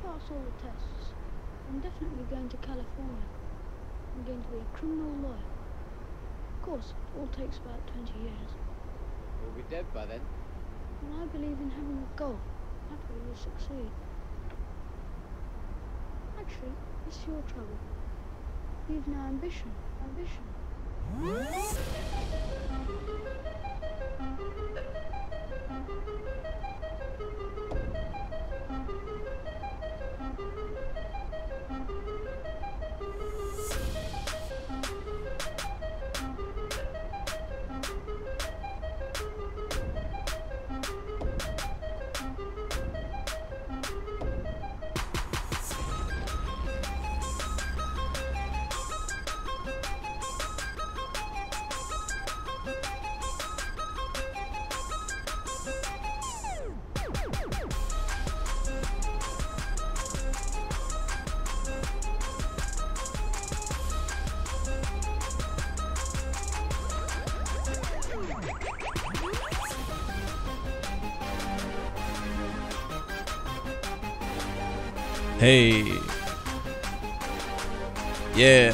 pass all the tests, I'm definitely going to California. I'm going to be a criminal lawyer. Of course, it all takes about 20 years. We'll be dead by then. And I believe in having a goal. That way you'll succeed. Actually, it's your trouble. You've no ambition. Hey. Yeah.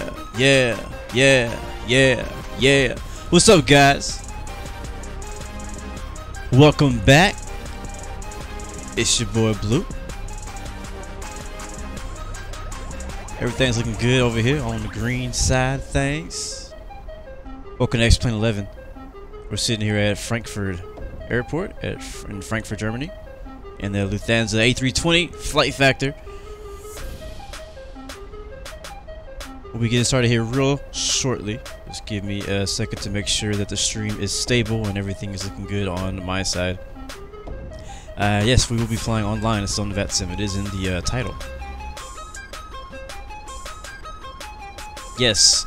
What's up, guys? Welcome back. It's your boy Blue. Everything's looking good over here on the green side of things. Welcome to X-Plane 11. We're sitting here at Frankfurt Airport in Frankfurt, Germany, in the Lufthansa A320 flight factor. We'll be getting started here real shortly. Just give me a second to make sure that the stream is stable and everything is looking good on my side. Yes, we will be flying online. It's on the VATSIM. It is in the title. Yes,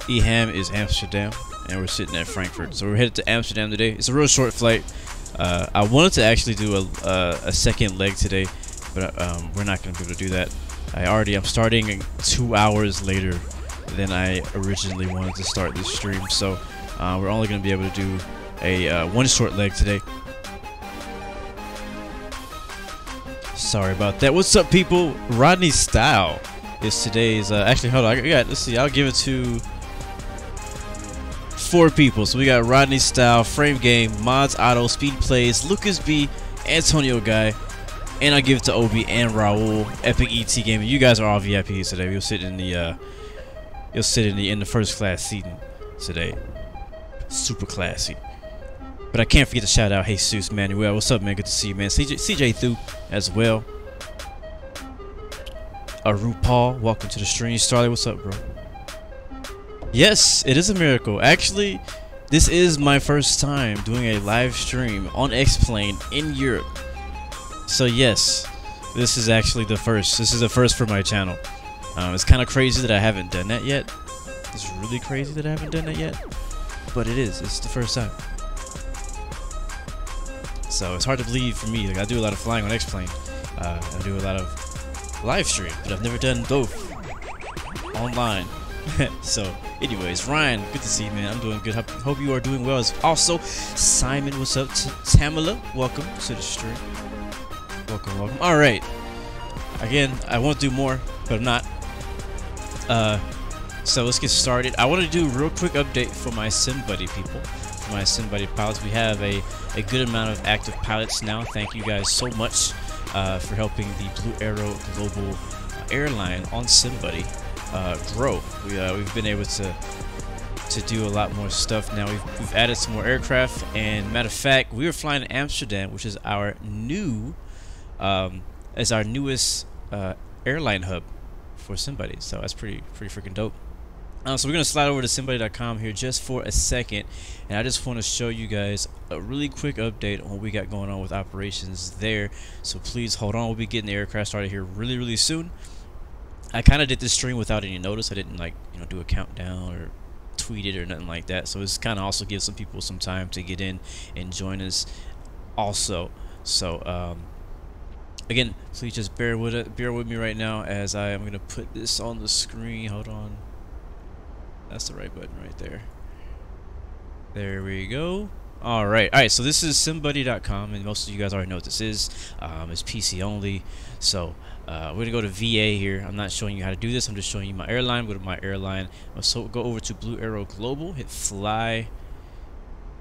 EHAM is Amsterdam, and we're sitting at Frankfurt. So we're headed to Amsterdam today. It's a real short flight. I wanted to actually do a second leg today, but we're not going to be able to do that. I'm starting 2 hours later than I originally wanted to start this stream, so we're only going to be able to do a one short leg today. Sorry about that. What's up, people? Rodney Style is today's. Actually, hold on. Let's see. I'll give it to 4 people. So we got Rodney Style, Frame Game, Mods Auto, Speed Plays, Lucas B, Antonio Guy. And I'll give it to Obi and Raul, Epic ET Gaming. You guys are all VIPs today. You'll sit in the first class seating today. Super classy. But I can't forget to shout out Jesus Manuel. What's up, man? Good to see you, man. CJ Thu as well. RuPaul, welcome to the stream. Starley, what's up, bro? Yes, it is a miracle. Actually, this is my first time doing a live stream on X-Plane in Europe. So yes, this is actually the first. This is the first for my channel. It's kind of crazy that I haven't done that yet. It's really crazy that I haven't done that yet. But it is. It's the first time. So it's hard to believe for me. Like, I do a lot of flying on X-Plane. I do a lot of live stream, but I've never done both online. So anyways, Ryan, good to see you, man. I'm doing good. Hope you are doing well. Also, Simon, what's up? Tamala, welcome to the stream. Welcome. All right. Again, I want to do more, but I'm not. So let's get started. I want to do a real quick update for my Simbuddy people, for my Simbuddy pilots. We have a good amount of active pilots now. Thank you guys so much for helping the Blue Arrow Global Airline on Simbuddy grow. We've been able to do a lot more stuff now. We've added some more aircraft, and matter of fact, we were flying to Amsterdam, which is our new newest airline hub for Simbuddy. So that's pretty freaking dope. So we're gonna slide over to Simbuddy.com here just for a second, and I just want to show you guys a really quick update on what we got going on with operations there. So please hold on. We'll be getting the aircraft started here really soon. I kind of did this stream without any notice. I didn't do a countdown or tweet it or nothing like that. So it's kind of also gives some people some time to get in and join us also. So again, please just bear with me right now as I am going to put this on the screen. Hold on. That's the right button right there. There we go. Alright, so this is Simbuddy.com, and most of you guys already know what this is. It's PC only. So we're gonna go to VA here. I'm not showing you how to do this, I'm just showing you my airline. Go to my airline. So go over to Blue Arrow Global, hit fly.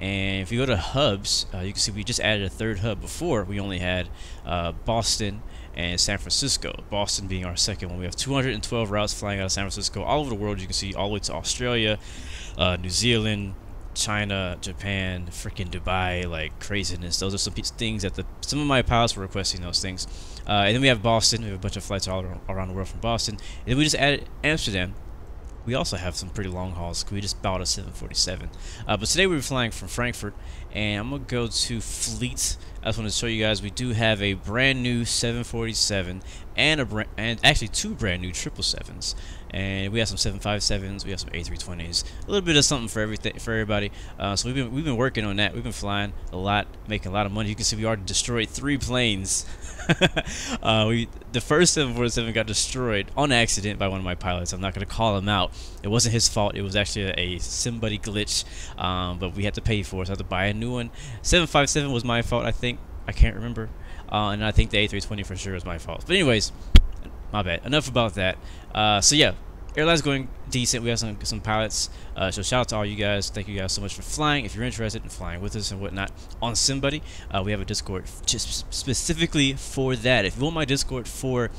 And if you go to hubs, you can see we just added a third hub. Before we only had Boston and San Francisco. Boston being our second one. We have 212 routes flying out of San Francisco all over the world. You can see all the way to Australia, New Zealand, China, Japan, freaking Dubai, like craziness. Those are some things that some of my pilots were requesting those things. And then we have Boston. We have a bunch of flights all around the world from Boston. And then we just added Amsterdam. We also have some pretty long hauls. We just bought a 747. But today we were flying from Frankfurt, and I'm gonna go to Fleet. I just want to show you guys we do have a brand new 747 and actually two brand new 777s. And we have some 757s, we have some A320s, a little bit of something for everybody. So we've been working on that. We've been flying a lot, making a lot of money. You can see we already destroyed 3 planes. The first 747 got destroyed on accident by one of my pilots. I'm not going to call him out. It wasn't his fault. It was actually a Simbuddy glitch, but we had to pay for it, so I had to buy a new one. 757 was my fault, I think. I can't remember. And I think the A320 for sure was my fault. But anyways, my bad. Enough about that. So yeah, airline's going decent. We have some pilots. So shout out to all you guys. Thank you guys so much for flying. If you're interested in flying with us and whatnot on Simbuddy, we have a Discord just specifically for that. If you want my Discord for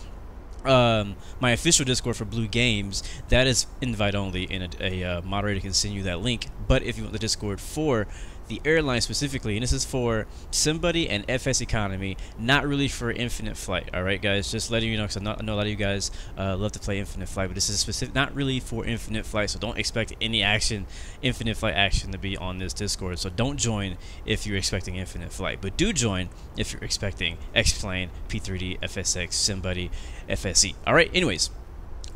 my official Discord for Blue Games, that is invite only, and a moderator can send you that link. But if you want the Discord for the airline specifically, and this is for Simbuddy and FS Economy, not really for Infinite Flight. Alright guys, just letting you know, because I know a lot of you guys love to play Infinite Flight, but this is specific, not really for Infinite Flight, so don't expect any action, Infinite Flight action, to be on this Discord. So don't join if you're expecting Infinite Flight, but do join if you're expecting X-Plane, P3D, FSX, Simbuddy, FSE. Alright, anyways,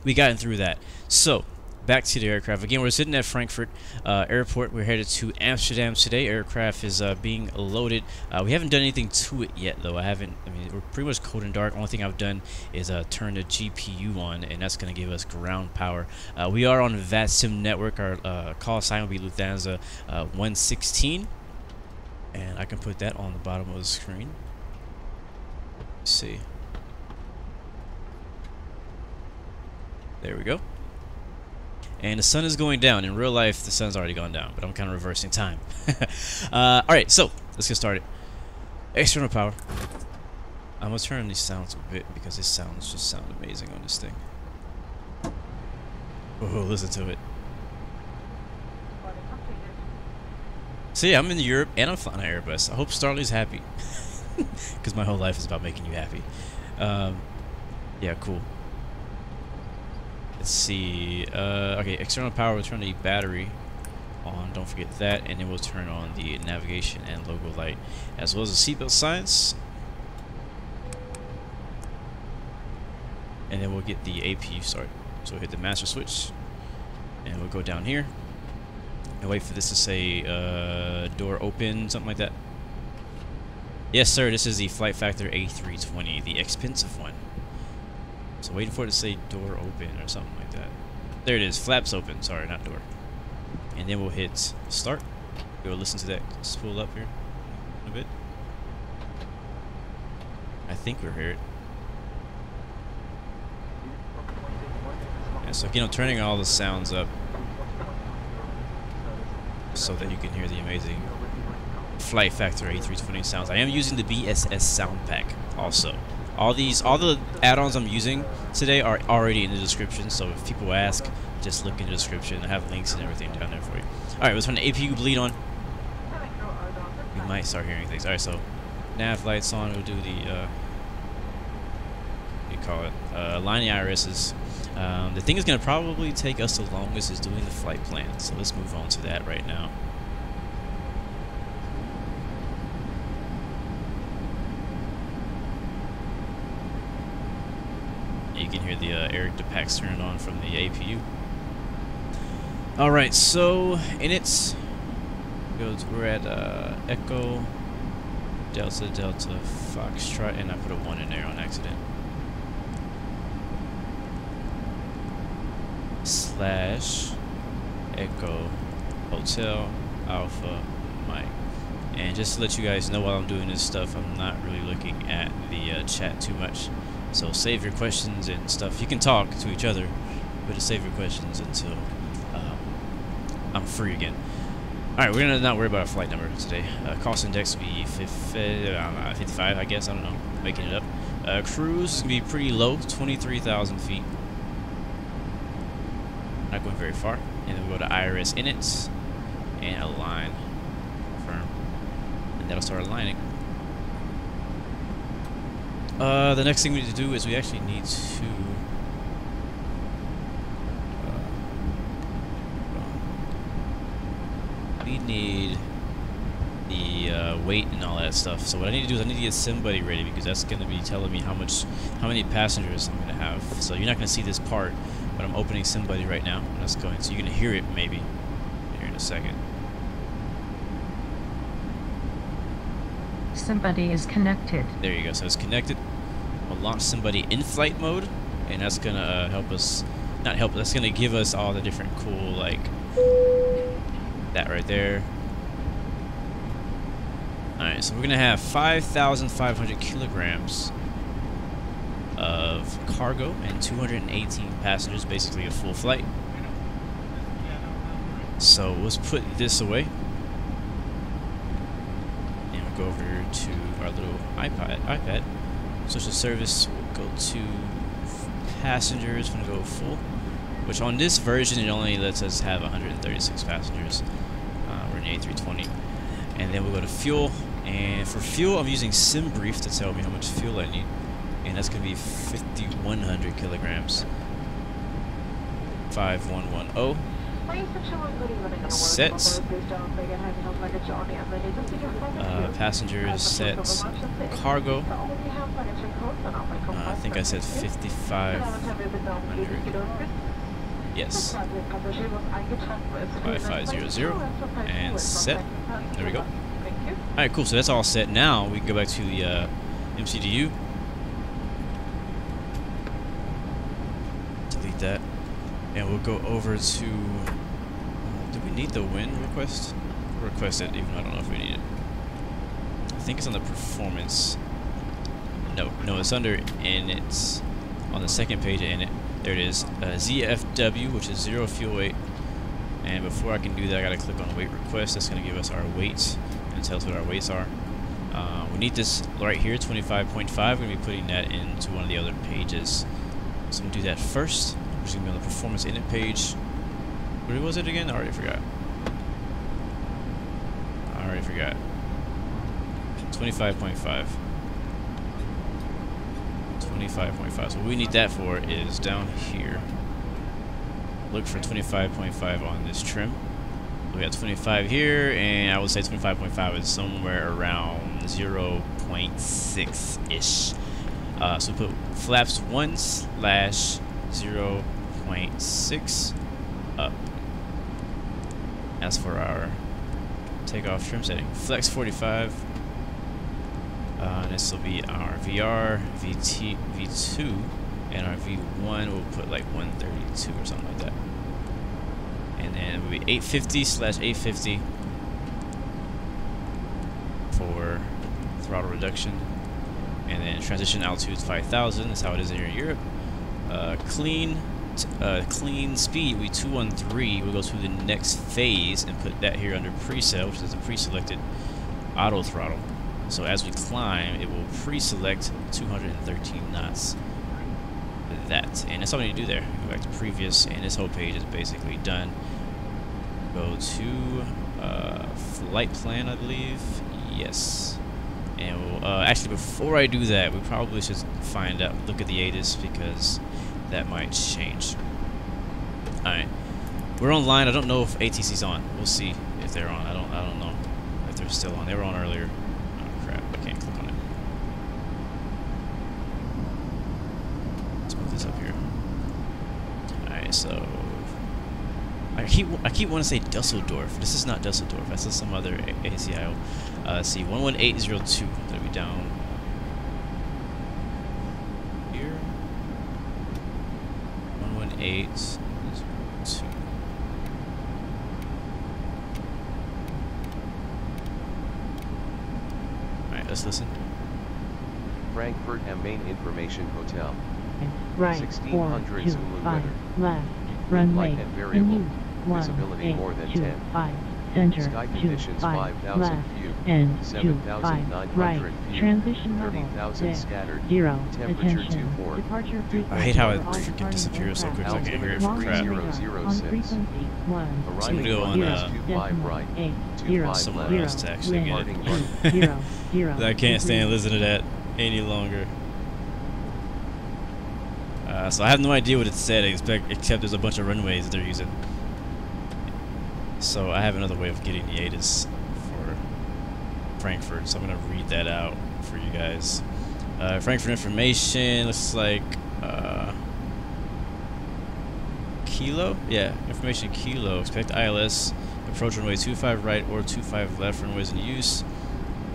we gotten through that. So back to the aircraft. Again, we're sitting at Frankfurt airport. We're headed to Amsterdam today. Aircraft is being loaded. We haven't done anything to it yet, though. I mean, we're pretty much cold and dark. Only thing I've done is turn the GPU on, and that's going to give us ground power. We are on VATSIM network. Our call sign will be Lufthansa 116, and I can put that on the bottom of the screen. Let's see. There we go. And the sun is going down. In real life, the sun's already gone down, but I'm kind of reversing time. Alright, so let's get started. External power. I'm going to turn these sounds a bit because these sounds just sound amazing on this thing. Oh, listen to it. So yeah, I'm in Europe and I'm flying an Airbus. I hope Starly's happy. Because my whole life is about making you happy. Yeah, cool. Let's see. Okay, external power, we'll turn the battery on. Don't forget that. And then we'll turn on the navigation and logo light, as well as the seatbelt signs. And then we'll get the APU started. So we'll hit the master switch. And we'll go down here. And wait for this to say door open, something like that. Yes, sir, this is the Flight Factor A320, the expensive one. So waiting for it to say door open or something like that. There it is, flaps open, sorry, not door. And then we'll hit start. Go listen to that spool up here a bit. I think we'll hear it. Yeah, so again, I'm turning all the sounds up so that you can hear the amazing Flight Factor A320 sounds. I am using the BSS sound pack also. All the add-ons I'm using today are already in the description, so if people ask, just look in the description. I have links and everything down there for you. Alright, let's turn the APU bleed on. We might start hearing things. Alright, so nav lights on. We'll do the what do you call it? Align the IRSs. The thing is going to probably take us the longest is doing the flight plan, so let's move on to that right now. You can hear the air packs turned on from the APU. Alright, so in it we're at Echo Delta Delta Foxtrot, and I put a 1 in there on accident. / Echo Hotel Alpha Mike. And just to let you guys know while I'm doing this stuff, I'm not really looking at the chat too much. So save your questions and stuff. You can talk to each other, but just save your questions until I'm free again. Alright, we're gonna not worry about our flight number today. Cost index will be 55, I guess. I don't know. Making it up. Cruise is gonna be pretty low, 23,000 feet. Not going very far. And then we go to IRS inits and align. Confirm. And that'll start aligning. The next thing we need to do is we actually need to we need the weight and all that stuff. So what I need to do is I need to get Simbuddy ready, because that's going to be telling me how many passengers I'm going to have. So you're not going to see this part, but I'm opening Simbuddy right now. And that's going, so you're going to hear it maybe here in a second. Simbuddy is connected. There you go. So it's connected. We'll launch Simbuddy in flight mode, and that's going to help us, not help, that's going to give us all the different cool, like that right there. Alright, so we're going to have 5,500 kilograms of cargo and 218 passengers, basically a full flight. So let's put this away. And we'll go over to our little iPad. Social service, we'll go to passengers, we're going to go full. Which on this version, it only lets us have 136 passengers. We're in the A320. And then we'll go to fuel. And for fuel, I'm using SimBrief to tell me how much fuel I need. And that's going to be 5,100 kilograms. 5110. Set. Passengers set. Cargo. I think I said 5,500. Yes. 5500 and set. There we go. Alright, cool. So that's all set. Now we can go back to the MCDU. Delete that. And we'll go over to... do we need the win request? We'll request it, even though I don't know if we need it. I think it's on the performance. No, it's under init. On the second page of init. There it is. ZFW, which is 0 fuel weight. And before I can do that, I gotta click on weight request. That's gonna give us our weights and tell us what our weights are. We need this right here, 25.5. We're gonna be putting that into one of the other pages. So I'm gonna do that first. We're just gonna be on the performance init page. What was it again? I already forgot. 25.5. 25.5. So what we need that for is down here. Look for 25.5 on this trim. We got 25 here, and I would say 25.5 is somewhere around 0.6-ish. So put flaps 1/0.6 up. As for our takeoff trim setting, flex 45. This will be our VR, V2, and our V1 will put like 132 or something like that. And then it will be 850/850 for throttle reduction. And then transition altitude 5,000. That's how it is here in Europe. Clean speed, we 213. We'll go to the next phase and put that here under pre-sel, which is a pre-selected auto throttle. So as we climb, it will pre-select 213 knots. That, and that's all we need to do there. Go back to previous, and this whole page is basically done. Go to flight plan, I believe. Yes. And we'll, actually, before I do that, we probably should find out, look at the ATIS, because that might change. Alright. We're online. I don't know if ATC's on. We'll see if they're on. I don't know if they're still on. They were on earlier. Oh crap, I can't click on it. Let's move this up here. Alright, so I keep wanting to say Dusseldorf. This is not Dusseldorf. That's some other ACIO. Let's see, 11802. That'll be down here. 11802. let's listen. Frankfurt am Main Information Hotel. Right, 1600 Zulu left, weather. runway, Light and variable. One, Visibility more than 10. 5, center, Sky conditions 5,000 left, few. and 7,900 right, few. transition level, 30,000 scattered. 0, Temperature attention, 24. departure I hate how it frequency for all freaking disappears so departing quick. I can't hear it aircraft. for crap. 3006. On frequency 1, Arriving Go on, 25 right, 25 somewhere left. else to actually get Departing it. right. 0, I can't stand listening to that any longer. So I have no idea what it said, except there's a bunch of runways that they're using. So I have another way of getting the ATIS for Frankfurt, so I'm going to read that out for you guys. Frankfurt information looks like Kilo? Yeah, information Kilo. Expect ILS, approach runway 25 right or 25 left, runways in use.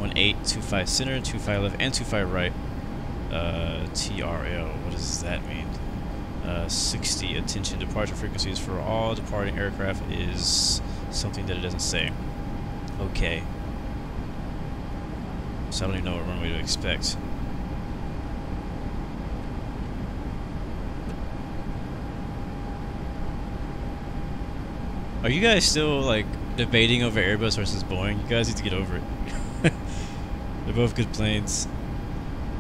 18, 25 center, 25 left, and 25 right. TRL, what does that mean? 60, attention, departure frequencies for all departing aircraft is something that it doesn't say. Okay. So I don't even know what runway to expect. Are you guys still like debating over Airbus versus Boeing? You guys need to get over it. They're both good planes.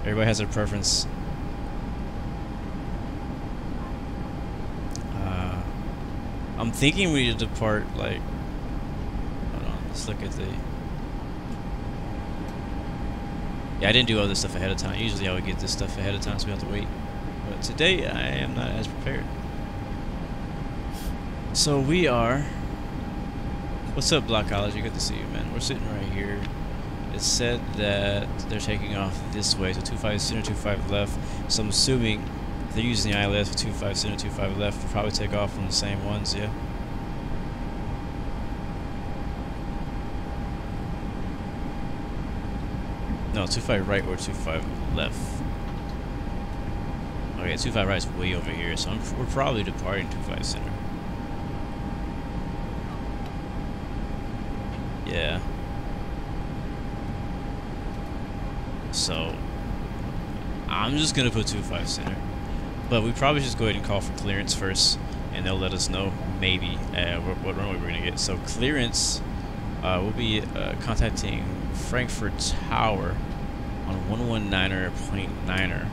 Everybody has their preference. I'm thinking we need to depart like. Hold on, let's look at the. Yeah, I didn't do all this stuff ahead of time. Usually I would get this stuff ahead of time, so we have to wait. But today I am not as prepared. So we are. What's up, Blockology? Good to see you, man. We're sitting right here. It said that they're taking off this way, so 25 center, 25 left. So I'm assuming if they're using the ILS for 25 center, 25 left, they'll probably take off from the same ones, yeah. No, 25 right or 25 left. Okay, 25 right's way over here, so we're probably departing 25 center. Yeah. So I'm just gonna put 25 center, but we probably just go ahead and call for clearance first, and they'll let us know maybe what runway we're gonna get. So clearance, we'll be contacting Frankfurt Tower on 119.9er.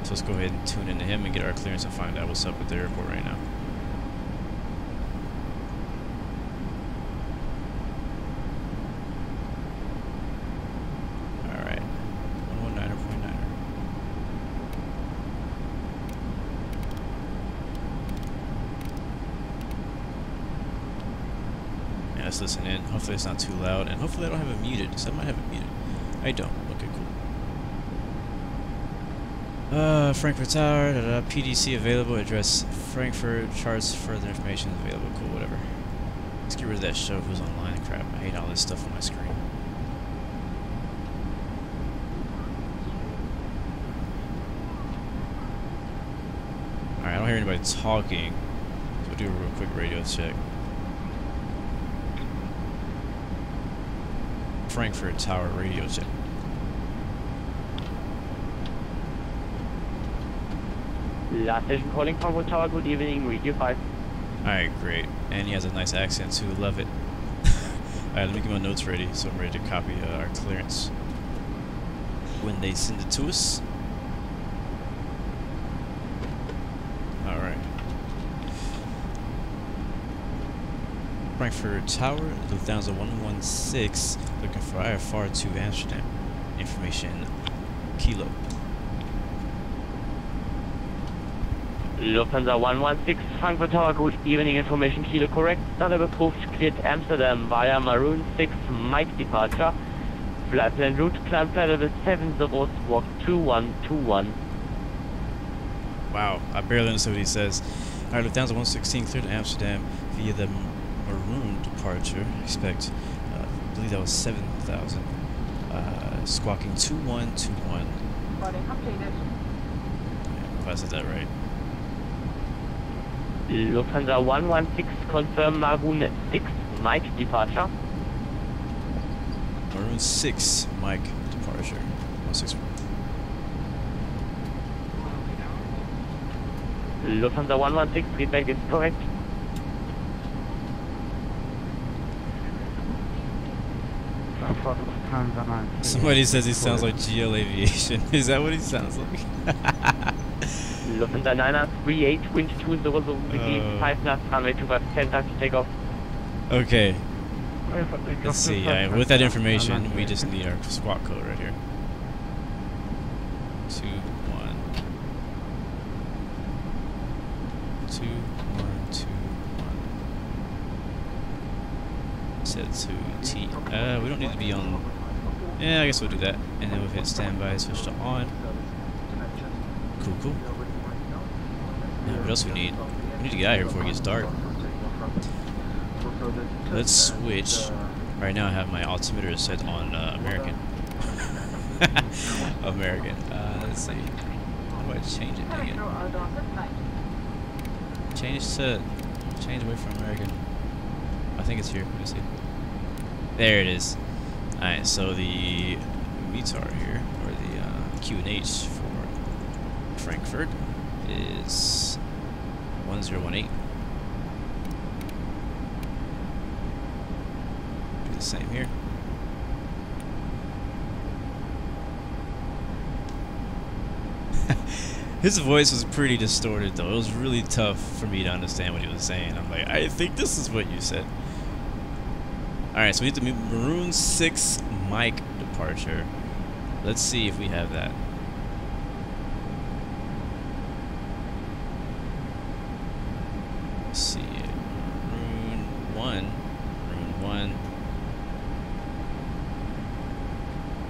So let's go ahead and tune into him and get our clearance and find out what's up at the airport right now. Let's listen in. Hopefully it's not too loud, and hopefully I don't have it muted. So I might have it muted. I don't. Okay, cool. Frankfurt Tower. PDC available. Address Frankfurt. Charts. Further information available. Cool. Whatever. Let's get rid of that show who's online crap. I hate all this stuff on my screen. All right. I don't hear anybody talking. So we'll do a real quick radio check. Frankfurt Tower radio check. Last station calling Frankfurt Tower, good evening, radio 5. Alright, great. And he has a nice accent too, love it. Alright, let me get my notes ready so I'm ready to copy our clearance when they send it to us. Alright. Frankfurt Tower, Lufthansa 116, looking for IFR to Amsterdam. Information Kilo. Lufthansa 116, Frankfurt Tower, good evening, information Kilo correct. Startup approved, cleared Amsterdam via Maroon 6, Mike departure. Flight plan route, climb flight level 7, the road walk 2121. Wow, I barely understand what he says. Alright, Lufthansa 116 cleared Amsterdam via the Maroon departure. Expect, I believe that was 7,000. Squawking 2121. If I said that right. Lufthansa 116, confirm Maroon 6, Mike departure. Maroon 6, Mike sure. 164. Lufthansa 116, feedback is correct. Somebody says he sounds like GL Aviation. Is that what he sounds like? Lufthansa 938, wind 20, degree 5 knots, runway 25, 10 times to take off. Okay. Let's see. With that information, we just need our squawk code right here. 2 1 2 1 2 1. Set to T. We don't need to be on. Yeah, I guess we'll do that. And then we'll hit standby, switch to on. Cool, cool. Now, what else we need? We need to get out of here before it gets dark. Let's switch. Right now I have my altimeter set on American. American. Let's see. How do I change it? Dang it. Change away from American. I think it's here. Let me see. There it is. Alright, so the METAR here, or the QNH for Frankfurt is 1018. Do the same here. His voice was pretty distorted though. It was really tough for me to understand what he was saying. I'm like, I think this is what you said. Alright, so we need the Maroon 6 mic departure. Let's see if we have that. Let's see. Maroon 1. Maroon 1.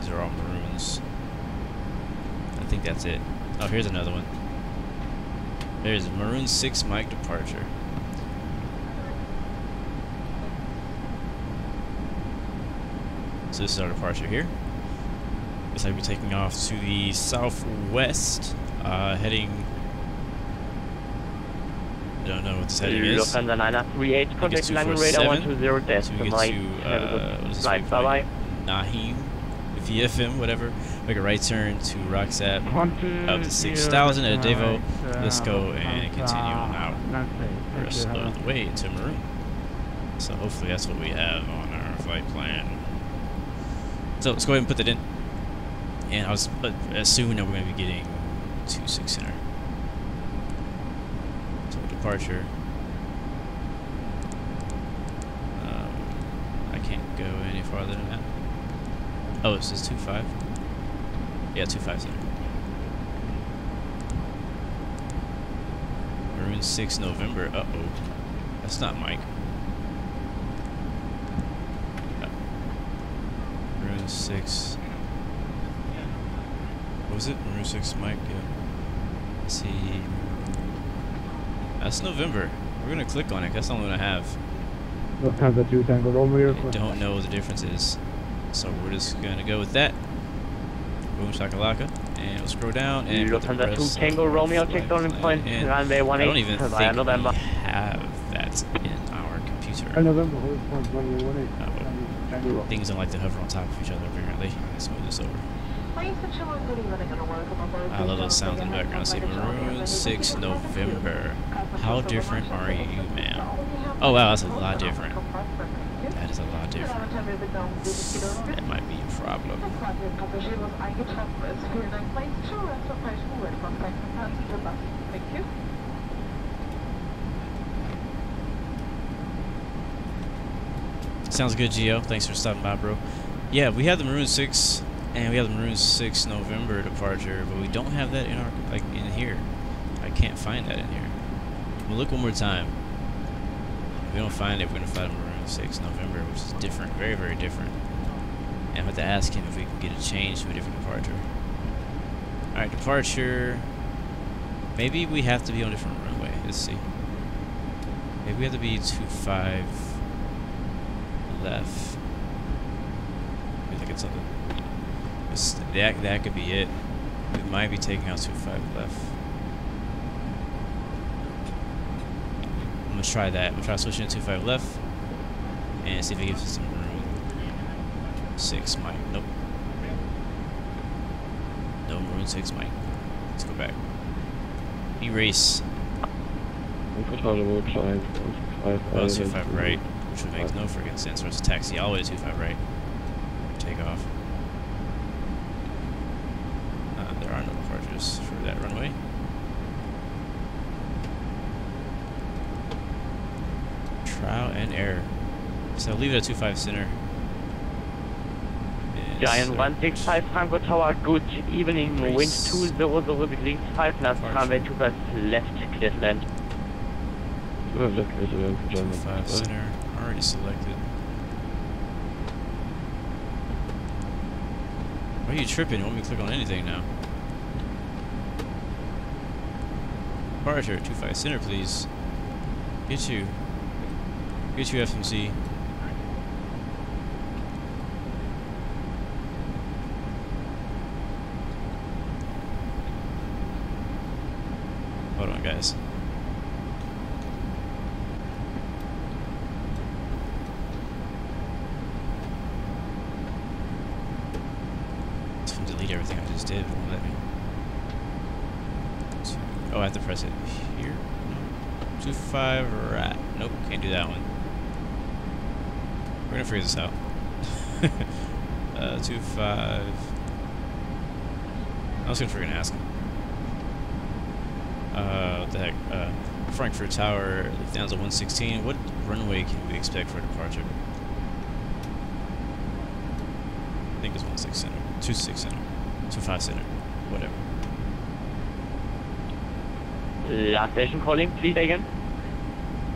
These are all maroons. I think that's it. Oh, here's another one. There's Maroon 6 mic departure. So this is our departure here. Looks like we're taking off to the southwest, heading. I don't know what this heading is. Lufthansa 938, contact landing radar 120, that's the mic. Bye-bye. Nahim, VFM, whatever. Make a right turn to Roxap up to 6,000 at Devo. Let's go and continue on out the rest of the way to Maroon. So hopefully that's what we have on our flight plan. So let's go ahead and put that in. And I'll assume that we're going to be getting 26 center. So departure. I can't go any farther than that. Oh, it says 25. Yeah, 25 center. Maroon 6 November. Uh-oh. That's not Mike. No. Maroon 6. What was it? Maroon 6 Mike, yeah. Let's see. That's November. We're gonna click on it. That's the only one I have. I don't know what the difference is. So we're just gonna go with that. Boom shakalaka. And we'll scroll down and Lufthansa 2 Tango Romeo takes on point runway 18. I don't even think we have that in our computer. Things don't like to hover on top of each other apparently. Let's move this over. I love those sounds in the background. See, Maroon 6 November. How different are you, ma'am? Oh wow, that's a lot different. That is a lot different. That might be a problem. Sounds good, Gio. Thanks for stopping by, bro. Yeah, we have the Maroon 6 and we have the Maroon 6 November departure, but we don't have that in our in here. I can't find that in here. We'll look one more time. If we don't find it, we're gonna find Maroon 6 November, which is different, very, very different. And I'm going to ask him if we can get a change to a different departure. Alright, departure. Maybe we have to be on a different runway. Let's see. Maybe we have to be 25 left. I think it's something. That could be it. We might be taking out 25 left. I'm going to try that. We'll try switching to 25 left. And see if it gives us some room. 6 might. Nope. 16 Mike. Let's go back. Erase. Comfortable climb 165. Well, 25 right, which would make no freaking sense. Or it's a taxi all the way to 25 right. Take off. There are no departures for that runway. Trial and error. So I'll leave it at 25 center. Giant 165 Frankfurt Tower, good evening, wind 200 degrees 5 knots, runway 25 left, clear to land. 25 center, already selected. Why are you tripping? You want me to click on anything now? Departure, 25 center, please. Get you FMC. Hold on, guys. It's going to delete everything I just did. It won't let me. Oh, I have to press it here. No. 25 right. Nope, can't do that one. We're gonna figure this out. 25. I was gonna freaking ask him. What the heck? Frankfurt Tower, Lufthansa 116. What runway can we expect for departure? I think it's 16 center, 26 center, 25 center, whatever. Last station calling, please again.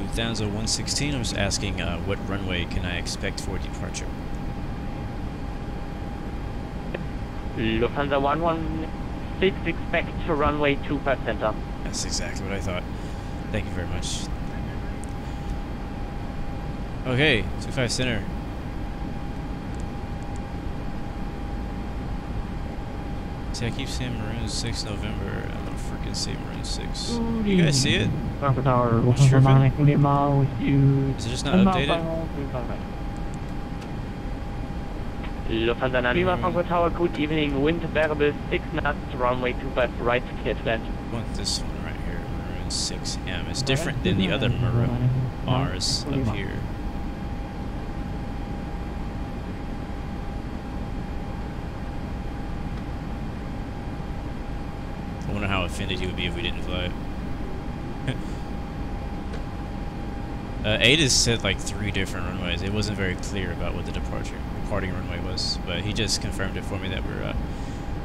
Lufthansa 116, I'm just asking what runway can I expect for departure? Lufthansa 116, expect to runway 25 center. That's exactly what I thought. Thank you very much. Okay, 25 center. See, I keep saying Maroon 6 November. I'm gonna freaking say Maroon 6. You guys see it? Frankfurt Tower, Is it just not updated? Lufthansa 95 Frankfurt Tower, good evening, wind variable 6 knots, runway 25 right, clear to land. I want this one right here, Maroon 6M. It's different than the other Maroon R's up here. I wonder how offended he would be if we didn't fly it. Addons said like 3 different runways. It wasn't very clear about what the departing runway was, but he just confirmed it for me that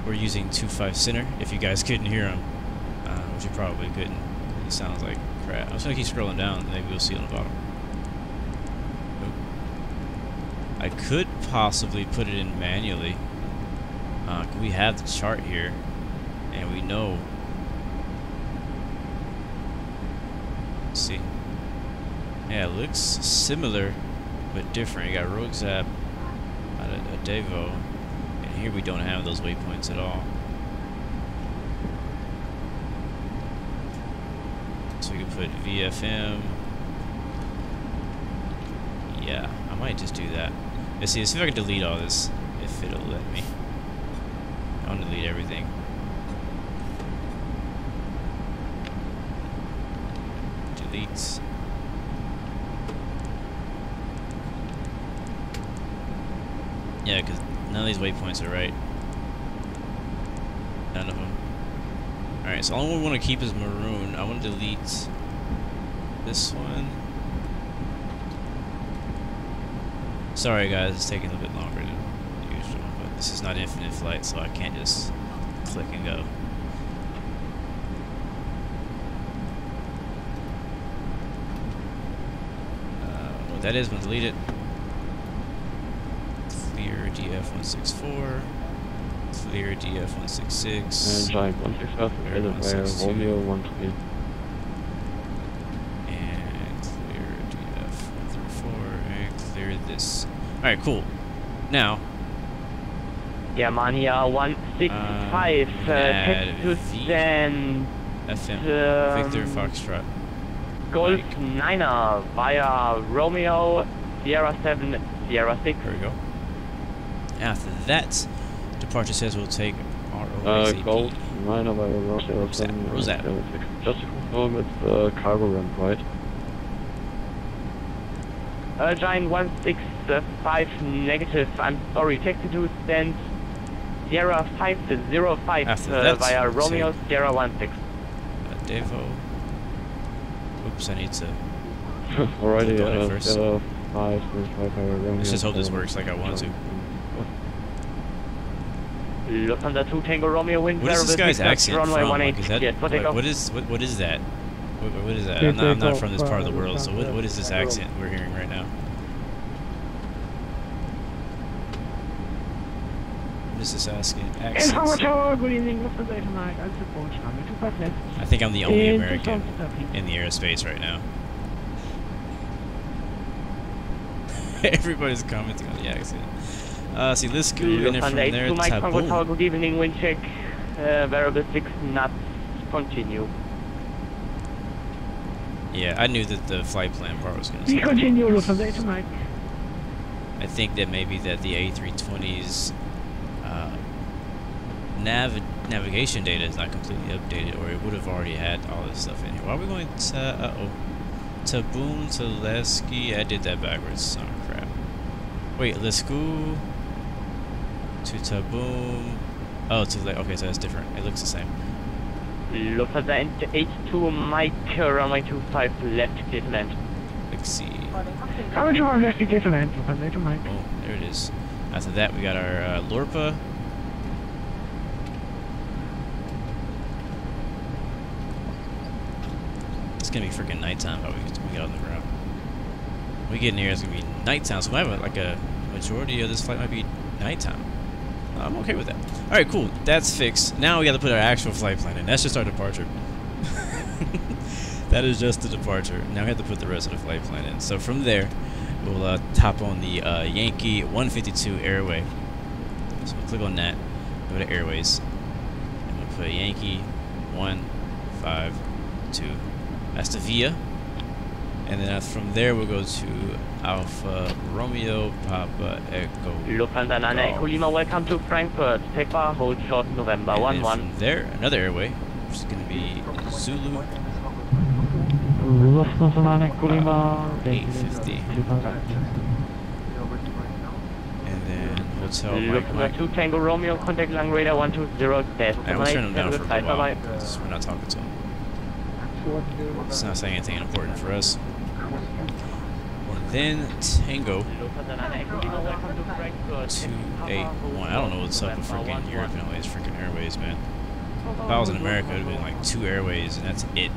we're using 25 center. If you guys couldn't hear him, which you probably couldn't, it sounds like crap. I'm just gonna keep scrolling down. Maybe we'll see on the bottom. Nope. I could possibly put it in manually. We have the chart here. And we know. Let's see. Yeah, it looks similar, but different. You got Rogue Zap, a Devo, and here we don't have those waypoints at all. So we can put VFM. Yeah, I might just do that. Let's see if I can delete all this, if it'll let me. I want to delete everything. Deletes. Yeah, because none of these waypoints are right. None of them. Alright, so all we want to keep is maroon. I want to delete this one. Sorry guys, it's taking a little bit longer than usual, but this is not infinite flight, so I can't just click and go. What that is, I'm going to delete it. Clear DF-164. Clear DF-166. Giant 165, Romeo 13. And clear DF-134. And clear this. Alright, cool. Now. Germania 165, Texas and FM. Victor Foxtrot. Golf 9er via Romeo, Sierra 7, Sierra 6. There we go. After that, departure says we'll take R-O-Z-A-P. Gold, minor by Where's that? Just to confirm, it's cargo ramp, right? Giant 165 negative, I'm sorry, taxi to stand Sierra 505 via Romeo Sierra 16. Devo. Oops, I need to. Alrighty, first. Sierra 505 via Romeo. Let's just hope this works like I want to. Lufthansa 2 Tango Romeo wind. What is this guy's accent runway from? 18. Like, is that, Yes, what is that? What is that? I'm not from this part of the world, so what is this accent we're hearing right now? What is this accent? Good evening, Lufthansa tonight. I'm supposed to I think I'm the only American in the aerospace right now. Everybody's commenting on the accent. See, let's go in from there. Taboom. Good evening, wind check. Variable 6 knots. Continue. Yeah, I knew that the flight plan part was going to. We continue Lufthansa tonight. I think that maybe that the A320's navigation data is not completely updated, or it would have already had all this stuff in here. Why are we going to Taboom to Leski? I did that backwards. Oh crap. Wait, let's go to Taboom. Oh, okay, so that's different. It looks the same. Lufthansa H2 Mike, runway 25 left, clear to land. Let's see. Coming to our left, clear to land. Lufthansa to Mike. Oh, there it is. After that, we got our Lorpa. It's gonna be freaking nighttime by we get on the ground. When we get in here, it's gonna be nighttime, so we have like a majority of this flight might be nighttime. I'm okay with that. Alright, cool. That's fixed. Now we gotta put our actual flight plan in. That's just our departure. That is just the departure. Now we have to put the rest of the flight plan in. So from there, we'll hop on the Yankee 152 airway. So we'll click on that, go to airways, and we'll put Yankee 152. That's the VIA. And then from there, we'll go to Alpha Romeo Papa Echo. Lufthansa 9 Echo Lima, welcome to Frankfurt. Takeoff, hold short November 11. From there, another airway, which is going to be Zulu Lufthansa 9 Echo Lima, 850. And then Hotel Lufthansa 2 Tango Romeo, contact Lang Radar 120. Alright, we'll turn them down for a while, because we're not talking to them. It's not saying anything important for us. And then Tango 281. I don't know what's up with freaking Europe and all these freaking airways, man. If I was in America, it would have been like 2 airways, and that's it.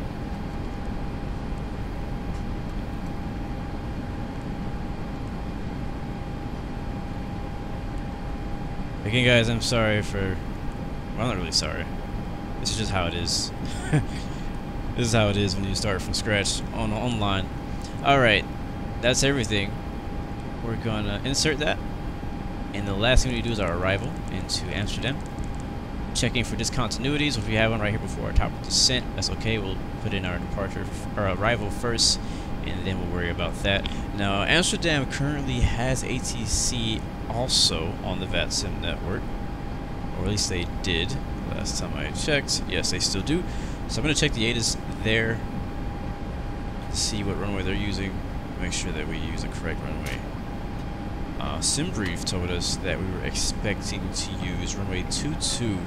Again, guys, I'm sorry for... Well, I'm not really sorry. This is just how it is. This is how it is when you start from scratch online. Alright, that's everything. We're gonna insert that. And the last thing we do is our arrival into Amsterdam. Checking for discontinuities. If we have one right here before our top of descent, that's okay. We'll put in our departure, our arrival first, and then we'll worry about that. Now, Amsterdam currently has ATC also on the VATSIM network. Or at least they did last time I checked. Yes, they still do. So I'm going to check the ATIS there, see what runway they're using, make sure that we use the correct runway. Simbrief told us that we were expecting to use runway 22.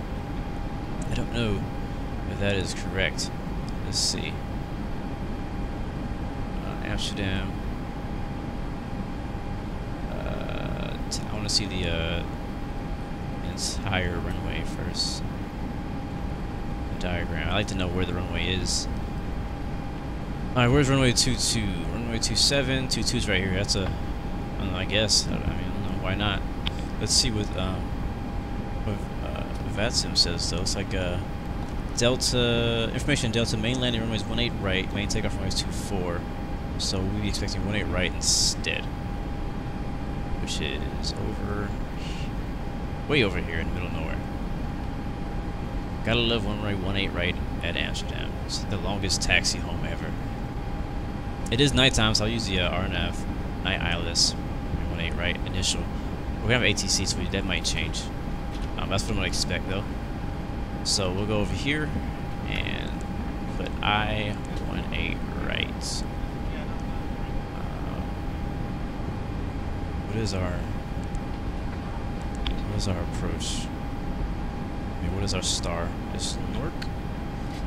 I don't know if that is correct. Let's see. Amsterdam. I want to see the entire runway first. Diagram. I like to know where the runway is. Alright, where's runway 22? Runway 27. 22's right here. That's a... I don't know, I guess. I mean, I don't know. Why not? Let's see what VATSIM says, though. It's like Delta... Information Delta. Main landing runway is 18 right. Main takeoff runway is 24. So we'll be expecting 18 right instead. Which is over... way over here in the middle of nowhere. Gotta love runway 18 right at Amsterdam. It's the longest taxi home ever. It is nighttime, so I'll use the RNAV night ILS 18 right initial. We're gonna have ATC, so that might change. That's what I'm gonna expect though. So we'll go over here and put I-18 right. What is our approach? I mean, what is our star? It's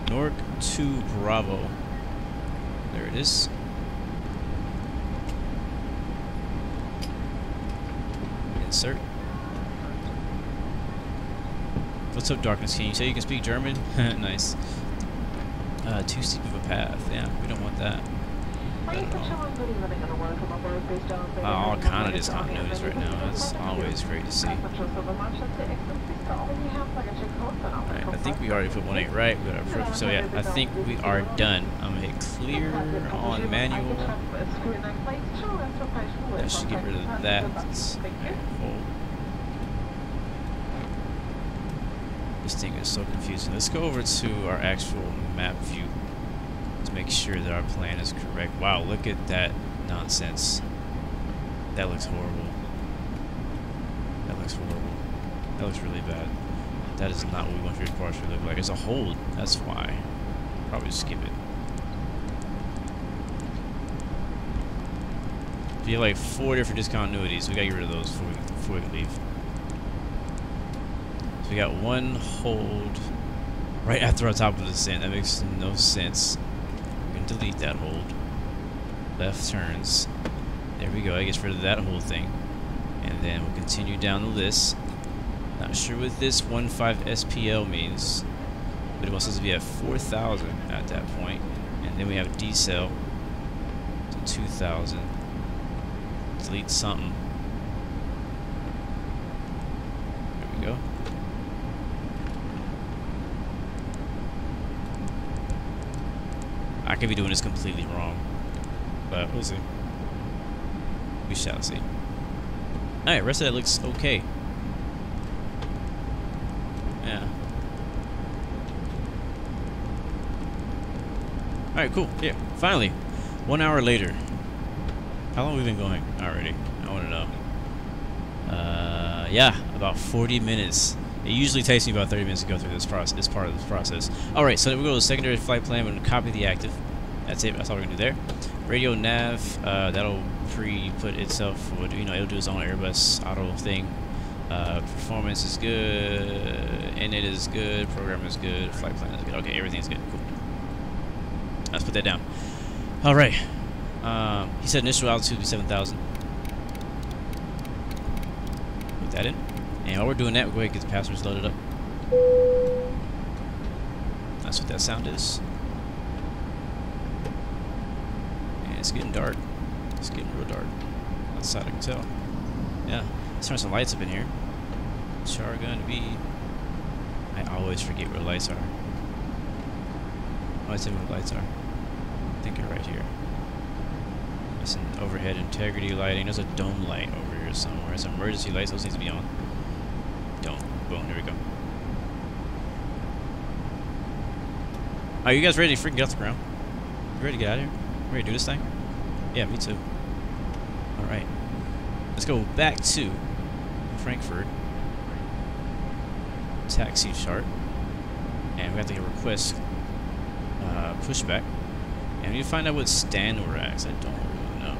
Nork 2 Bravo. There it is. Insert. What's up, Darkness King? You say you can speak German? Nice. Too steep of a path. Yeah, we don't want that. All kind of discontinuities right now. That's always great to see. Alright, I think we already put 18 right. We got our proof. So yeah, I think we are done. I'm gonna hit clear on manual. That should get rid of that. Okay, hold. This thing is so confusing. Let's go over to our actual map view to make sure that our plan is correct. Wow, look at that nonsense. That looks horrible. That looks horrible. That looks really bad. That is not what we want your departure to look like. It's a hold. That's why. Probably skip it. If you have like 4 different discontinuities, we gotta get rid of those before we can leave. So we got one hold right after our top of the descent. That makes no sense. We're gonna delete that hold. Left turns. There we go. I gets rid of that whole thing. And then we'll continue down the list. Not sure what this 15 SPL means, but it wants us to be at 4,000 at that point. And then we have decel to 2,000. Delete something. There we go. I could be doing this completely wrong, but we'll see. We shall see. Alright, rest of that looks okay. Yeah. Alright, cool. Yeah, finally. 1 hour later. How long have we been going already? I want to know. Yeah, about 40 minutes. It usually takes me about 30 minutes to go through this process. This part of the process. All right, so then we go to the secondary flight plan. We're gonna copy the active. That's it. That's all we're gonna do there. Radio nav. That'll pre-put itself. You know, it'll do its own Airbus auto thing. Performance is good. Init is good. Program is good. Flight plan is good. Okay, everything's good. Cool. Let's put that down. All right. He said initial altitude would be 7,000. Put that in. And while we're doing that, we'll go ahead and get the passwords loaded up. That's what that sound is. And it's getting dark. It's getting real dark. Outside I can tell. Yeah. Let's turn some lights up in here. Which are going to be... I always forget where the lights are. Oh, I tell me what the lights are. I think they're right here. It's an overhead integrity lighting. There's a dome light over here somewhere. It's emergency lights. Those need to be on. Dome. Boom. There we go. Are you guys ready to freaking get off the ground? You ready to get out of here? Ready to do this thing? Yeah, me too. Alright. Let's go back to Frankfurt. Taxi chart. And we have to get request pushback. And we need to find out what stand we're at, 'cause I don't really know.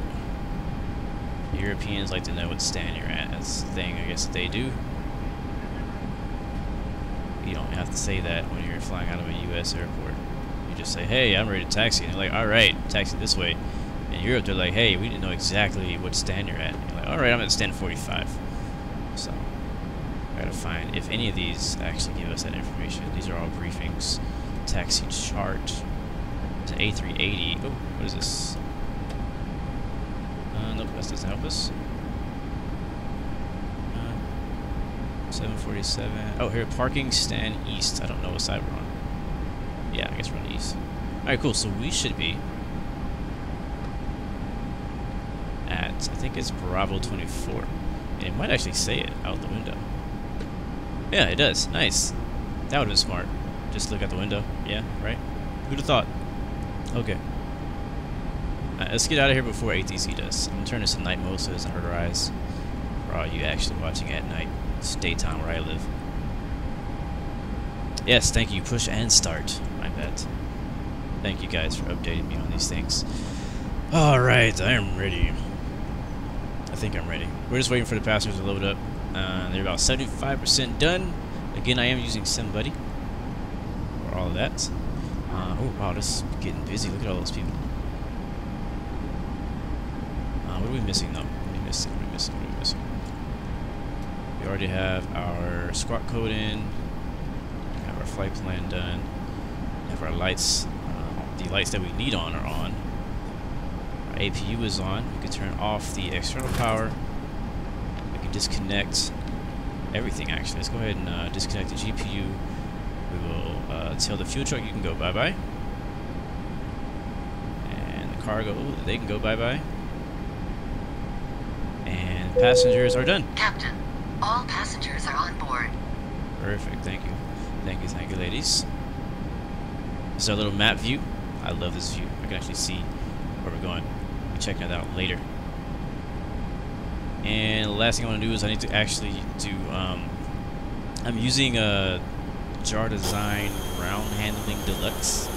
Europeans like to know what stand you're at. That's the thing, I guess they do. You don't have to say that when you're flying out of a U.S. airport. You just say, hey, I'm ready to taxi. And they're like, alright, taxi this way. In Europe, they're like, hey, we didn't know exactly what stand you're at. And you're like, alright, I'm at stand 45. So, I gotta find if any of these actually give us that information. These are all briefings. Taxi chart. To A380. Oh, what is this? Nope, that doesn't help us. 747. Oh, here, parking stand east. I don't know what side we're on. Yeah, I guess we're on the east. Alright, cool. So we should be at, I think it's Bravo 24. And it might actually say it out the window. Yeah, it does. Nice. That would have been smart. Just look out the window. Yeah, right? Who'd have thought? Okay. Let's get out of here before ATC does. I'm going to turn this to night mode so it doesn't hurt our eyes. For all you actually watching at night. It's daytime where I live. Yes, thank you. Push and start. My bad. Thank you guys for updating me on these things. Alright, I am ready. I think I'm ready. We're just waiting for the passengers to load up. They're about 75% done. Again, I am using Simbuddy for all of that. Oh wow, this is getting busy. Look at all those people. What are we missing though? What are we missing? What are we missing? What are we missing? We already have our squawk code in. We have our flight plan done. We have our lights. The lights that we need on are on. Our APU is on. We can turn off the external power. We can disconnect everything actually. Let's go ahead and disconnect the GPU. We will tell the fuel truck you can go bye-bye. And the cargo, they can go bye-bye. And passengers are done. Captain, all passengers are on board. Perfect, thank you. Thank you, ladies. This is our little map view. I love this view. I can actually see where we're going. I'll be checking it out later. And the last thing I want to do is I need to actually do, I'm using a Jar Design Round Handling Deluxe.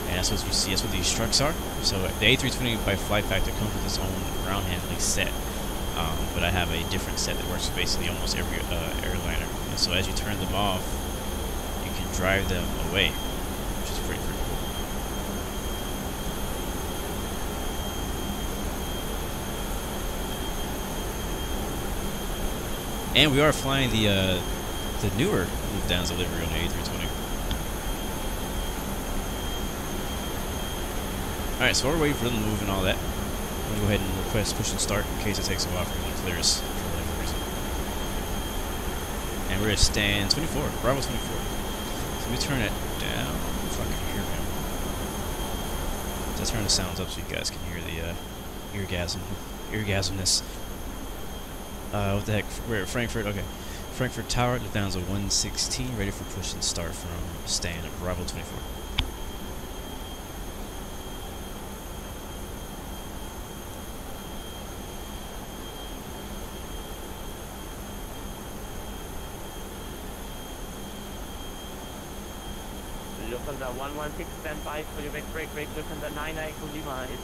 And that's what you see, that's what these trucks are. So the A320 by Flight Factor comes with its own round handling set. But I have a different set that works with basically almost every airliner. And so as you turn them off, you can drive them away, which is pretty cool. And we are flying the newer Lufthansa livery on the A320. Alright, so we're waiting for them to move and all that. I'm going to go ahead and request push and start in case it takes a while for them to clear us for whatever reason. And we're at stand 24, Bravo 24. So let me turn it down if I can hear him. Let's turn the sounds up so you guys can hear the eargasmness. What the heck? We're at Frankfurt. Okay. Frankfurt Tower, Lufthansa 116, ready for push and start from stand Bravo 24. Lufthansa 116, stand by for your back brake. Lufthansa 99 Lima is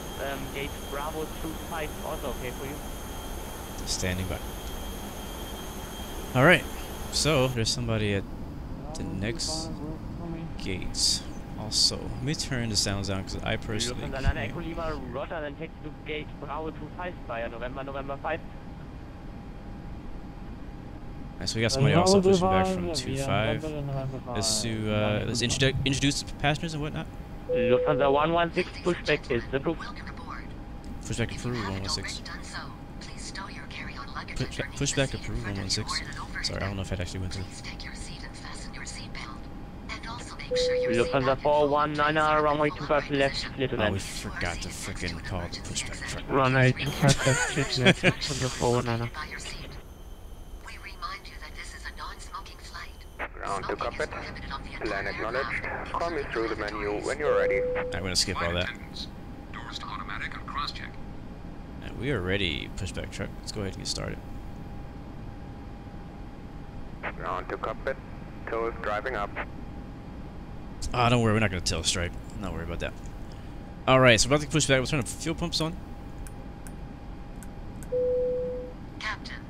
gate Bravo 25, also okay for you? Standing by. Alright, so there's somebody at the next gates. Also, let me turn the sounds down because I personally can't. Lufthansa 9 Lima, Roger, then take to gate Bravo 25 by November 5. Alright, so we got somebody also pushing back from 25. Let's introduce the passengers and whatnot. Lufthansa 116, pushback is approved. Pushback approved 116. Pushback approved 116. Sorry, I don't know if that actually went through. Lufthansa 419, runway 25 left, Oh, we forgot to frickin' call the pushback truck. Runway 25 left, Lufthansa 419. Ground to cockpit. Plan acknowledged. Call me through the menu when you're ready. I'm gonna skip all that. Doors to automatic and cross-check. And we are ready, pushback truck. Let's go ahead and get started. Ground to cockpit. Toes driving up. Ah, don't worry, we're not gonna tail stripe. Not worry about that. Alright, so we're about to push back. We'll turn the fuel pumps on. Captain,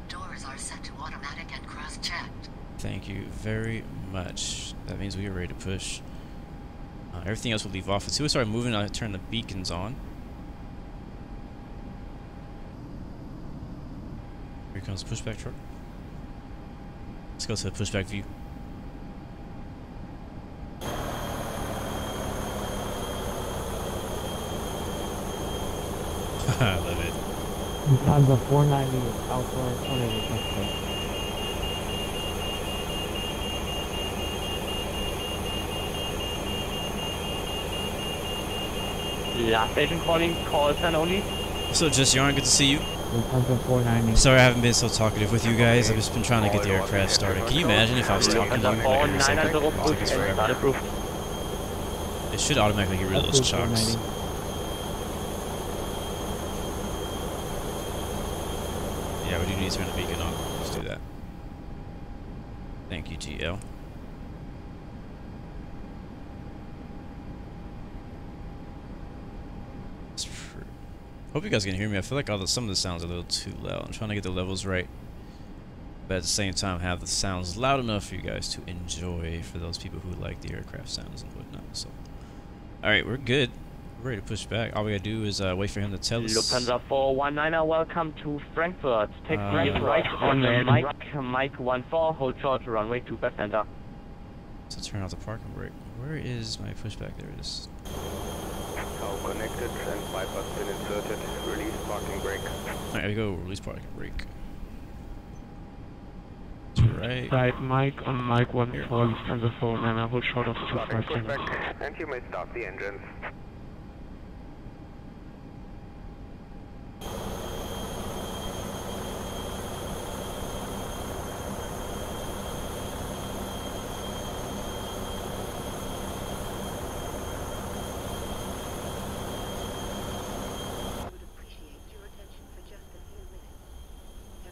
doors are set to automatic and cross-checked. Thank you very much. That means we are ready to push. Everything else will leave off. As soon as we start moving, I'll turn the beacons on. Here comes the pushback truck. Let's go to the pushback view. I love it. Lufthansa 490 is outdoor tornado pushback. Last station calling, call sign only. So, just Yarn, good to see you. Lufthansa 490. Sorry I haven't been so talkative with you guys. I've just been trying to get the aircraft started. Can you imagine if I was talking to you like every second? It takes forever. It should automatically get rid of those chocks. Yeah, we do need to turn the beacon on. Let's do that. Thank you, GL. Hope you guys can hear me. I feel like some of the sounds are a little too loud. I'm trying to get the levels right, but at the same time have the sounds loud enough for you guys to enjoy, for those people who like the aircraft sounds and whatnot. So, alright, we're good. We're ready to push back. All we gotta do is wait for him to tell us. Lufthansa 419er, welcome to Frankfurt. Take right on the Mike 14, hold short, runway 25 center. So turn off the parking brake. Where is my pushback? There it is. Now connected and bypass pin inserted. Release parking brake. Alright, here we go. Release parking brake. Right. Right, Mike on Mike 14, Lufthansa 419er, hold short of 25 center. Pushback, and you may start the engines.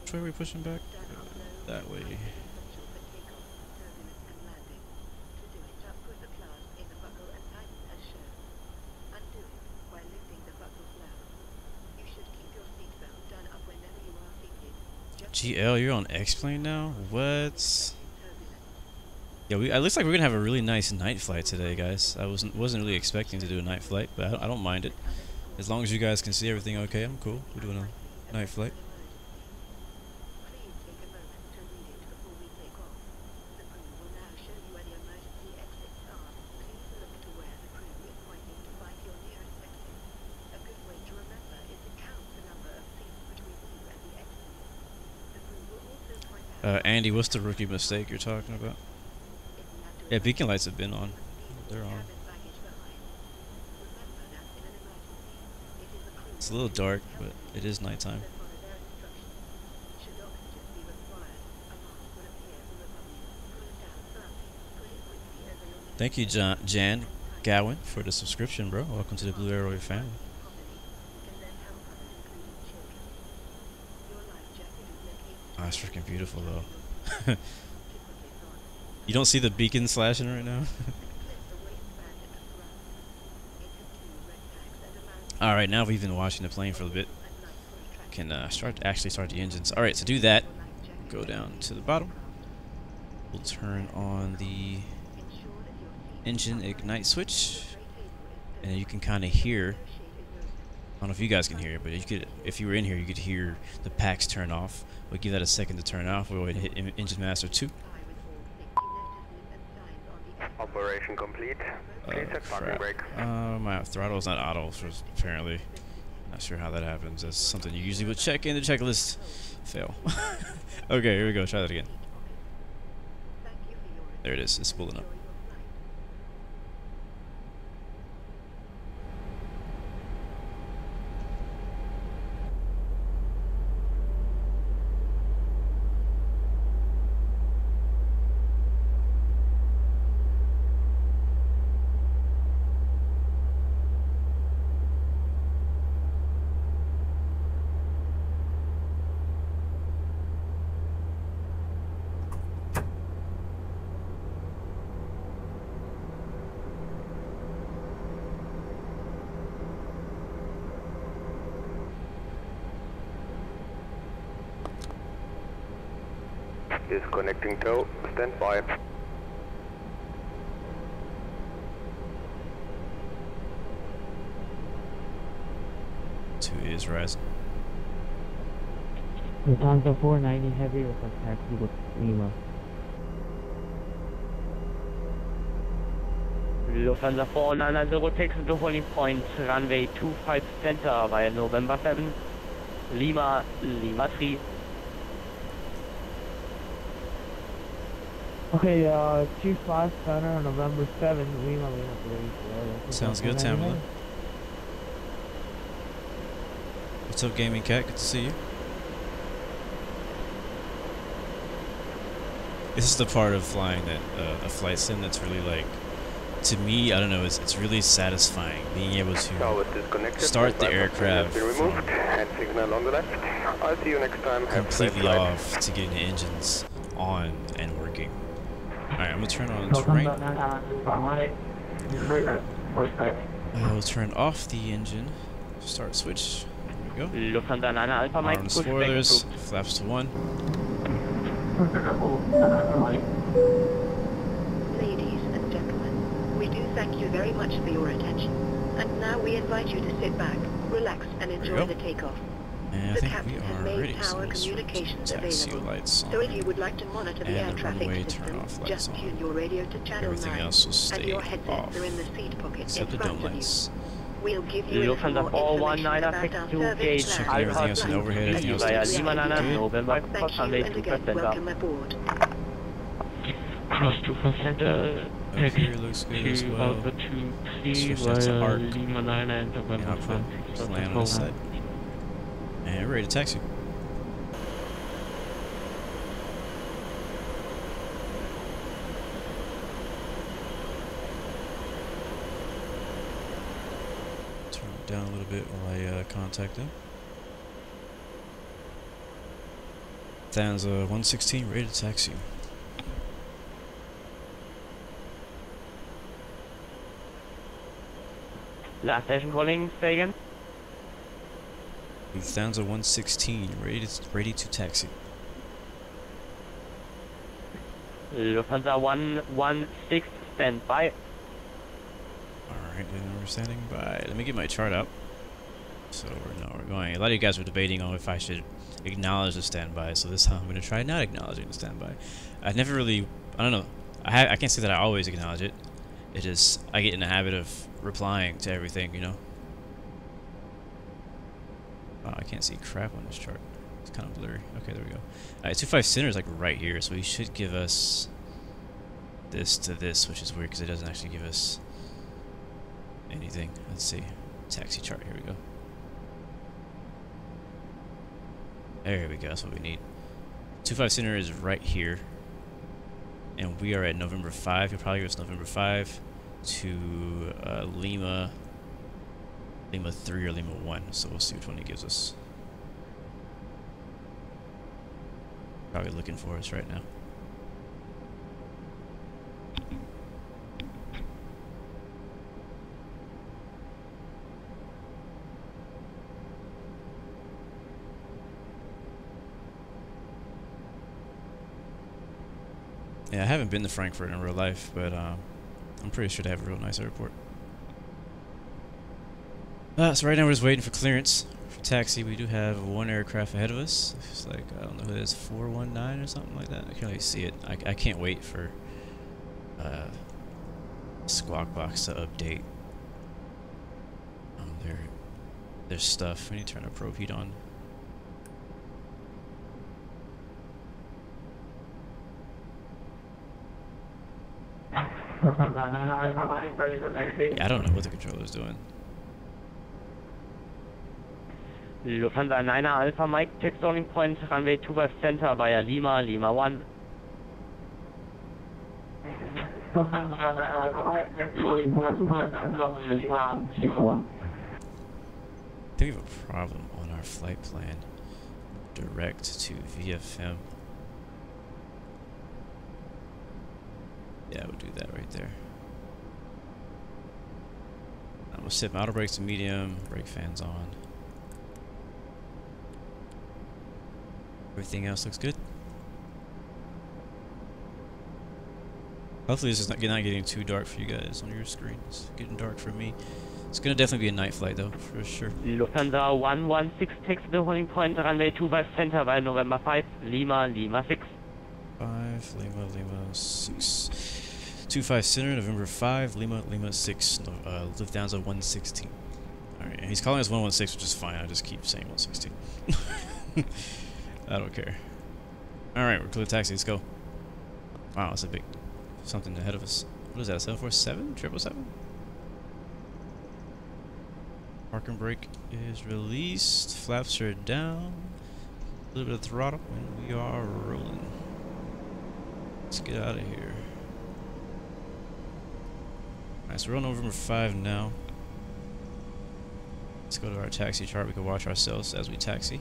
Which way are we pushing back? That way. GL, you're on X-Plane now? What? Yeah, it looks like we're gonna have a really nice night flight today, guys. I wasn't really expecting to do a night flight, but I don't mind it. As long as you guys can see everything okay, I'm cool. We're doing a night flight. Andy, what's the rookie mistake you're talking about? Yeah, beacon lights have been on. They're on. It's a little dark, but it is nighttime. Thank you, Jan Gowan, for the subscription, bro. Welcome to the Blue Arrow family. Oh, it's freaking beautiful, though. You don't see the beacon slashing right now? Alright, now we've been watching the plane for a bit. Can actually start the engines. Alright, to do that, go down to the bottom. We'll turn on the engine ignite switch. And you can kind of hear, I don't know if you guys can hear it, but you could, if you were in here, you could hear the packs turn off. We'll give that a second to turn off. We'll wait to hit Engine Master 2. Operation complete. Please set parking brake. My throttle's not auto, apparently. Not sure how that happens. That's something you usually would check in the checklist. Fail. Okay, here we go. Try that again. There it is. It's spooling up. Disconnecting tow. Stand by. 2 is rising. Lufthansa 490 heavy request taxi with Lima. Lufthansa 490 takes into holding point, runway 25 center via November 7, Lima 3. Okay, 25 center, November 7, Lima 3. Sounds good, Tamala. What's up, Gaming Cat? Good to see you. This is the part of flying that a flight sim that's really, like, to me, I don't know, it's really satisfying being able to start the aircraft from I'll see you next time. completely off to getting the engines on and working. Alright, I'm gonna turn on terrain. I'll turn off the engine. Start switch. There we go. Lufthansa 9 Alpha Mike, Arm push back spoilers, approved. flaps to 1. Ladies and gentlemen, we do thank you very much for your attention. And now we invite you to sit back, relax, and enjoy the takeoff. And I The think we captain has are made ready. So tower we'll switch communications taxi available. lights on. So if you would like to monitor the air And the traffic runway system, turn-off lights just on. tune your radio to channel Everything 9, else will and stay your headsets off, are in the seat pocket in except the front dome of you. lights. We'll give you Lufthansa more information 419 about our 62 service gauge plan. Checking everything else in the overhead, everything else Via looks Lima Nana, good. November, Thank cross you, runway and 2 again, center. welcome aboard. Cross 2 center, Up here looks good as well. Switch that to arc. Lima 9 and And November I'll put land on this side. And we're ready to taxi. Turn it down a little bit while I contact them. Lufthansa 116, ready to taxi. Last station calling, say again. Lufthansa 116, ready to taxi. Lufthansa 116, stand by. Alright, then we're standing by. Let me get my chart up. So we're going. A lot of you guys were debating on if I should acknowledge the standby, so this time I'm going to try not acknowledging the standby. I never really, I don't know, I can't say that I always acknowledge it. It is, I get in the habit of replying to everything, you know. Wow, I can't see crap on this chart. It's kind of blurry. Okay, there we go. Alright, 25 center is like right here, so he should give us this to this, which is weird because it doesn't actually give us anything. Let's see. Taxi chart, here we go. There we go, that's what we need. 25 center is right here. And we are at November 5. He'll probably give us November 5 to Lima 3 or Lima 1. So we'll see which one he gives us. Probably looking for us right now. Yeah, I haven't been to Frankfurt in real life, but I'm pretty sure they have a real nice airport. So right now we're just waiting for clearance for taxi. We do have one aircraft ahead of us. It's like, I don't know who it is, 419 or something like that. I can't really see it. I can't wait for Squawk Box to update their stuff. We need to turn our probe heat on. Yeah, I don't know what the controller's doing. Lufthansa 9 Alpha Mike, check stalling point, runway 25 center via Lima 1. I think we have a problem on our flight plan. Direct to VFM. Yeah, we'll do that right there. We'll set auto brakes to medium, brake fans on. Everything else looks good. Hopefully this is not getting too dark for you guys on your screen. It's getting dark for me. It's gonna definitely be a night flight though, for sure. Lufthansa 116 takes the holding point, runway 25 center via November 5, Lima 6. 5, Lima 6. 25 center, November 5, Lima 6, Lufthansa 116. Alright, and he's calling us 116, which is fine. I just keep saying 116. I don't care. Alright, we're clear taxi, let's go. Wow, that's a big something ahead of us. What is that, 747? 777? Parking brake is released, flaps are down, a little bit of throttle, and we are rolling. Let's get out of here. Alright, so we're on November 5 now. Let's go to our taxi chart. We can watch ourselves as we taxi.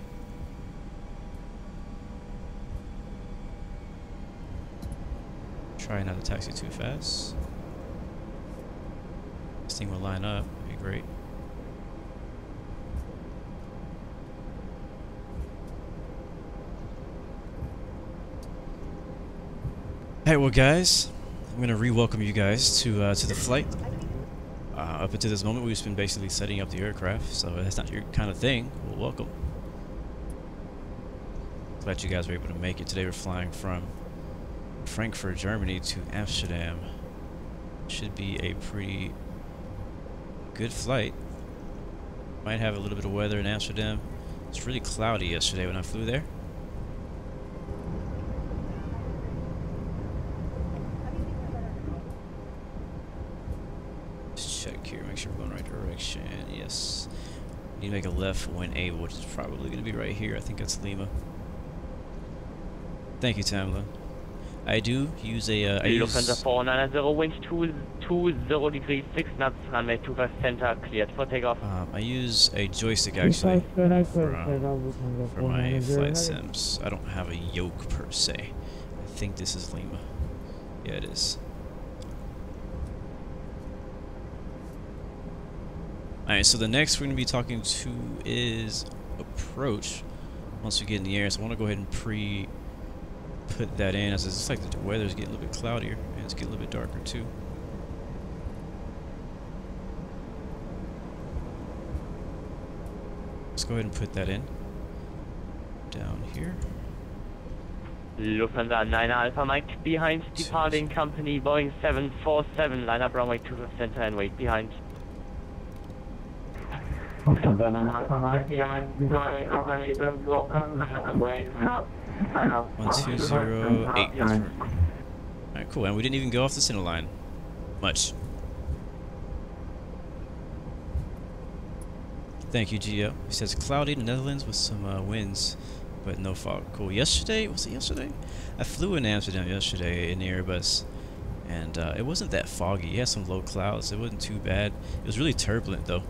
Try not to taxi too fast. This thing will line up. That'd be great. Alright, well guys, I'm going to re-welcome you guys to the flight. Up until this moment, we've just been basically setting up the aircraft, so if that's not your kind of thing, well, welcome. Glad you guys were able to make it. Today we're flying from Frankfurt, Germany to Amsterdam. Should be a pretty good flight. Might have a little bit of weather in Amsterdam. It's really cloudy yesterday when I flew there. Just check here, make sure we're going the right direction. Yes. Need to make a left when able, which is probably going to be right here. I think that's Lima. Thank you, Tamla. I do use a Lufthansa 490, wind 20 degrees 6 knots, runway 25 center, cleared for takeoff. I use a joystick actually for my flight sims. I don't have a yoke per se. I think this is Lima. Yeah, it is. Alright, so the next we're going to be talking to is approach once we get in the air. So I want to go ahead and put that in, as it's like the weather's getting a little bit cloudier and it's getting a little bit darker too. Let's go ahead and put that in down here. Lufthansa 9 Alpha Mike behind, departing company Boeing 747, line up runway 25 center and wait behind. 1208. Alright, cool. And we didn't even go off the center line much. Thank you, Gio. He says cloudy in the Netherlands with some winds, but no fog. Cool. Yesterday, was it yesterday? I flew in Amsterdam yesterday in the Airbus, and it wasn't that foggy. You had some low clouds. It wasn't too bad. It was really turbulent though.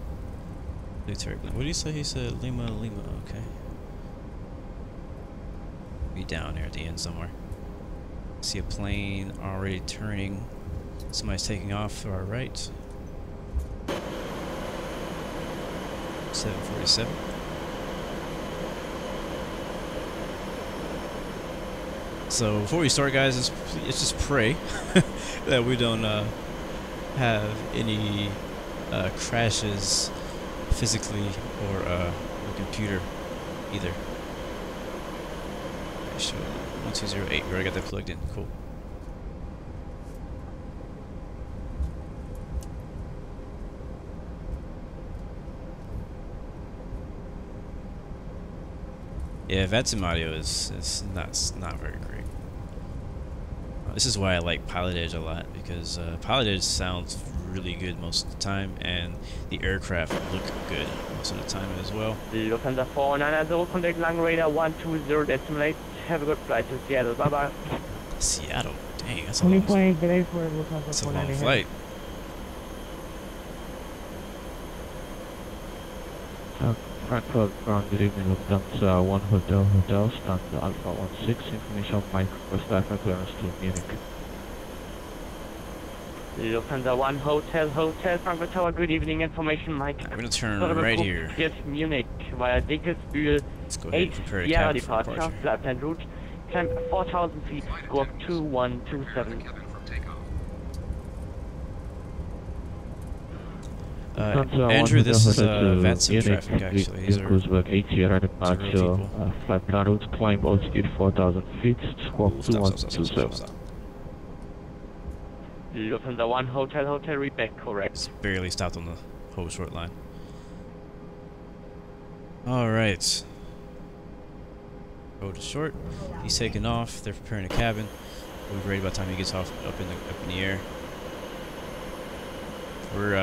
Really turbulent. What did he say? He said Lima, Lima. Okay. Be down there at the end somewhere. See a plane already turning. Somebody's taking off to our right. 747. So before we start, guys, let's just pray that we don't have any crashes physically or the computer either. So 1208, we already got that plugged in. Cool. Yeah, VATSIM audio is not very great. This is why I like Pilot Edge a lot, because Pilot Edge sounds really good most of the time, and the aircraft look good most of the time as well. Lufthansa 490, contact Lang Radar 120 decimal. Have a good flight to Seattle. Bye bye. Seattle, dang, that's a long flight. Frankfurt, ground, good evening, Lufthansa 1 Hotel, stand Alpha 16, information of Mike, first Alpha clearance to Munich. Lufthansa 1 Hotel, Frankfurt Tower, good evening, information Mike. I'm going to turn right here. Get Munich via Dickelsbühl, 8 Sierra departure, flight plan route, climb 4,000 feet, squawk 2127. Andrew, this is VATSIM traffic actually. These are Sierra departure, flight plan route, climb altitude 4,000 feet, squawk 2127. Lufthansa 1 Hotel, read back correct. It's barely stopped on the whole short line. Alright. Go to short. He's taking off. They're preparing a cabin. We'll be ready by the time he gets off up in the air. We're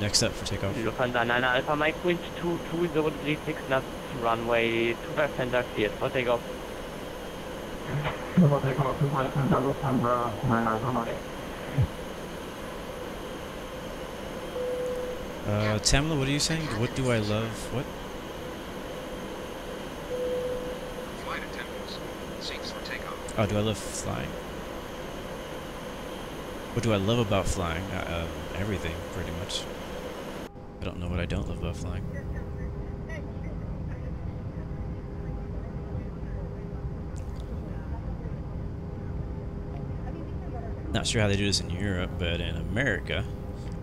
next up for takeoff. Lufthansa 9 Alpha Mike, wind 2036 knots, runway 25 center, cleared for takeoff. Tamla, what are you saying? What do I love? What? Flight attendants, seats for takeoff. Oh, do I love flying? What do I love about flying? Everything, pretty much. I don't know what I don't love about flying. Not sure how they do this in Europe, but in America,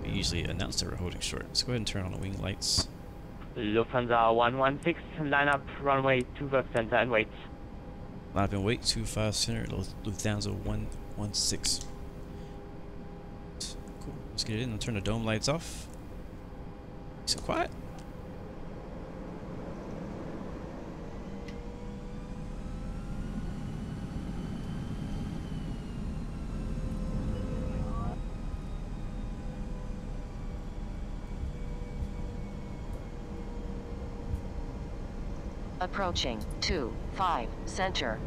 we usually announce that we're holding short. Let's go ahead and turn on the wing lights. Lufthansa 116, line up runway 25 center and wait. Line up and wait, 25 center, Lufthansa 116. Cool, let's get it in and turn the dome lights off. So quiet. Approaching 25 center.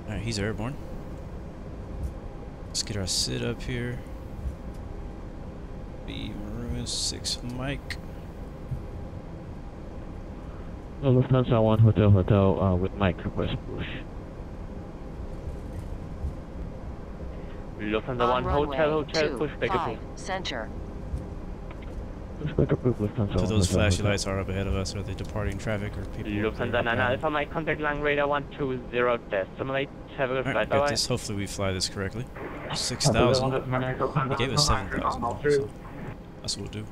Alright, he's airborne. Let's get our sit up here. B Maroon 6 Mike. Lufthansa 1 Hotel with Mike request push. Lufthansa 1 Hotel push back approved. Center. Push back approved, Lufthansa. So those flashy lights are up ahead of us. Are they departing traffic or people? Lufthansa 9 Alpha Mike, contact line radar 120 decimate. Have a good flight. Got this. Hopefully we fly this correctly. 6,000. He gave us 7,000. So that's what we'll do.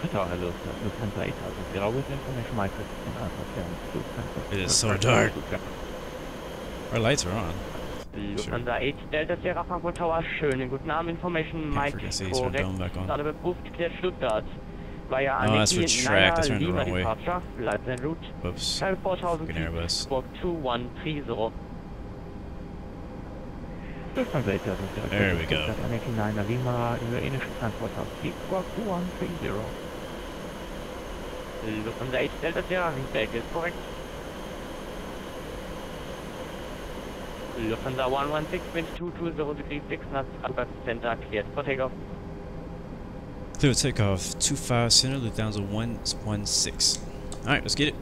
Lufthansa 8000 with information Mike. It is so dark. Our lights are on. Lufthansa 8 Delta Sierra Frankfurt Tower, schönen guten Abend, information Mike korrekt, started approved, clear Stuttgart. Via oh, that's for track, that's turned the wrong way. Departure, flight en route. Whoops. 4000 feet, Airbus. squawk 2130. There we go. 89 Lima, in the initial transport of squawk 2130. Lufthansa 8 Delta Sierra, feedback is correct. Lufthansa 116, wind 220 degrees 6 knots, Albert Center, cleared for takeoff. Clear takeoff, 25 center, Lufthansa 116. Alright, let's get it.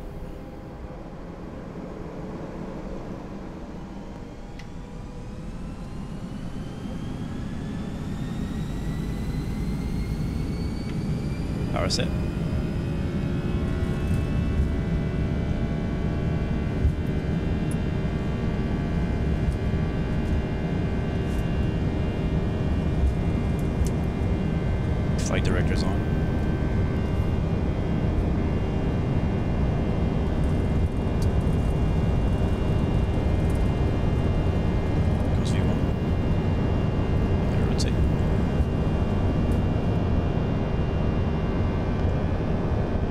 Power set. Flight director's on. Goes V1. Rotate.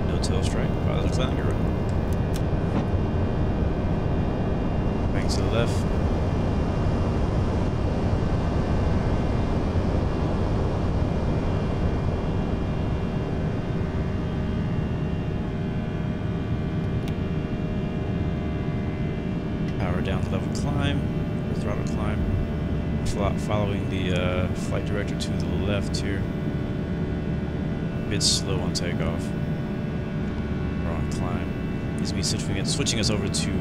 No tail strike. Pilot clown, you're right. Bank to the left. Down the level climb, or throttle climb, following the flight director to the left here. A bit slow on takeoff, or on climb. He's be switching us over to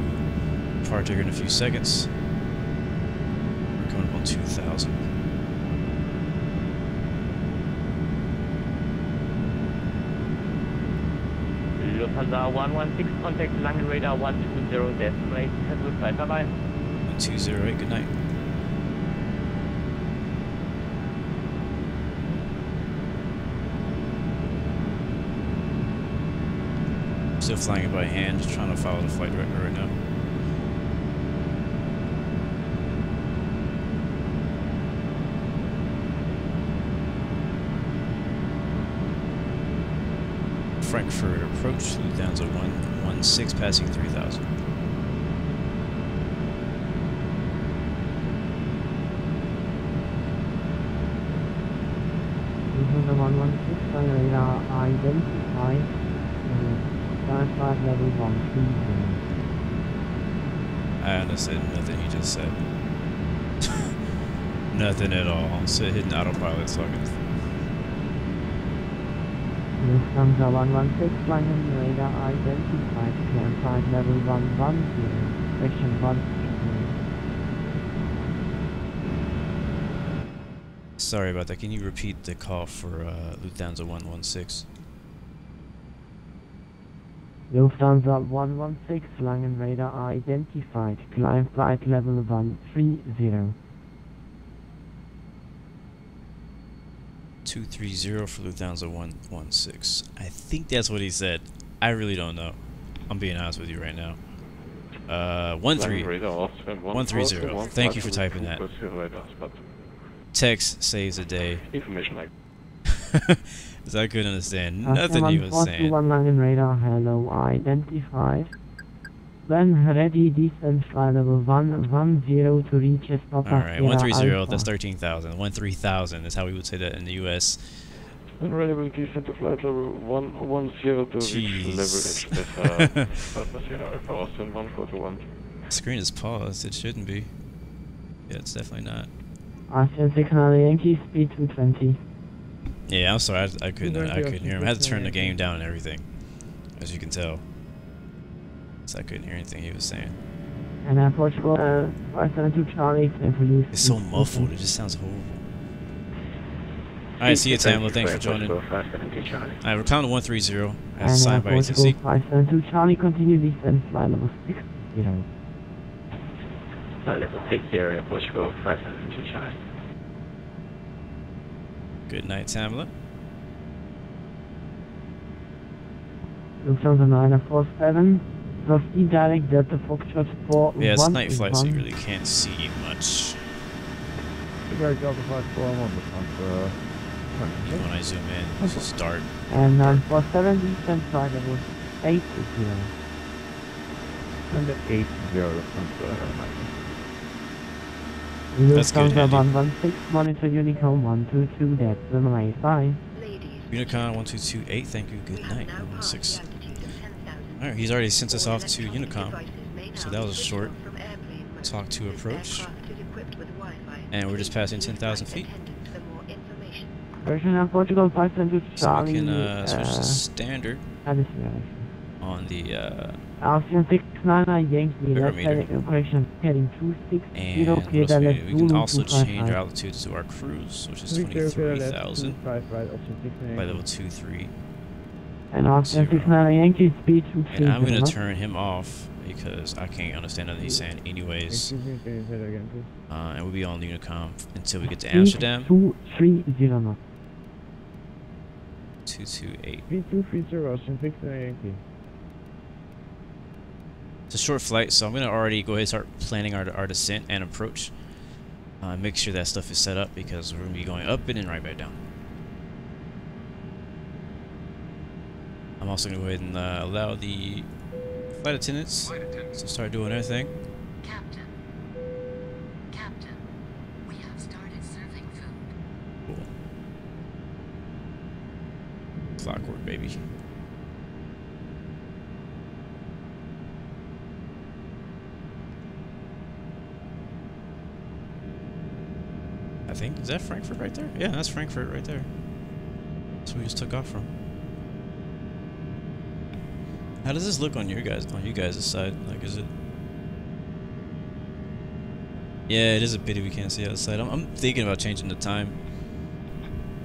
departure here in a few seconds. We're coming up on 2,000. Lufthansa 116, contact Langen radar 120 decimate, have a good flight, bye bye. 1208, good night. Still flying it by hand, just trying to follow the flight director right now. Frankfurt approach, Lufthansa 116, passing 3,000. Lufthansa 116, radar identify flight level 130. I understand nothing he just said. Nothing at all. I'm still hitting autopilot so I can Lufthansa 116 flying radar identified, climb flight level 110, section 1. Sorry about that. Can you repeat the call for Lufthansa 116? Lufthansa 116 flying radar identified, climb flight level 130. 230 for Lufthansa 116. I think that's what he said. I really don't know. I'm being honest with you right now. 130. Thank you for typing that. Text saves a day. Because I couldn't understand nothing he was saying. Radar hello identified. When ready, descent flight level 110 to reach a stop. Alright, 130, that's 13,000. 13,000 is how we would say that in the US. Ready will descent to flight level 110 to reach level 141. Screen is paused, it shouldn't be. Yeah, it's definitely not. Asian signal Yankee speed 220. Yeah, I'm sorry, I couldn't hear him. I had to turn the game down and everything, as you can tell. So I couldn't hear anything he was saying. And Portugal 572 Charlie, for you. It's so muffled, it just sounds horrible. Alright, see you, Tamla. Thanks for joining. Alright, we're counting 130 as signed by ATC. 572 Charlie, continue descent flight level 60. Level 60, Portugal 572 Charlie. Good night, Tamla. Lufthansa 947. Proceed direct Delta Foxtrot 4. Yeah, it's night flight, so you really can't see much. Delta Flight 4, I'm on Lufthansa. When I zoom in, it's just dark. And 947 descent flight level 80. And 80 Lufthansa. That's good, Lufthansa 116, monitor Unicorn 122, that's the runway 5. Unicorn 1228, thank you, good night, 116. Alright, he's already sent us off to Unicom, so that was a short talk to approach. And we're just passing 10,000 feet. Version of Portugal 500 So we can switch to standard on the Austrian 699 Yankee parameter. operation heading 260 And what else we can also change our altitude to our cruise, which is 23,000 by level 23. And Austrian 699 Yankee speed 230. And I'm going to turn him off because I can't understand nothing he's saying anyways. And we'll be on the Unicom until we get to Amsterdam. 230. 228. 3230 Austrian 699 Yankee. It's a short flight, so I'm going to already go ahead and start planning our descent and approach. Make sure that stuff is set up because we're going to be going up and then right back down. I'm also going to go ahead and allow the flight attendants to start doing their thing. Captain, we have started serving food. Cool. Clockwork, baby. I think, is that Frankfurt right there? Yeah, that's Frankfurt right there. That's where we just took off from. How does this look on you guys' side? Like, is it? Yeah, it is a pity we can't see outside. I'm thinking about changing the time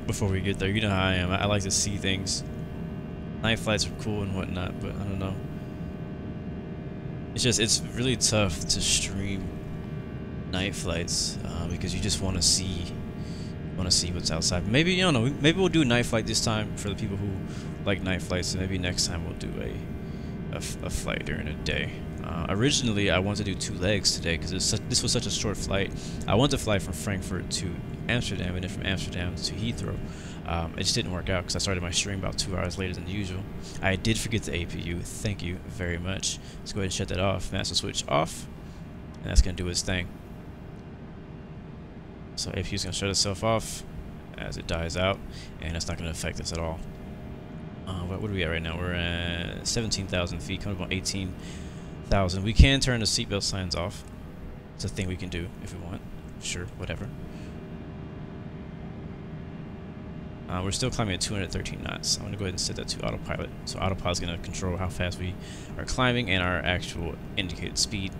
before we get there. You know how I am. I like to see things. Night flights are cool and whatnot, but I don't know. It's really tough to stream night flights because you just want to see what's outside. Maybe, you don't know, maybe we'll do a night flight this time for the people who like night flights, and maybe next time we'll do a flight during the day. Originally I wanted to do 2 legs today because this was such a short flight. I wanted to fly from Frankfurt to Amsterdam and then from Amsterdam to Heathrow. It just didn't work out because I started my stream about 2 hours later than usual. I did forget the APU. Thank you very much. Let's go ahead and shut that off. Master switch off, and that's gonna do its thing. So APU is going to shut itself off as it dies out, and it's not going to affect us at all. What are we at right now? We're at 17,000 feet, coming up on 18,000. We can turn the seatbelt signs off. It's a thing we can do if we want. Sure, whatever. We're still climbing at 213 knots. I'm going to go ahead and set that to autopilot. So autopilot's going to control how fast we are climbing and our actual indicated speed.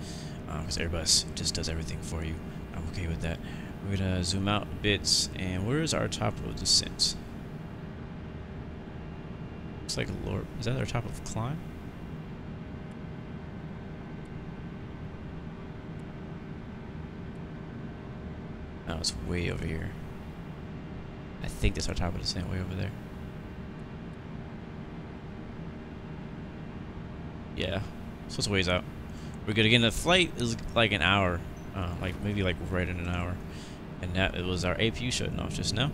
Because Airbus just does everything for you. I'm okay with that. We're going to zoom out a bit. And where is our top of descent? Looks like a lower. Is that our top of climb? No, it's way over here. I think that's our top of descent, way over there. Yeah, so it's a ways out. We're good. Again, the flight is like an hour, like maybe like right in an hour, and that it was our APU shutting off just now.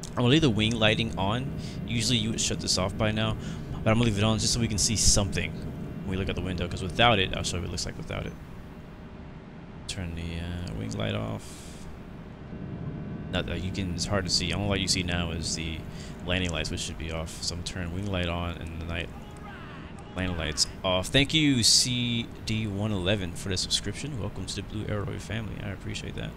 I'm gonna leave the wing lighting on. Usually you would shut this off by now, but I'm gonna leave it on just so we can see something when we look out the window. Because without it, I'll show you what it looks like without it. Turn the wing light off. Not that you can. It's hard to see. The only light you see now is the landing lights, which should be off. So I'm turning wing light on and the night landing lights off. Thank you, CD111, for the subscription. Welcome to the Blue Arrow family. I appreciate that.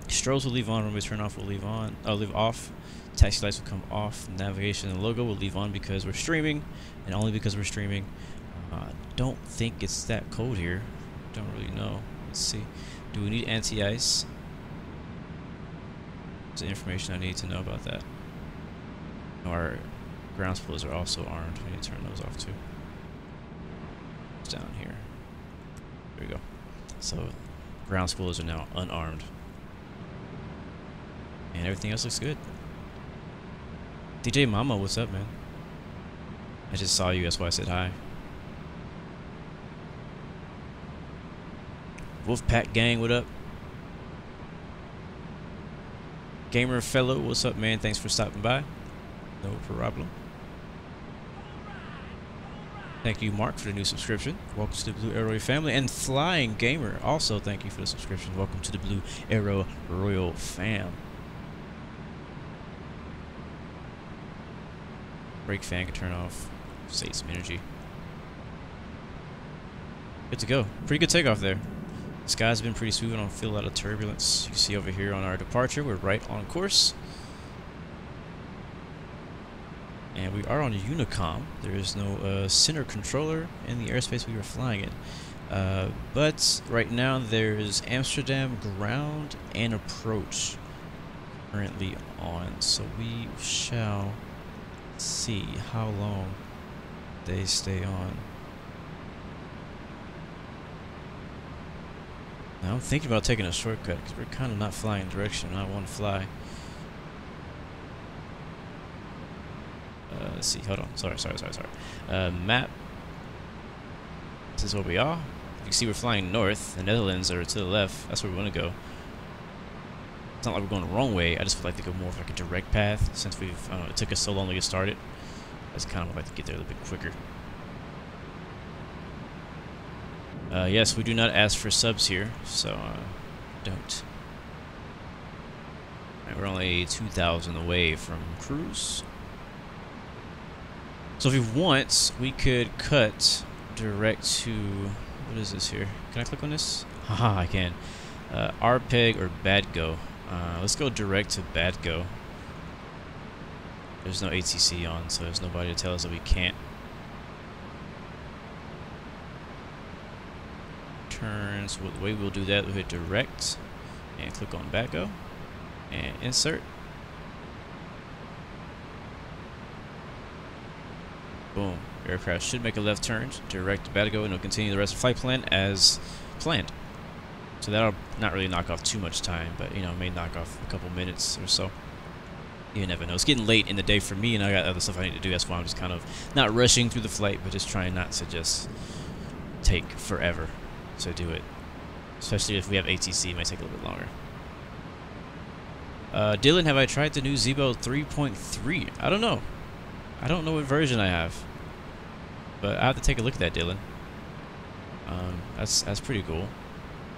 Strobes will leave on. When we turn off, we'll leave on. Leave off. Taxi lights will come off. Navigation and logo will leave on because we're streaming, and only because we're streaming. Don't think it's that cold here. Don't really know. Let's see. Do we need anti-ice? That's the information I need to know about that. Our ground spoilers are also armed. We need to turn those off too. It's down here. There we go. So ground spoilers are now unarmed. And everything else looks good. DJ Mama, what's up, man? I just saw you, that's why I said hi. Wolfpack gang, what up? Gamer fellow, what's up, man? Thanks for stopping by. No problem. Thank you, Mark, for the new subscription. Welcome to the Blue Arrow family. And Flying Gamer, also thank you for the subscription. Welcome to the Blue Arrow Royal fam. Brake fan can turn off. Save some energy. Good to go. Pretty good takeoff there. The sky's been pretty smooth. I don't feel a lot of turbulence. You can see over here on our departure, we're right on course. And we are on Unicom. There is no center controller in the airspace we were flying in. But right now there is Amsterdam ground and approach currently on. So we shall see how long they stay on. Now I'm thinking about taking a shortcut because we're kind of not flying in direction. I want to fly. Let's see. Hold on. Sorry. Map. This is where we are. You can see we're flying north. The Netherlands are to the left. That's where we want to go. It's not like we're going the wrong way. I just would like to go more of like a direct path since we've. I don't know, it took us so long to get started. I just kind of would like to get there a little bit quicker. Yes, we do not ask for subs here, so don't. Right, we're only 2,000 away from cruise. So if we want, we could cut direct to, what is this here? Can I click on this? Haha, I can. RPEG or BADGO. Let's go direct to BADGO. There's no ATC on, so there's nobody to tell us that we can't. Turns, well, the way we'll do that, we'll hit direct and click on BADGO and insert. Boom. Aircraft should make a left turn, direct to BADGO, and it'll continue the rest of the flight plan as planned. So that'll not really knock off too much time, but you know, may knock off a couple minutes or so. You never know. It's getting late in the day for me, and I got other stuff I need to do. That's why I'm just kind of not rushing through the flight, but just trying not to just take forever to do it. Especially if we have ATC, it might take a little bit longer. Dylan, have I tried the new Zebo 3.3? I don't know. I don't know what version I have, but I have to take a look at that, Dylan. That's pretty cool.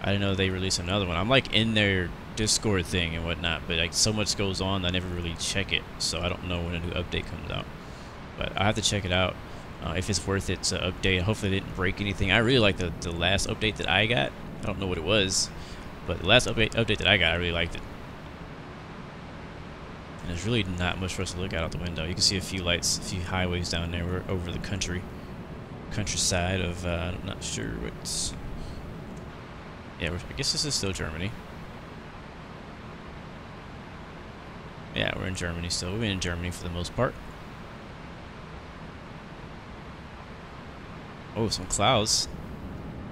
I didn't know they released another one. I'm like in their Discord thing and whatnot, but like so much goes on, I never really check it, so I don't know when a new update comes out. But I have to check it out if it's worth it to update. Hopefully they didn't break anything. I really like the last update that I got. I don't know what it was, but the last update that I got, I really liked it. And there's really not much for us to look out the window. You can see a few lights, a few highways down there. We're over the countryside of, I'm not sure what's... Yeah, I guess this is still Germany. Yeah, we're in Germany still. We've been in Germany for the most part. Oh, some clouds.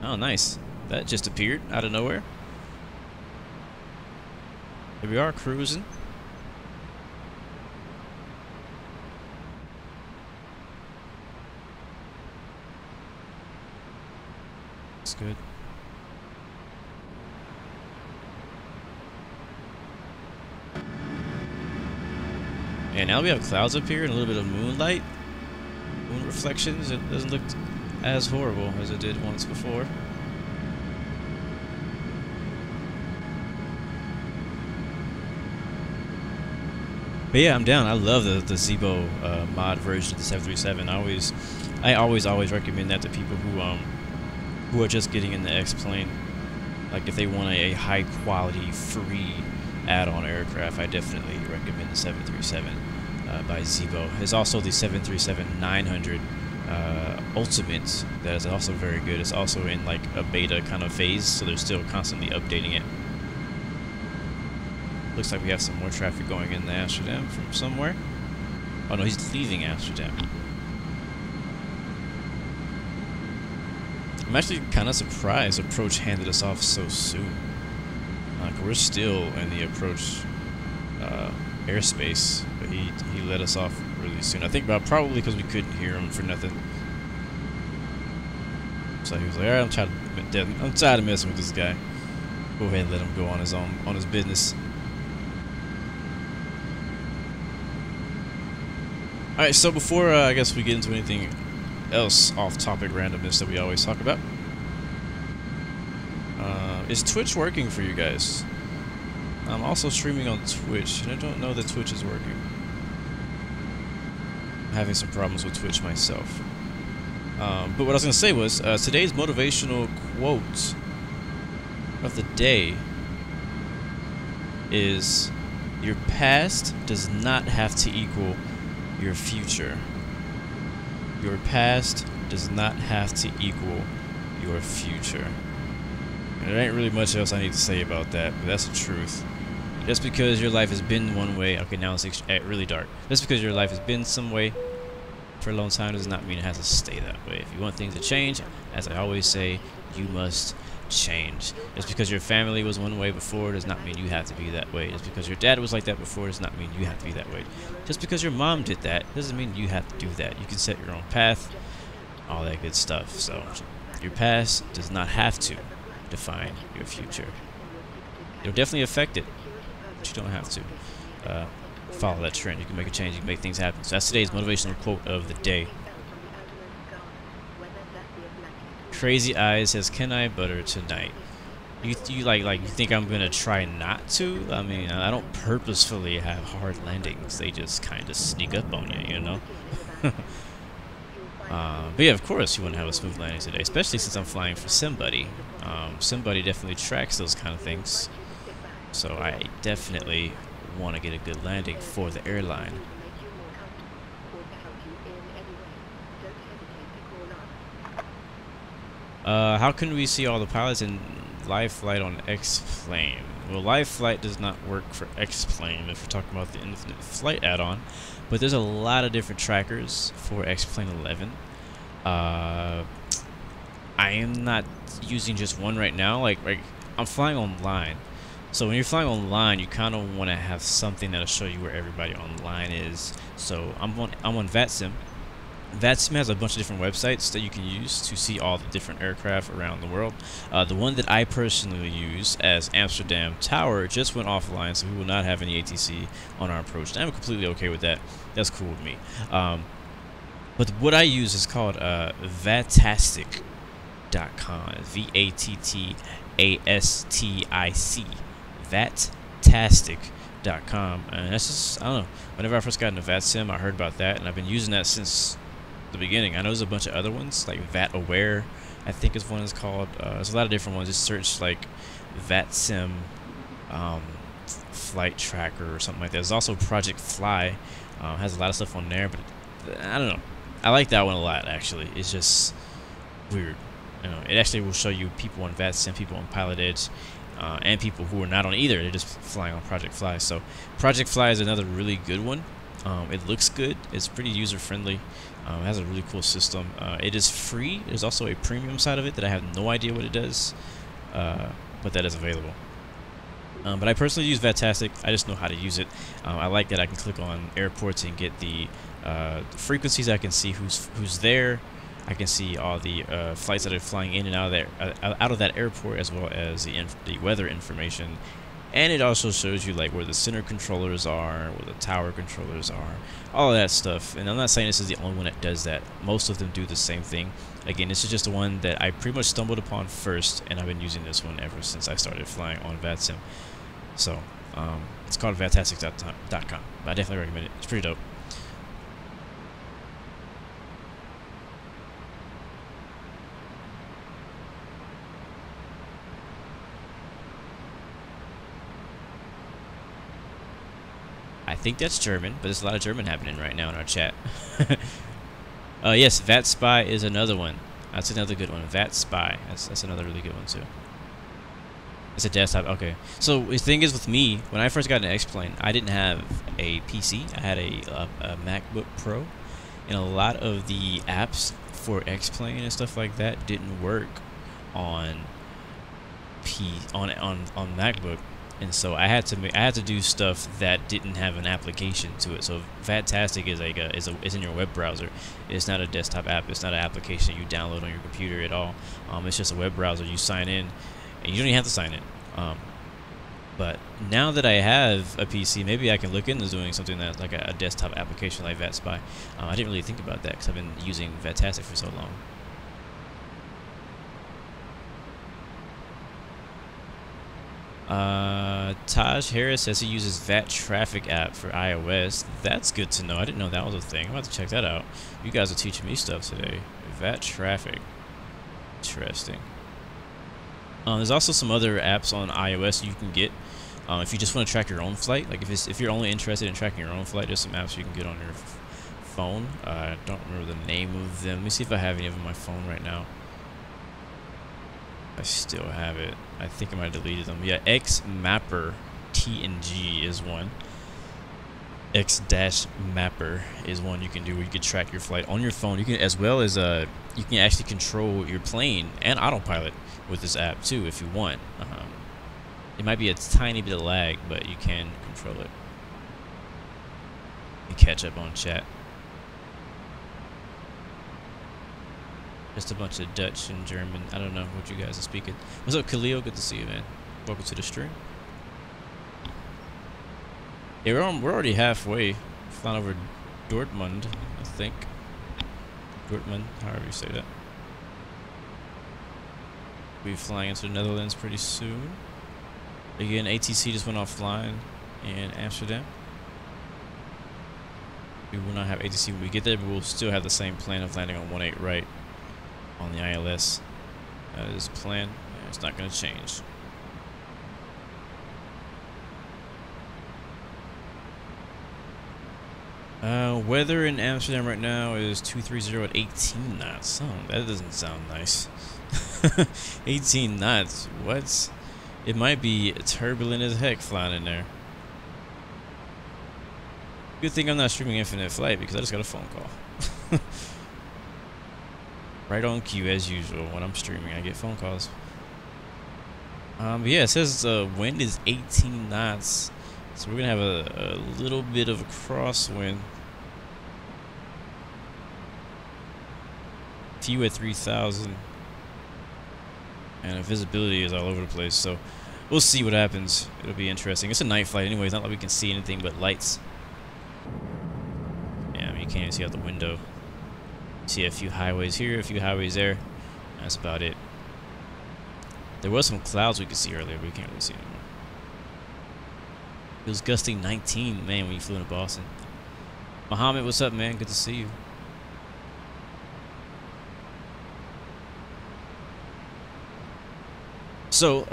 Oh, nice. That just appeared out of nowhere. Here we are, cruising. That's good. And now we have clouds up here and a little bit of moonlight. Moon reflections. It doesn't look as horrible as it did once before. But yeah, I'm down. I love the Zibo mod version of the 737. I always recommend that to people who are just getting in the X-plane. Like if they want a high quality free add-on aircraft, I definitely recommend the 737 by Zibo. There's also the 737-900 Ultimate that is also very good. It's also in like a beta kind of phase, so they're still constantly updating it. Looks like we have some more traffic going into Amsterdam from somewhere. Oh no, he's leaving Amsterdam. I'm actually kind of surprised Approach handed us off so soon. We're still in the Approach airspace, but he let us off really soon. I think probably because we couldn't hear him for nothing. So he was like, "Alright, I'm tired of messing with this guy. Go ahead and let him go on his business." Alright, so before I guess we get into anything else off-topic randomness that we always talk about, is Twitch working for you guys? I'm also streaming on Twitch, and I don't know that Twitch is working. I'm having some problems with Twitch myself. But what I was going to say was, today's motivational quote of the day is, "Your past does not have to equal your future." Your past does not have to equal your future. And there ain't really much else I need to say about that, but that's the truth. Just because your life has been one way, okay, now it's really dark. Just because your life has been some way for a long time does not mean it has to stay that way. If you want things to change, as I always say, you must change. Just because your family was one way before does not mean you have to be that way. Just because your dad was like that before does not mean you have to be that way. Just because your mom did that doesn't mean you have to do that. You can set your own path, all that good stuff. So your past does not have to define your future. It'll definitely affect it, but you don't have to follow that trend. You can make a change, you can make things happen. So that's today's motivational quote of the day. Crazy Eyes says, "Can I butter tonight?" You think I'm gonna try not to? I mean, I don't purposefully have hard landings. They just kind of sneak up on you, you know. But yeah, of course you want to have a smooth landing today, especially since I'm flying for Simbuddy. Simbuddy definitely tracks those kind of things, so I definitely want to get a good landing for the airline. How can we see all the pilots in live flight on X-Plane? Well, live flight does not work for X-Plane if we're talking about the Infinite Flight add-on, but there's a lot of different trackers for X-Plane 11. I am not using just one right now. Like I'm flying online, so when you're flying online, you kind of want to have something that'll show you where everybody online is. So I'm on VATSIM. VATSIM has a bunch of different websites that you can use to see all the different aircraft around the world. The one that I personally use as Amsterdam Tower just went offline, so we will not have any ATC on our approach. And I'm completely okay with that. That's cool with me. But what I use is called Vatastic.com. V-A-T-T-A-S-T-I-C. Vatastic.com. And that's just, I don't know. Whenever I first got into VATSIM, I heard about that, and I've been using that since the beginning. I know there's a bunch of other ones, like VAT Aware, I think is one is called. There's a lot of different ones. Just search like VATSIM flight tracker or something like that. There's also Project Fly, has a lot of stuff on there, but I don't know. I like that one a lot, actually. It's just weird. You know, it actually will show you people on VATSIM, people on Pilot Edge, and people who are not on either. They're just flying on Project Fly. So Project Fly is another really good one. It looks good. It's pretty user-friendly. It has a really cool system. It is free. There's also a premium side of it that I have no idea what it does, but that is available. But I personally use Vatastic. I just know how to use it. I like that I can click on airports and get the frequencies. I can see who's there. I can see all the flights that are flying in and out of there, out of that airport, as well as the weather information. And it also shows you like where the center controllers are, where the tower controllers are, all of that stuff. And I'm not saying this is the only one that does that. Most of them do the same thing. Again, this is just the one that I pretty much stumbled upon first, and I've been using this one ever since I started flying on VATSIM. So, it's called vatastic.com. I definitely recommend it. It's pretty dope. I think that's German, but there's a lot of German happening right now in our chat. Yes, VATSpy is another one. That's another good one. VATSpy. That's another really good one too. It's a desktop. Okay. So the thing is with me, when I first got an X-Plane, I didn't have a PC. I had a MacBook Pro, and a lot of the apps for X-Plane and stuff like that didn't work on MacBook. And so I had to do stuff that didn't have an application to it. So Vatastic is like it's in your web browser. It's not a desktop app. It's not an application you download on your computer at all. It's just a web browser. You sign in, and you don't even have to sign in. But now that I have a PC, maybe I can look into doing something that's like a desktop application like VATSpy. I didn't really think about that because I've been using Vatastic for so long. Taj Harris says he uses VAT Traffic app for iOS. That's good to know. I didn't know that was a thing. I'm about to check that out. You guys are teaching me stuff today. VAT Traffic. Interesting. There's also some other apps on iOS you can get if you just want to track your own flight. Like if you're only interested in tracking your own flight, there's some apps you can get on your phone. I don't remember the name of them. Let me see if I have any of them on my phone right now. I still have it. I think I might have deleted them. Yeah, X-Mapper TNG is one. X-Mapper is one you can do where you can track your flight on your phone. You can, as well as you can actually control your plane and autopilot with this app too if you want. It might be a tiny bit of lag, but you can control it. You catch up on chat. Just a bunch of Dutch and German. I don't know what you guys are speaking. What's up, Khalil? Good to see you, man. Welcome to the stream. Yeah, we're already halfway. Flying over Dortmund, I think. Dortmund, however you say that. We'll be flying into the Netherlands pretty soon. Again, ATC just went offline in Amsterdam. We will not have ATC when we get there, but we'll still have the same plan of landing on 18 right on the ILS. That is the plan. Yeah, it's not going to change. Weather in Amsterdam right now is 230 at 18 knots. Oh, that doesn't sound nice. 18 knots. What? It might be turbulent as heck flying in there. Good thing I'm not streaming Infinite Flight because I just got a phone call. Right on cue as usual. When I'm streaming, I get phone calls. But yeah, it says wind is 18 knots. So we're going to have a little bit of a crosswind. Few at 3,000. And the visibility is all over the place. So we'll see what happens. It'll be interesting. It's a night flight anyway. It's not like we can see anything but lights. Yeah, I mean, you can't even see out the window. See a few highways here, a few highways there. That's about it. There was some clouds we could see earlier, but we can't really see anymore. It was gusting 19, man, when you flew into Boston. Muhammad, what's up, man? Good to see you. So,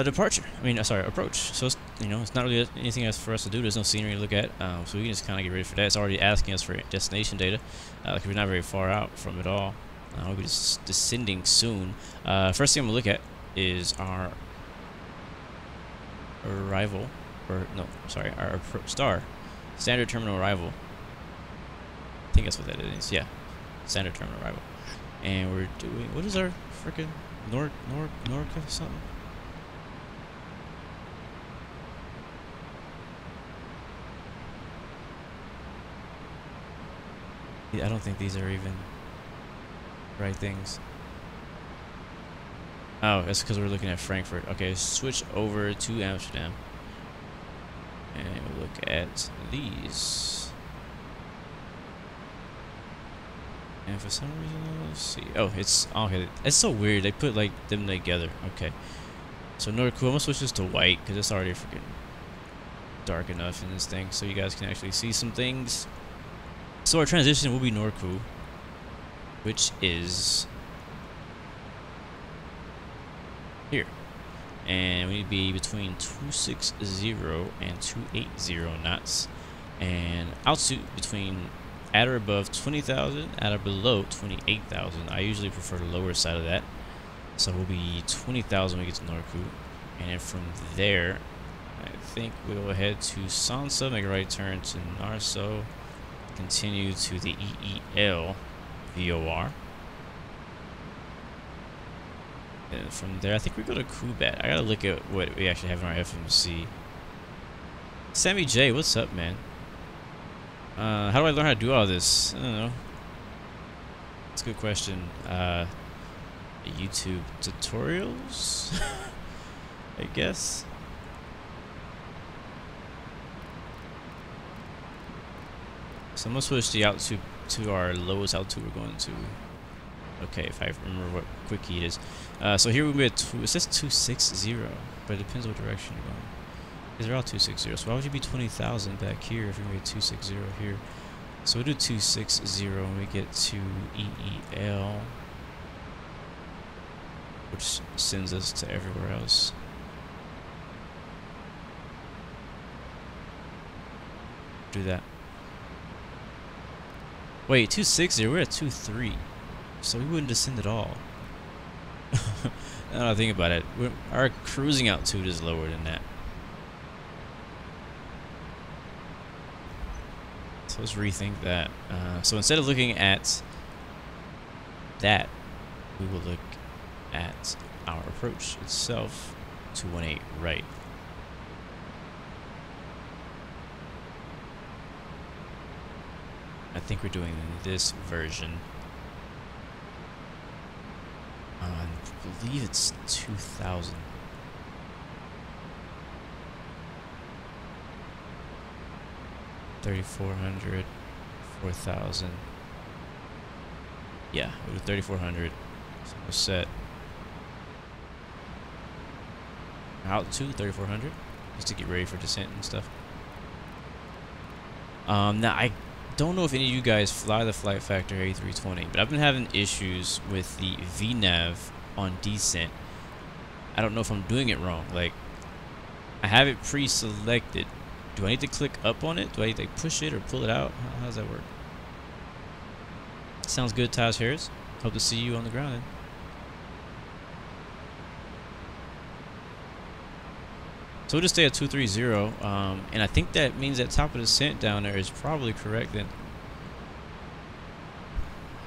departure. I mean, sorry, approach. So, it's, you know, it's not really anything else for us to do. There's no scenery to look at. So we can just kind of get ready for that. It's already asking us for destination data. Like we're not very far out from it all. We'll be just descending soon. First thing I'm gonna look at is our arrival, or no, sorry, our star, standard terminal arrival. I think that's what that is. Yeah, standard terminal arrival. And we're doing, what is our freaking Norca something? Yeah, I don't think these are even right things. Oh, that's because we're looking at Frankfurt. Okay, switch over to Amsterdam. And we'll look at these. And for some reason, let's see. Oh, it's okay. It's so weird. They put like them together. Okay. So Nordic cool. I'm gonna switch this to white because it's already freaking dark enough in this thing, so you guys can actually see some things. So our transition will be Norku, which is here, and we need to be between 260 and 280 knots, and altitude between at or above 20,000, at or below 28,000. I usually prefer the lower side of that, so we'll be 20,000 when we get to Norku, and then from there, I think we'll head to Sansa, make a right turn to Narso, continue to the EEL VOR. And from there, I think we go to Kubat. I gotta look at what we actually have in our FMC. Sammy J, what's up, man? How do I learn how to do all this? I don't know. That's a good question. YouTube tutorials? I guess. So I'm gonna switch the altitude to our lowest altitude we're going to. Okay, if I remember what quickie it is. So here we'll be at it says 260, but it depends what direction you're going. These are all 260. So why would you be 20,000 back here if you're at 260 here? So we'll do 260 when we get to EEL, which sends us to everywhere else. Do that. Wait, 260, we're at 23. So we wouldn't descend at all. Now that I think about it, our cruising altitude is lower than that. So let's rethink that. So instead of looking at that, we will look at our approach itself, 218 right. I think we're doing this version. I believe it's 2,000. $3,400, 4,000. Yeah, we'll do 3,400. So we'll set altitude 3,400 just to get ready for descent and stuff. Now I don't know if any of you guys fly the Flight Factor A320, but I've been having issues with the VNav on descent. I don't know if I'm doing it wrong. Like, I have it pre-selected. Do I need to click up on it? Do I need to push it or pull it out? How does that work? Sounds good, Taj Harris. Hope to see you on the ground then. So we'll just stay at 230, and I think that means that top of the descent down there is probably correct then.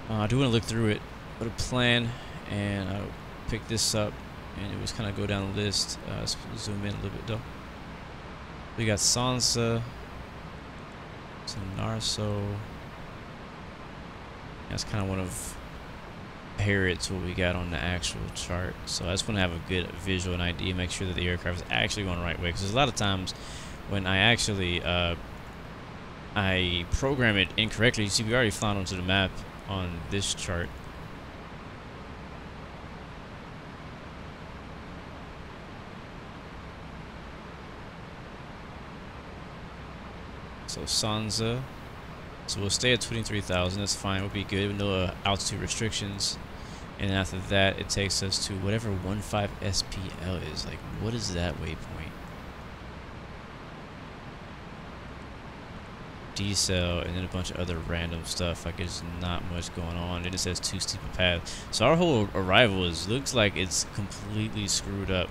I do want to look through it with a plan, and I'll pick this up, and it was kind of go down the list. Let's zoom in a little bit though. We got Sansa, to Narso. That's kind of one of Harriet's what we got on the actual chart. So I just want to have a good visual and idea, make sure that the aircraft is actually going the right way. Because there's a lot of times when I actually I program it incorrectly. You see, we already flown onto the map on this chart. So Sansa. So we'll stay at 23,000. That's fine. We'll be good with no altitude restrictions. And then after that, it takes us to whatever 15 SPL is. Like, what is that waypoint? Decel, and then a bunch of other random stuff. Like, there's not much going on. And it says too steep a path. So our whole arrival looks like it's completely screwed up.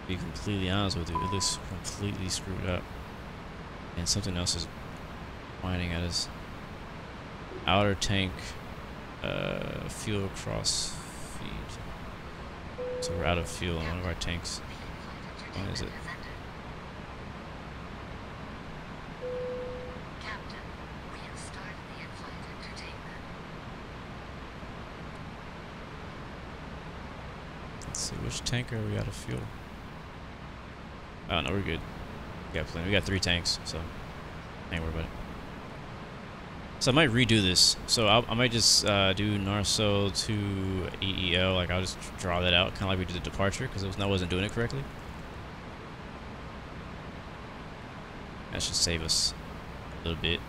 To be completely honest with you, it looks completely screwed up. And something else is whining at us. Outer tank. Fuel cross feed. So we're out of fuel on one of our tanks. What is it? Captain, we have started the in-flight entertainment. Let's see, which tank are we out of fuel? Oh no, we're good. We got plenty. We got 3 tanks, so ain't worried about it. So I might redo this. So I might just do Narso to EEL. Like, I'll just draw that out, kind of like we did the departure, because I wasn't doing it correctly. That should save us a little bit.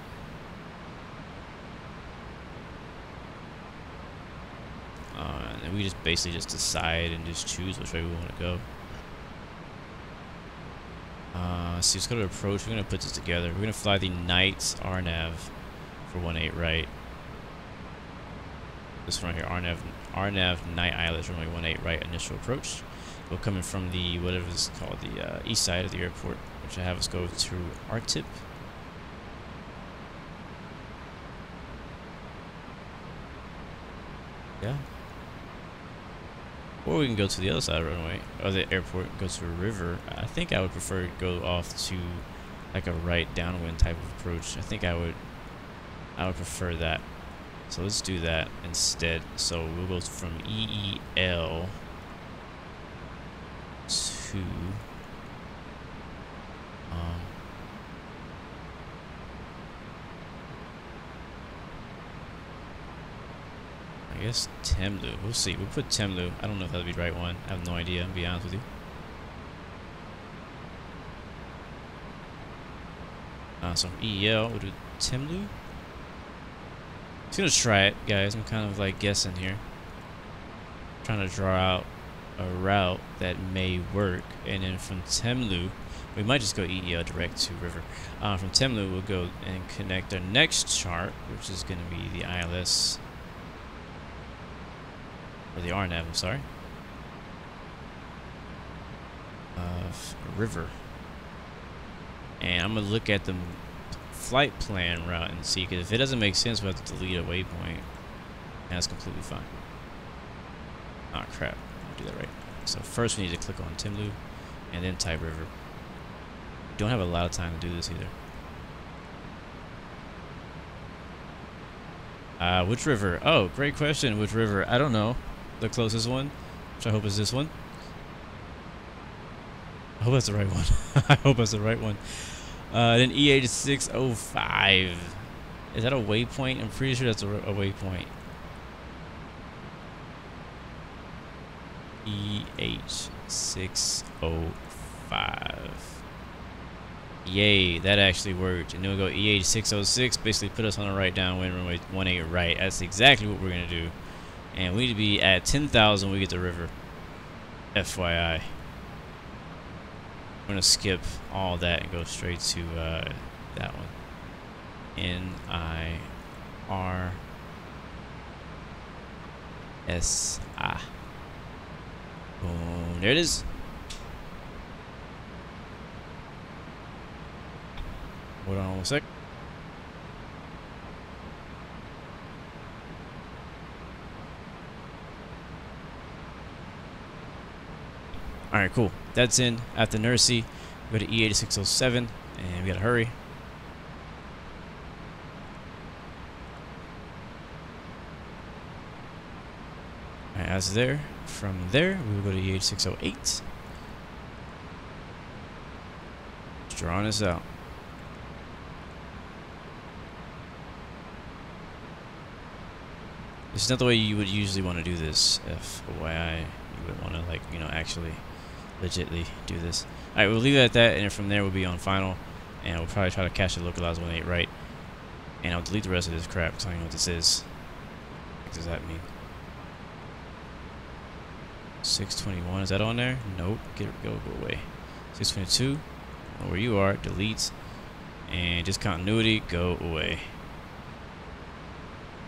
And then we just basically just decide and just choose which way we want to go. Let's see, let's go to approach. We're going to put this together. We're going to fly the Knights RNAV for 18 right. This one right here, RNAV Night Islet, runway 18 right, initial approach. We're coming from the, whatever is called, the east side of the airport, which I have us go to RTIP. Yeah. Or we can go to the other side of the runway, or the airport, go to a river. I think I would prefer to go off to like a right downwind type of approach. I think I would prefer that. So let's do that instead. So we'll go from EEL to I guess Temlu. We'll see. We'll put Temlu. I don't know if that'll be the right one. I have no idea, to be honest with you. So from EEL, we'll do Temlu. Just gonna try it, guys. I'm kind of like guessing here. Trying to draw out a route that may work. And then from Temlu, we might just go EEL direct to river. From Temlu, we'll go and connect our next chart, which is gonna be the ILS. Or the RNAV, I'm sorry. River. And I'm going to look at the flight plan route and see, because if it doesn't make sense, we'll have to delete a waypoint. And that's completely fine. Ah, crap. I'll do that right. So first we need to click on Temlu, and then type river. We don't have a lot of time to do this either. Which river? Oh, great question. Which river? I don't know. The closest one, which I hope is this one. I hope that's the right one. I hope that's the right one. Then EH605. Is that a waypoint? I'm pretty sure that's a waypoint. EH605. Yay, that actually worked. And then we'll go EH606, basically put us on the right downwind, runway 18 right. That's exactly what we're going to do. And we need to be at 10,000 when we get the river. FYI. I'm going to skip all that and go straight to that one. NIRSA. Boom. There it is. Hold on one sec. Alright, cool. That's in at the NIRSA. We go to EH607, and we gotta hurry. Alright, as there. From there, we will go to EH608. Just drawing this out. This is not the way you would usually want to do this, FYI. You would want to, like, you know, actually legitly do this. Alright, we'll leave it at that, and then from there we'll be on final, and we'll probably try to catch the localized 18 right, and I'll delete the rest of this crap, telling you what this is. What does that mean? 621, is that on there? Nope. Go away. 622, where you are, delete, and just continuity, go away.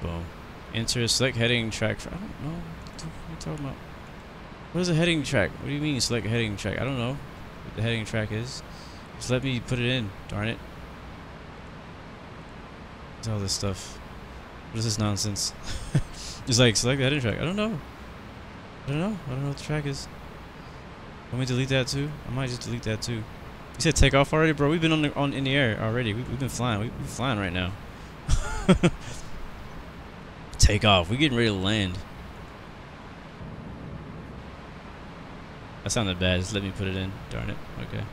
Boom. Enter, select heading track. I don't know. What are you talking about? What is a heading track? What do you mean select heading track? I don't know what the heading track is. Just let me put it in, darn it. What's all this stuff? What is this nonsense? Just like select the heading track. I don't know. I don't know what the track is. Want me to delete that too? I might just delete that too. You said take off already, bro? We've been in the air already. We've been flying. We've been flying right now. Take off. We're getting ready to land. That sounded bad. Just let me put it in. Darn it. Okay.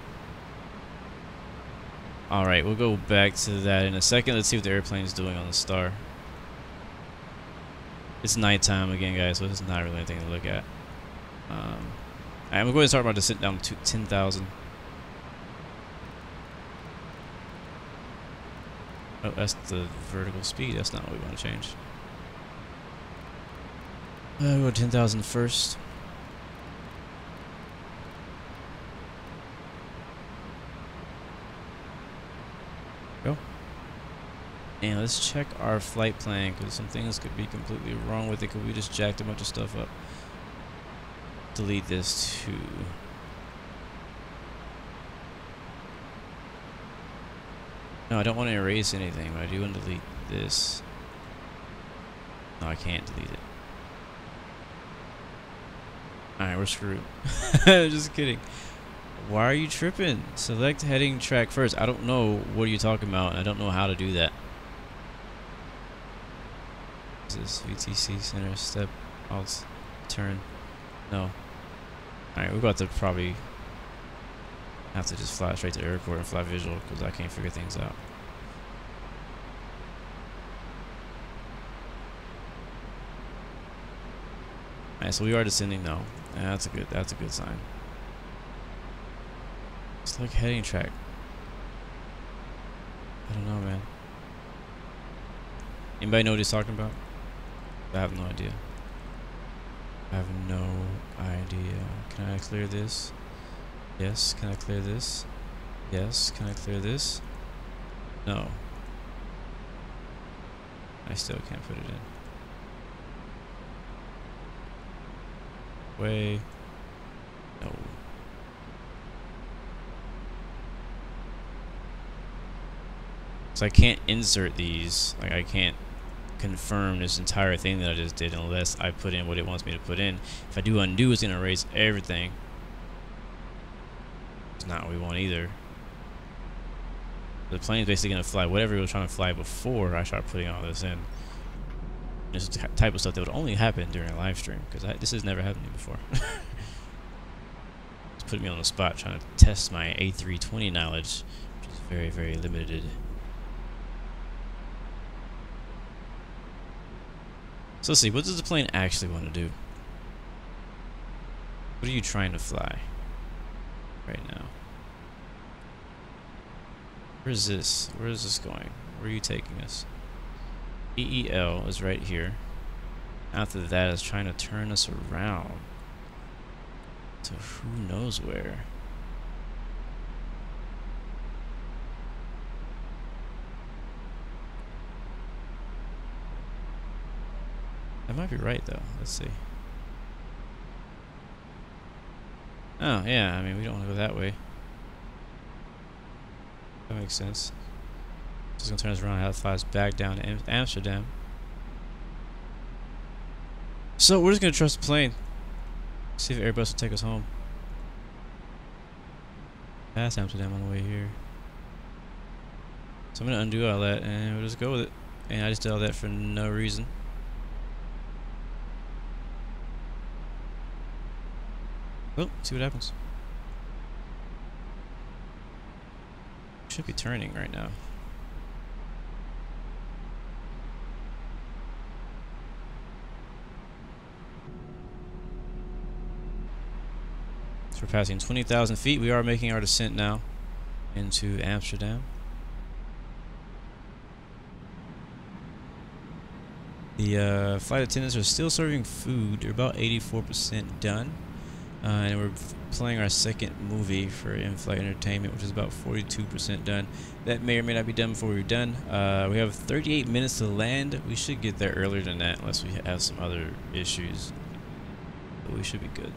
Alright, we'll go back to that in a second. Let's see what the airplane's doing on the star. It's nighttime again, guys, so it's not really anything to look at. I'm going to start about descent down to 10,000. Oh, that's the vertical speed. That's not what we want to change. We'll go 10,000 first. Go. And let's check our flight plan, because some things could be completely wrong with it, because we just jacked a bunch of stuff up. Delete this too. No, I don't want to erase anything, but I do want to delete this. No, I can't delete it. Alright, we're screwed. Just kidding. Why are you tripping? Select heading track first. I don't know what you're talking about, and I don't know how to do that. Is this VTC center step alt turn? No. Alright, we're about to probably have to just fly straight to the airport and fly visual, because I can't figure things out. Alright, so we are descending now. Yeah, that's a good sign. It's like heading track. I don't know, man. Anybody know what he's talking about? I have no idea. I have no idea. Can I clear this? Yes. Can I clear this? Yes. Can I clear this? No. I still can't put it in. Way. No. So I can't insert these. Like, I can't confirm this entire thing that I just did unless I put in what it wants me to put in. If I do undo, it's going to erase everything. It's not what we want either. The plane's basically going to fly whatever it was trying to fly before I start putting all this in. This is the type of stuff that would only happen during a live stream, because this has never happened to me before. It's putting me on the spot trying to test my A320 knowledge, which is very, very limited. So let's see, what does the plane actually want to do? What are you trying to fly right now? Where is this? Where is this going? Where are you taking us? EEL is right here. After that, it's trying to turn us around to who knows where. That might be right, though. Let's see. Oh, yeah, I mean, we don't want to go that way. That makes sense. Just gonna turn us around and have it fly us back down to Amsterdam. So, we're just gonna trust the plane. See if Airbus will take us home. Past Amsterdam on the way here. So I'm gonna undo all that and we'll just go with it. And I just did all that for no reason. Well, see what happens. Should be turning right now. So we're passing 20,000 feet. We are making our descent now into Amsterdam. The flight attendants are still serving food. They're about 84% done. And we're playing our second movie for in-flight entertainment, which is about 42% done. That may or may not be done before we're done. We have 38 minutes to land. We should get there earlier than that unless we have some other issues. But we should be good.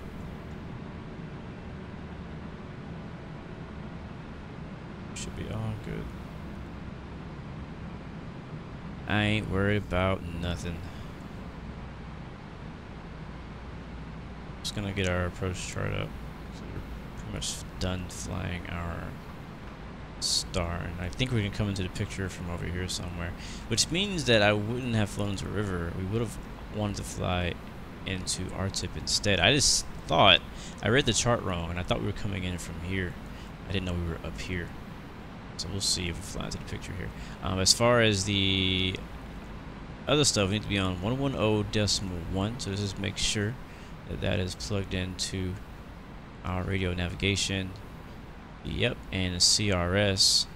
Should be all good. I ain't worried about nothing. Just gonna get our approach chart up. So we're pretty much done flying our star, and I think we can come into the picture from over here somewhere, which means that I wouldn't have flown into a river. We would have wanted to fly into our tip instead. I just thought I read the chart wrong, and I thought we were coming in from here. I didn't know we were up here. So we'll see if we fly into the picture here. As far as the other stuff, we need to be on 110.1. So just make sure that that is plugged into our radio navigation. Yep, and CRS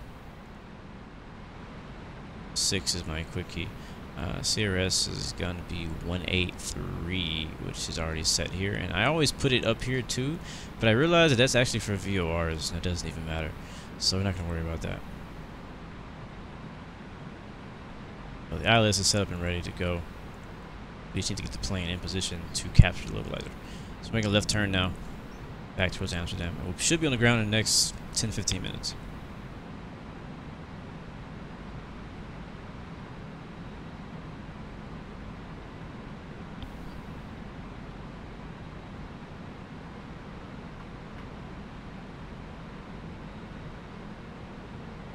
6 is my quick key. CRS is gonna be 183, which is already set here, and I always put it up here too, but I realized that that's actually for VORs, and it doesn't even matter, so we're not gonna worry about that. Well, the ILS is set up and ready to go. We just need to get the plane in position to capture the localizer. So make a left turn now, back towards Amsterdam. We should be on the ground in the next 10-15 minutes.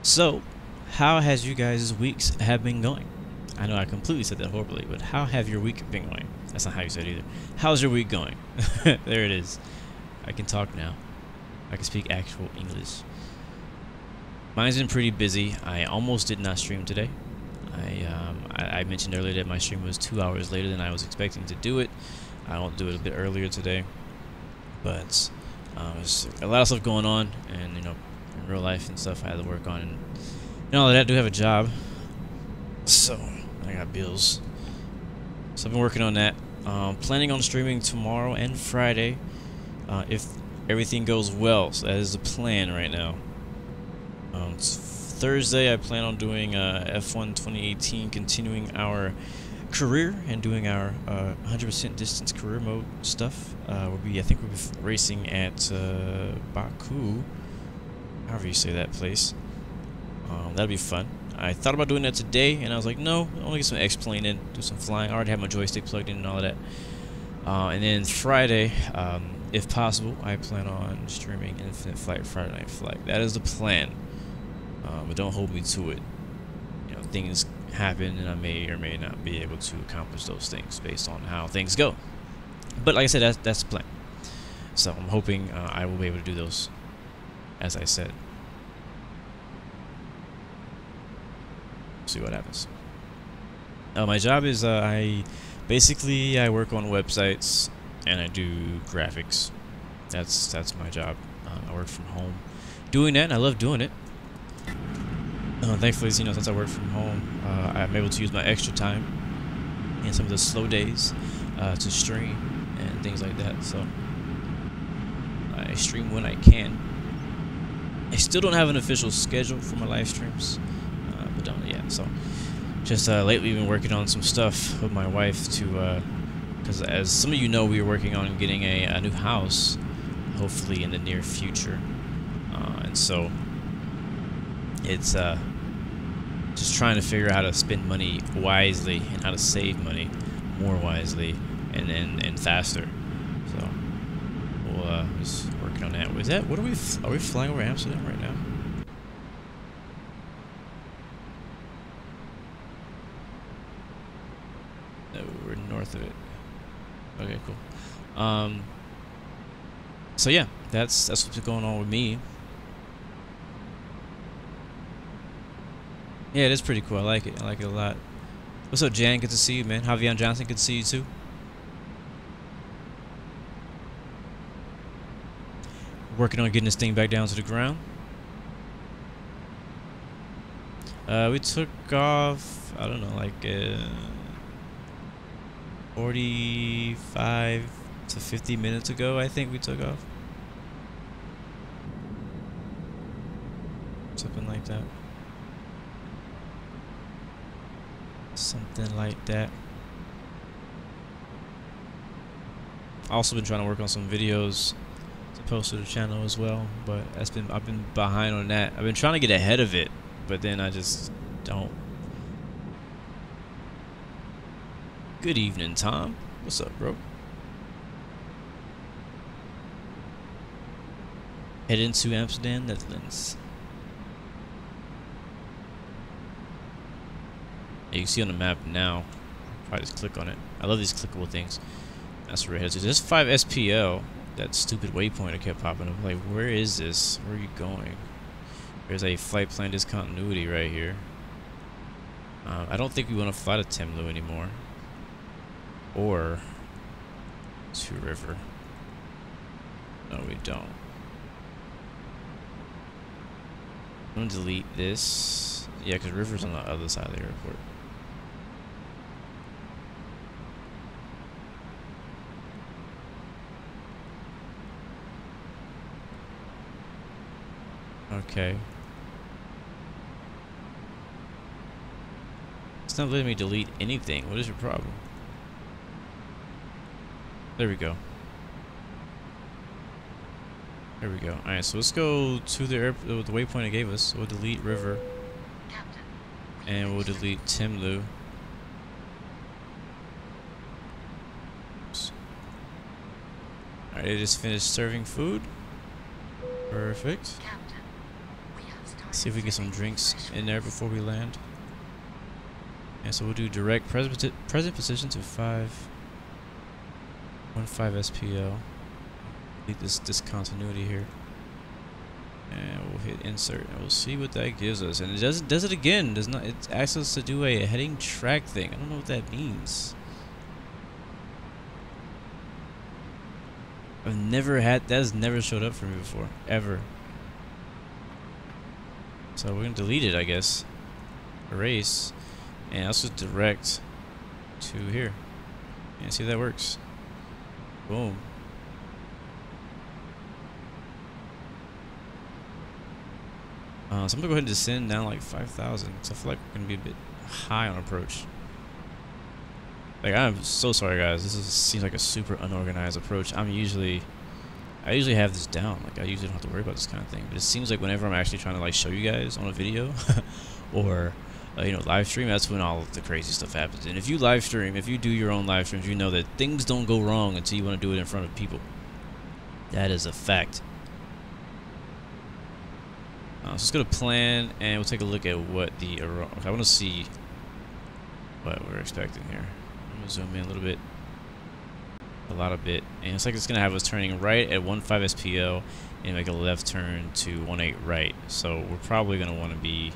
So, how has you guys' weeks have been going? I know I completely said that horribly, but how have your week been going? That's not how you said it either. How's your week going? There it is. I can talk now. I can speak actual English. Mine's been pretty busy. I almost did not stream today. I mentioned earlier that my stream was 2 hours later than I was expecting to do it. I won't do it a bit earlier today, but there's a lot of stuff going on, and you know, in real life and stuff I had to work on, and you know, I do have a job, so I got bills. So I've been working on that. Planning on streaming tomorrow and Friday, if everything goes well. So that is the plan right now. Thursday I plan on doing F1 2018, continuing our career and doing our 100% distance career mode stuff. I think we'll be racing at Baku, however you say that place. That'll be fun. I thought about doing that today, and I was like, no, I want to get some X-Plane in, do some flying. I already have my joystick plugged in and all of that. And then Friday, if possible, I plan on streaming Infinite Flight Friday Night Flight. That is the plan. But don't hold me to it. You know, things happen, and I may or may not be able to accomplish those things based on how things go. But like I said, that's the plan. So I'm hoping I will be able to do those, as I said. See what happens. My job is I work on websites and I do graphics. That's my job. I work from home doing that, and I love doing it. Thankfully, you know, since I work from home, I'm able to use my extra time and some of the slow days to stream and things like that. So I stream when I can. I still don't have an official schedule for my live streams, but yeah. So just lately, been working on some stuff with my wife to, because as some of you know, we are working on getting a new house, hopefully in the near future, and so it's just trying to figure out how to spend money wisely and how to save money more wisely and faster. So we'll just working on that. Is that what are we flying over Amsterdam right now? No, we're north of it. Okay, cool. So yeah, that's what's going on with me. Yeah, it is pretty cool. I like it. I like it a lot. What's up, Jan? Good to see you, man. Javion Johnson, good to see you too. Working on getting this thing back down to the ground. We took off, I don't know, like 45 to 50 minutes ago, I think we took off. Something like that. Something like that. Also been trying to work on some videos to post to the channel as well, but I've been behind on that. I've been trying to get ahead of it, but then I just don't. Good evening, Tom. What's up, bro? Head into Amsterdam, Netherlands. Yeah, you can see on the map now. Probably just click on it. I love these clickable things. That's where it heads to. There's 5 SPL. That stupid waypoint that kept popping up. Like, where is this? Where are you going? There's a flight plan discontinuity right here. I don't think we want to fly to Timlu anymore. Or to River. No, we don't. I'm going to delete this. Yeah, because River's on the other side of the airport. Okay. It's not letting me delete anything. What is your problem? There we go. There we go. Alright, so let's go to the waypoint it gave us. We'll delete River. And we'll delete Timlu. Alright, it just finished serving food. Perfect. Let's see if we can get some drinks in there before we land. And so we'll do direct present position to 515 SPL. Delete this discontinuity here. And we'll hit insert and we'll see what that gives us. And it does it again. It asks us to do a heading track thing. I don't know what that means. I've never had that. Has never showed up for me before, ever. So we're gonna delete it, I guess. Erase, and also direct to here. And see if that works. Boom. So I'm gonna go ahead and descend down like 5,000. So I feel like we're gonna be a bit high on approach. Like, I'm so sorry, guys. This seems like a super unorganized approach. I usually have this down. Like, I usually don't have to worry about this kind of thing. But it seems like whenever I'm actually trying to like show you guys on a video, or you know, live stream, that's when all of the crazy stuff happens. And if you live stream, if you do your own live streams, you know that things don't go wrong until you want to do it in front of people. That is a fact. So let's go to plan, and we'll take a look at what the I want to see what we're expecting here. I'm gonna zoom in a little bit, a bit, and it's like it's gonna have us turning right at 15 SPL and make a left turn to 18 right. So we're probably gonna want to be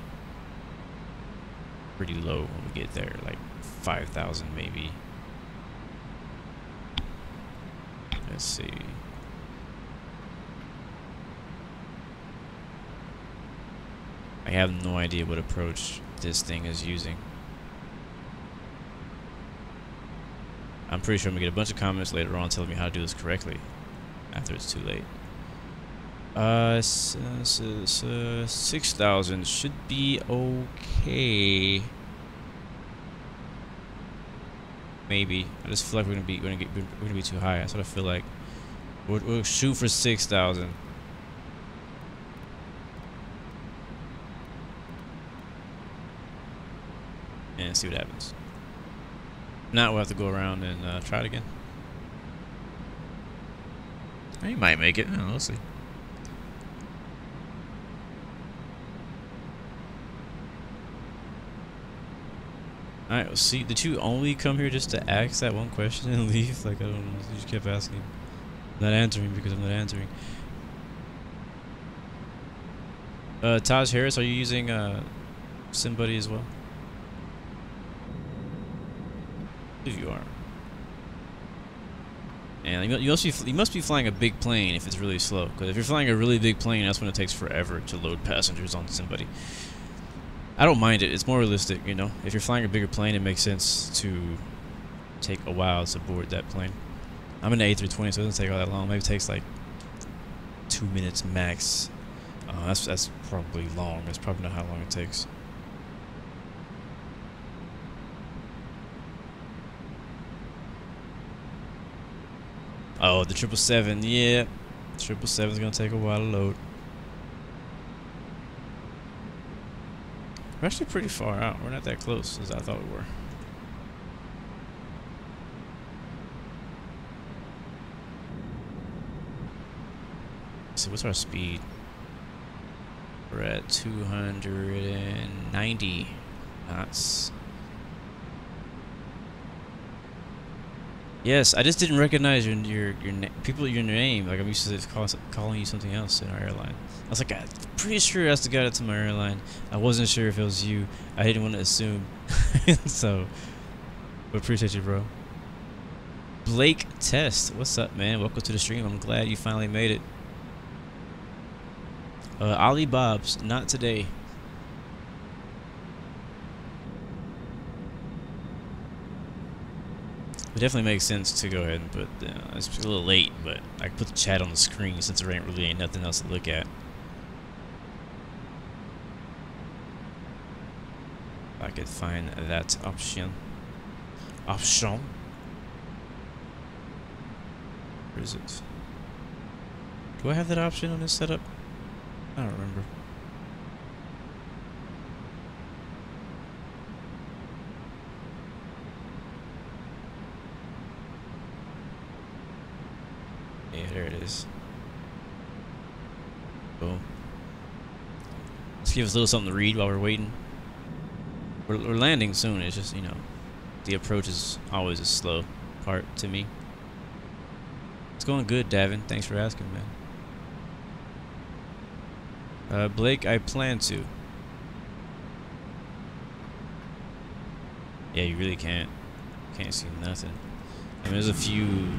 pretty low when we get there, like 5,000 maybe. Let's see. I have no idea what approach this thing is using. I'm pretty sure I'm gonna get a bunch of comments later on telling me how to do this correctly after it's too late. 6,000 should be okay. Maybe. I just feel like we're gonna be too high. That's what I feel like. We'll shoot for 6,000. And see what happens. Now we'll have to go around and try it again. He might make it. I don't know, we'll see. Alright, let's see. Did you only come here just to ask that one question and leave? Like, I don't know. You just kept asking. I'm not answering because I'm not answering. Taj Harris, are you using Simbuddy as well? If you are. And you must be flying a big plane if it's really slow. Because if you're flying a really big plane, that's when it takes forever to load passengers on Simbuddy. I don't mind it. It's more realistic, you know. If you're flying a bigger plane, it makes sense to take a while to board that plane. I'm in the A320, so it doesn't take all that long. Maybe it takes like 2 minutes max. That's probably long. That's probably not how long it takes. Oh, the 777. Yeah, 777 is gonna take a while to load. We're actually pretty far out. We're not that close as I thought we were. So what's our speed? We're at 290 knots. Yes, I just didn't recognize your name. Like I'm used to calling you something else in our airline. I was like, I'm pretty sure that's the guy that's in my airline. I wasn't sure if it was you. I didn't want to assume. So, but appreciate you, bro. Blake Test, what's up, man? Welcome to the stream. I'm glad you finally made it. Ollie Bob's, not today. It definitely makes sense to go ahead and put, it's a little late, but I can put the chat on the screen since there really ain't nothing else to look at. If I could find that option. Where is it? Do I have that option on this setup? I don't remember. Yeah, there it is. Boom. Let's give us a little something to read while we're waiting. We're landing soon. It's just, you know, the approach is always a slow part to me. It's going good, Davin. Thanks for asking, man. Blake, I plan to. Yeah, you really can't see nothing. I mean, there's a few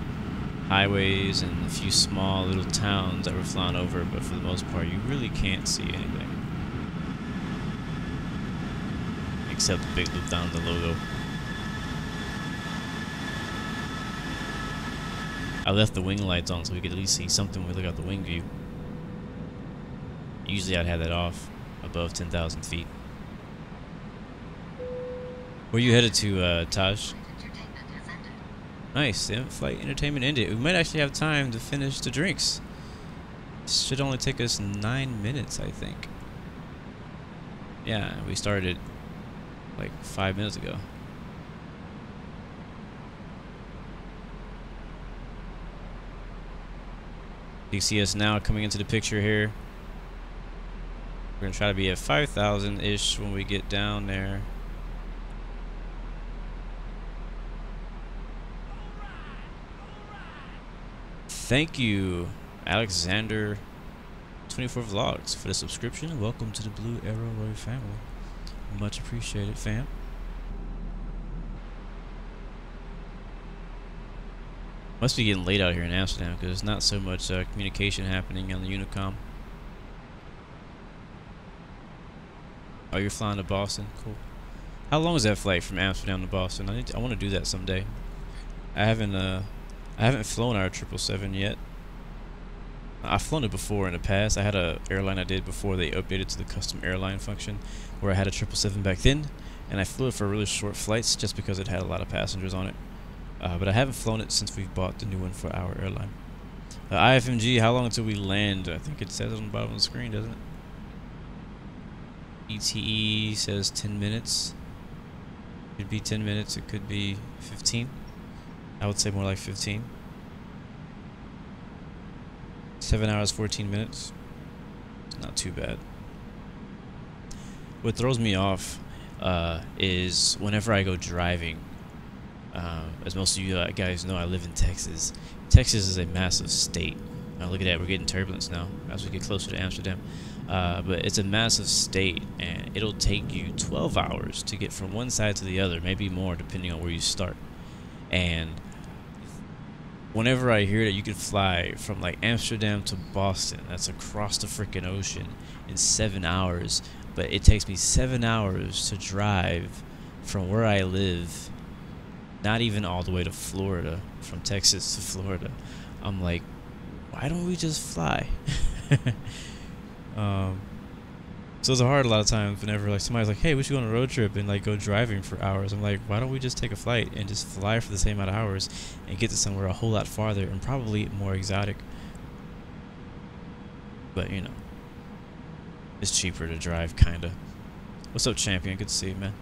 highways and a few small little towns that we're flying over, but for the most part, you really can't see anything. Except the big Lufthansa logo. I left the wing lights on so we could at least see something when we look out the wing view. Usually I'd have that off above 10,000 feet. Where you headed to, Taj? Nice, the flight entertainment ended. We might actually have time to finish the drinks. This should only take us 9 minutes, I think. Yeah, we started like 5 minutes ago. You see us now coming into the picture here. We're gonna try to be at 5,000-ish when we get down there. Thank you, Alexander 24 Vlogs, for the subscription. Welcome to the Blue Arrow Royal family. Much appreciated, fam. Must be getting late out here in Amsterdam because there's not so much communication happening on the Unicom. Oh, you're flying to Boston? Cool. How long is that flight from Amsterdam to Boston? I want to do that someday. I haven't flown our 777 yet. I've flown it before in the past. I had a airline I did before they updated to the custom airline function, where I had a 777 back then, and I flew it for really short flights just because it had a lot of passengers on it. But I haven't flown it since we've bought the new one for our airline. IFMG, how long until we land? I think it says on the bottom of the screen, doesn't it? ETE says 10 minutes. Could be 10 minutes, it could be 15. I would say more like 15. 7 hours, 14 minutes. It's not too bad. What throws me off is whenever I go driving. As most of you guys know, I live in Texas. Texas is a massive state. Now look at that, we're getting turbulence now as we get closer to Amsterdam. But it's a massive state, and it'll take you 12 hours to get from one side to the other, maybe more depending on where you start. And whenever I hear that you can fly from like Amsterdam to Boston, that's across the freaking ocean, in 7 hours, but it takes me 7 hours to drive from where I live not even all the way to Florida, from Texas to Florida. I'm like, why don't we just fly? So it's hard a lot of times whenever like somebody's like, hey, we should go on a road trip and like go driving for hours. I'm like, why don't we just take a flight and just fly for the same amount of hours and get to somewhere a whole lot farther and probably more exotic. But you know, it's cheaper to drive, kinda. What's up, champion? Good to see you, man.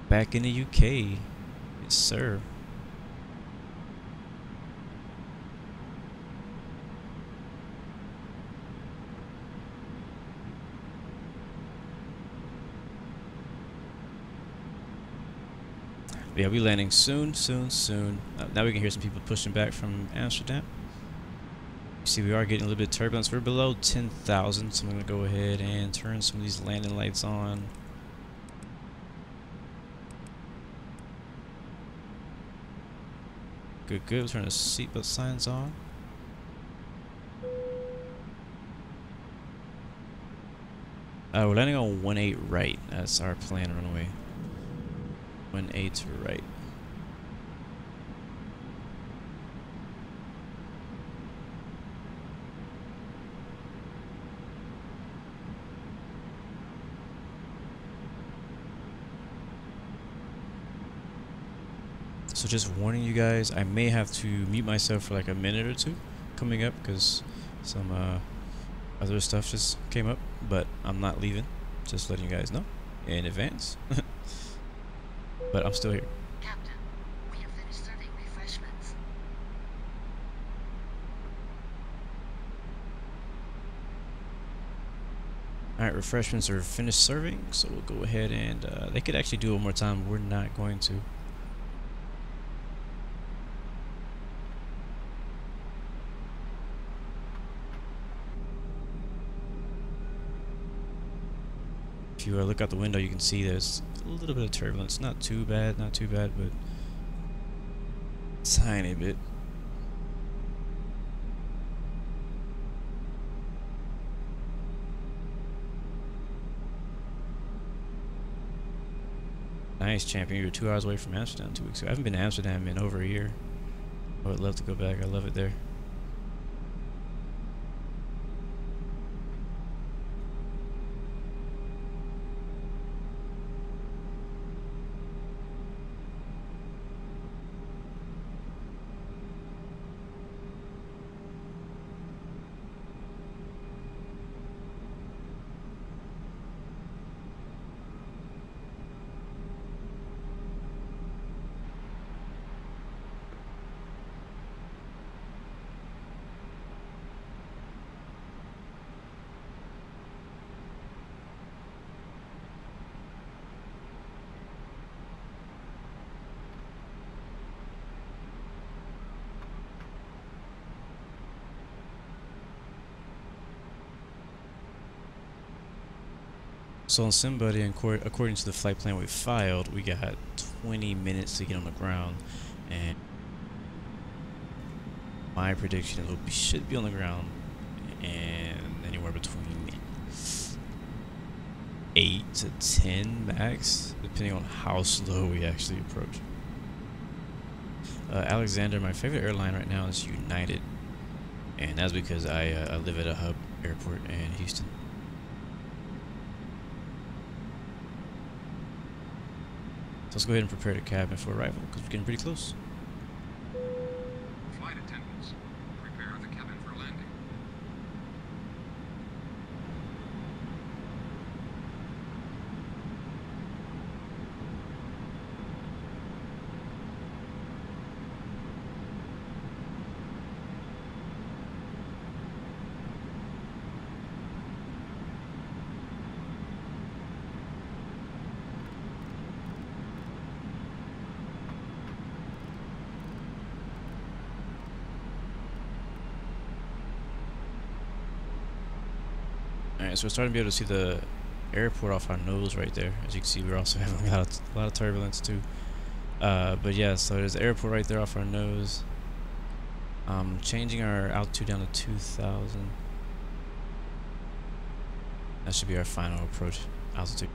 Back in the UK, yes sir. Yeah, we landing soon. Now we can hear some people pushing back from Amsterdam. You see, we are getting a little bit of turbulence. We're below 10,000, so I'm gonna go ahead and turn some of these landing lights on. Good, good. We'll turn the seatbelt signs on. We're landing on 18 right. That's our plan runway. 18 right. So just warning you guys, I may have to mute myself for like a minute or two coming up because some other stuff just came up, but I'm not leaving. Just letting you guys know in advance. But I'm still here. Captain, we have finished serving refreshments. Alright, refreshments are finished serving, so we'll go ahead and they could actually do it one more time. We're not going to. If you look out the window, you can see there's a little bit of turbulence. Not too bad, but tiny bit. Nice, champion. You're 2 hours away from Amsterdam 2 weeks ago. I haven't been to Amsterdam in over a year. I would love to go back. I love it there. So on Simbuddy, according to the flight plan we filed, we got 20 minutes to get on the ground, and my prediction is we should be on the ground and anywhere between 8 to 10 max, depending on how slow we actually approach. Alexander, my favorite airline right now is United, and that's because I live at a hub airport in Houston. So let's go ahead and prepare the cabin for arrival because we're getting pretty close. Flight attendants, prepare the cabin for landing. Alright, so we're starting to be able to see the airport off our nose right there. As you can see, we're also having a lot of turbulence too. But yeah, so there's the airport right there off our nose. Changing our altitude down to 2,000. That should be our final approach altitude.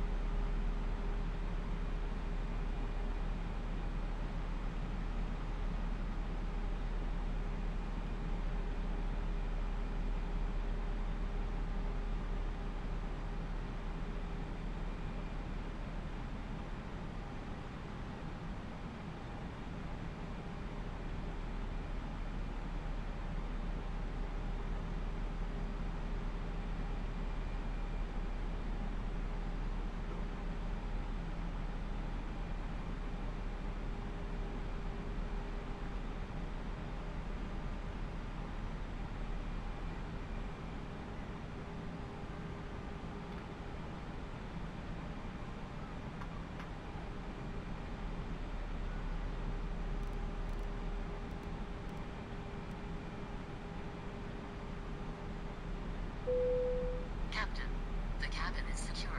Captain, the cabin is secure.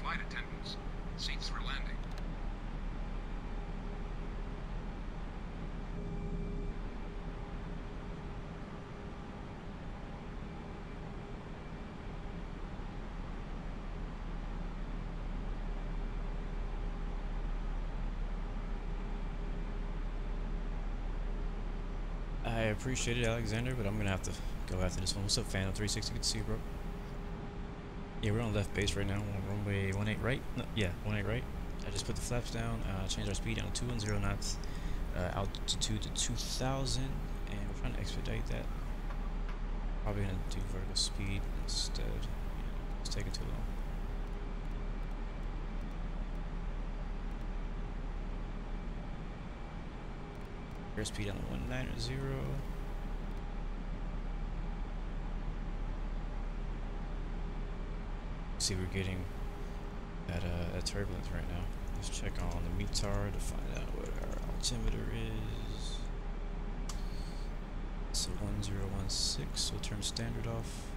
Flight attendants, seats for landing. I appreciate it, Alexander, but I'm gonna have to go after this one. What's up, Phantom 360? Good to see you, bro. Yeah, we're on left base right now. We're on runway 18 right. No, yeah, 18 right. I just put the flaps down, changed our speed down to 210 knots, altitude to 2,000, and we're trying to expedite that. Probably gonna do vertical speed instead. Yeah, it's taking too long. Airspeed on the 190. See, we're getting that turbulence right now. Let's check on the METAR to find out what our altimeter is. So 1016. We'll turn standard off.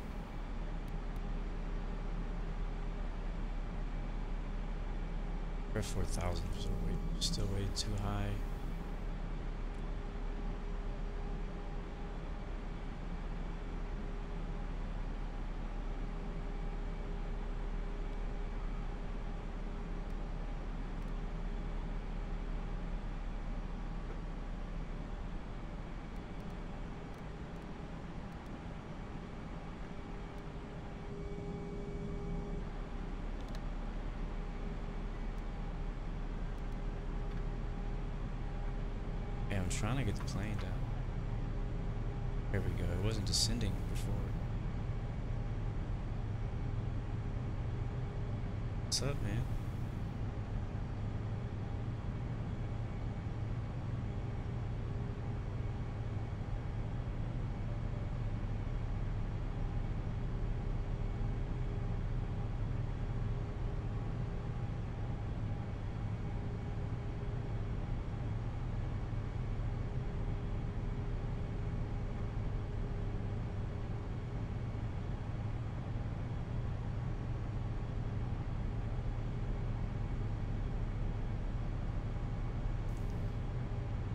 We're at 4,000, so we're still way too high. I'm trying to get the plane down. There we go. It wasn't descending before. What's up, man?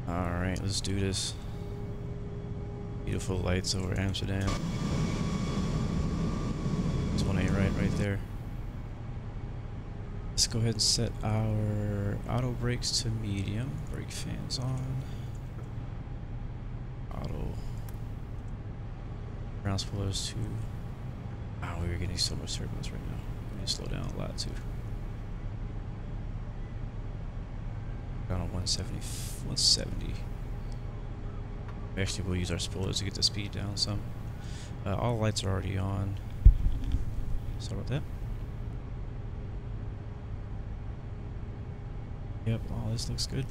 Alright, let's do this. Beautiful lights over Amsterdam. There's 18 right there. Let's go ahead and set our auto brakes to medium. Brake fans on. Auto. Ground spoilers to. Wow, we were getting so much turbulence right now. We need to slow down a lot too. Down on 170. Actually, we'll use our spoilers to get the speed down some. All lights are already on. Sorry about that. Yep, all this looks good.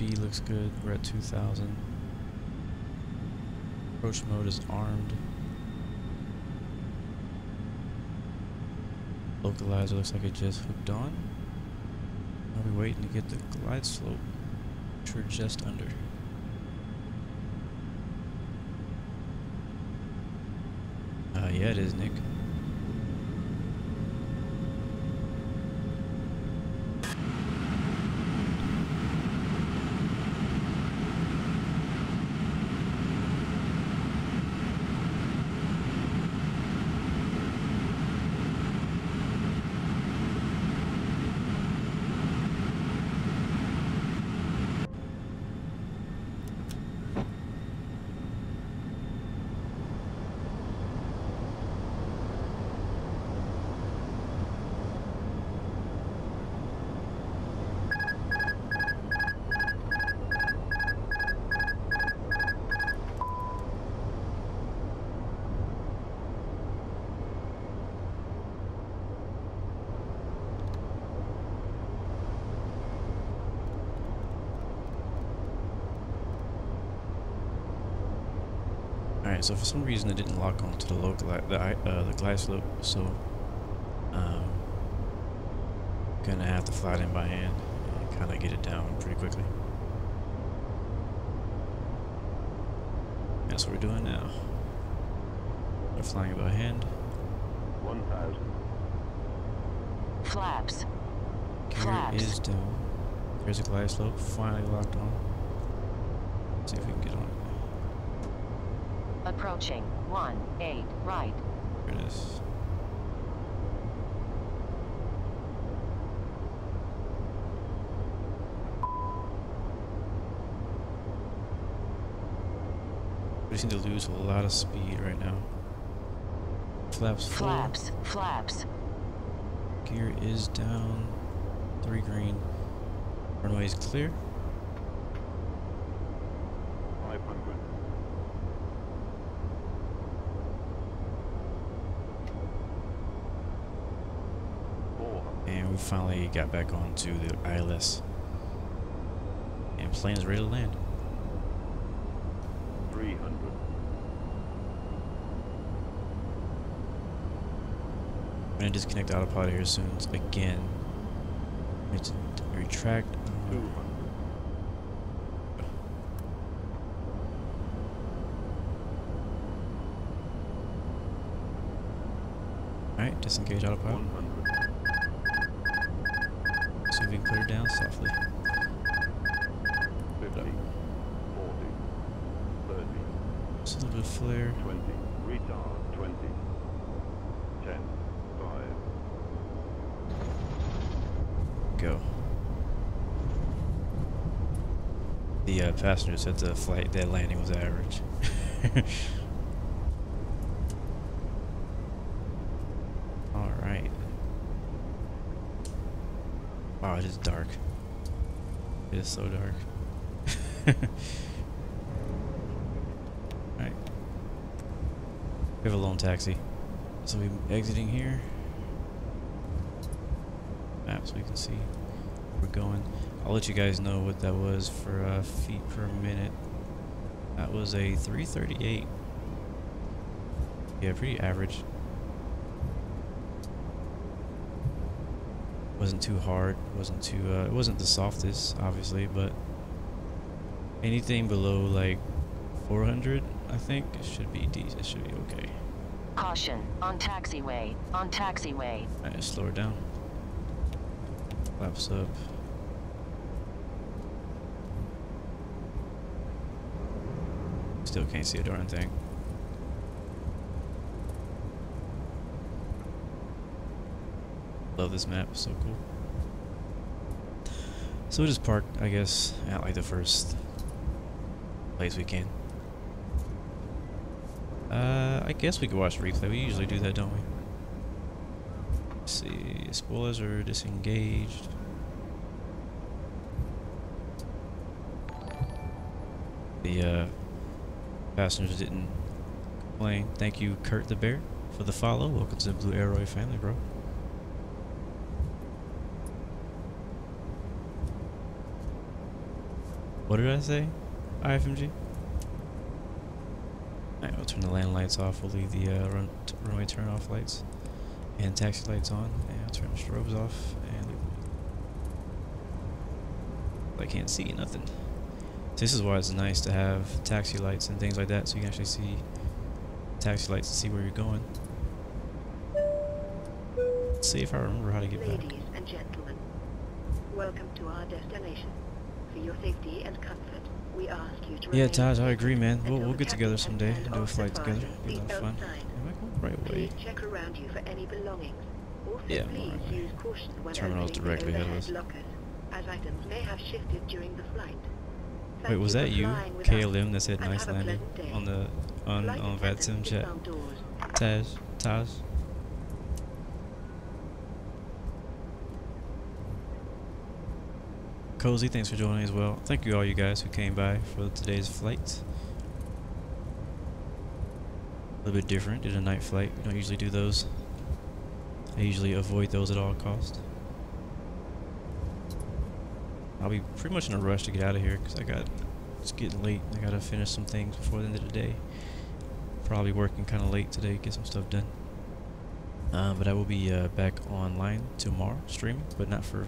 speed looks good. We're at 2,000. Approach mode is armed. Localizer looks like it just hooked on. Are we waiting to get the glide slope? Which we're just under. Yeah, it is, Nick. Alright, so for some reason it didn't lock onto the the glide slope, so gonna have to fly it in by hand and kind of get it down pretty quickly. That's what we're doing now. We're flying it by hand. 1,000. Flaps. Gear is down. There's a glide slope finally locked on. Let's see if we can get on it. Approaching 1-8 right. There it is. We seem to lose a lot of speed right now. Flaps full. Flaps. Gear is down. 3 green. Runway is clear. 500. And we finally got back onto the ILS. And plane is ready to land. 300. I'm gonna disconnect autopilot here soon again. We need to retract. 200. Alright, disengage autopilot. 100. See if we can put her down softly. 50. 40. 30. Just a little bit of flare. 20. Retard. 20. 10. 5. Go. The passenger said that landing was average. Alright. Wow, it is dark. It is so dark. Alright. We have a lone taxi. So we're exiting here. Map so we can see where we're going. I'll let you guys know what that was for feet per minute. That was a 338. Yeah, pretty average. Wasn't too hard. Wasn't too. It wasn't the softest, obviously, but anything below like 400, I think it should be decent. It should be okay. Caution on taxiway. On taxiway. Alright, slow her down. Flaps up. Still can't see a darn thing. Love this map, so cool. So we'll just park, I guess, at like the first place we can. I guess we could watch replay. We usually do that, don't we? Let's see, spoilers are disengaged. The passengers didn't complain. Thank you, Kurt the Bear, for the follow. Welcome to the Blue Arrow family, bro. What did I say? IFMG? Alright, we'll turn the land lights off. We'll leave the runway turn off lights and taxi lights on. And I'll turn the strobes off and leave them. I can't see nothing. This is why it's nice to have taxi lights and things like that, so you can actually see taxi lights to see where you're going. Let's see if I remember how to get back. Ladies and gentlemen, welcome to our destination. For your safety and comfort, we ask you to Yeah, Todd, I agree, man. We'll get together someday and do a flight together. Be Be a lot of fun. outside. Am I going the right way? Please check around you for any belongings. Also, Yeah, I'm please going the right way. use caution when Terminal's opening directly the ahead of overhead us. lockers, as items may have shifted during the flight. Wait, Thank was you that for you, flying with us, KLM, that said and nice have a landing pleasant day. on the on Flight VATSIM attendants chat? outdoors. Taj. Cozy, thanks for joining as well. Thank you all you guys who came by for today's flight. A little bit different, did a night flight. We don't usually do those. I usually avoid those at all costs. I'll be pretty much in a rush to get out of here because it's getting late. I gotta finish some things before the end of the day. Probably working kind of late today, get some stuff done. But I will be back online tomorrow streaming, but not for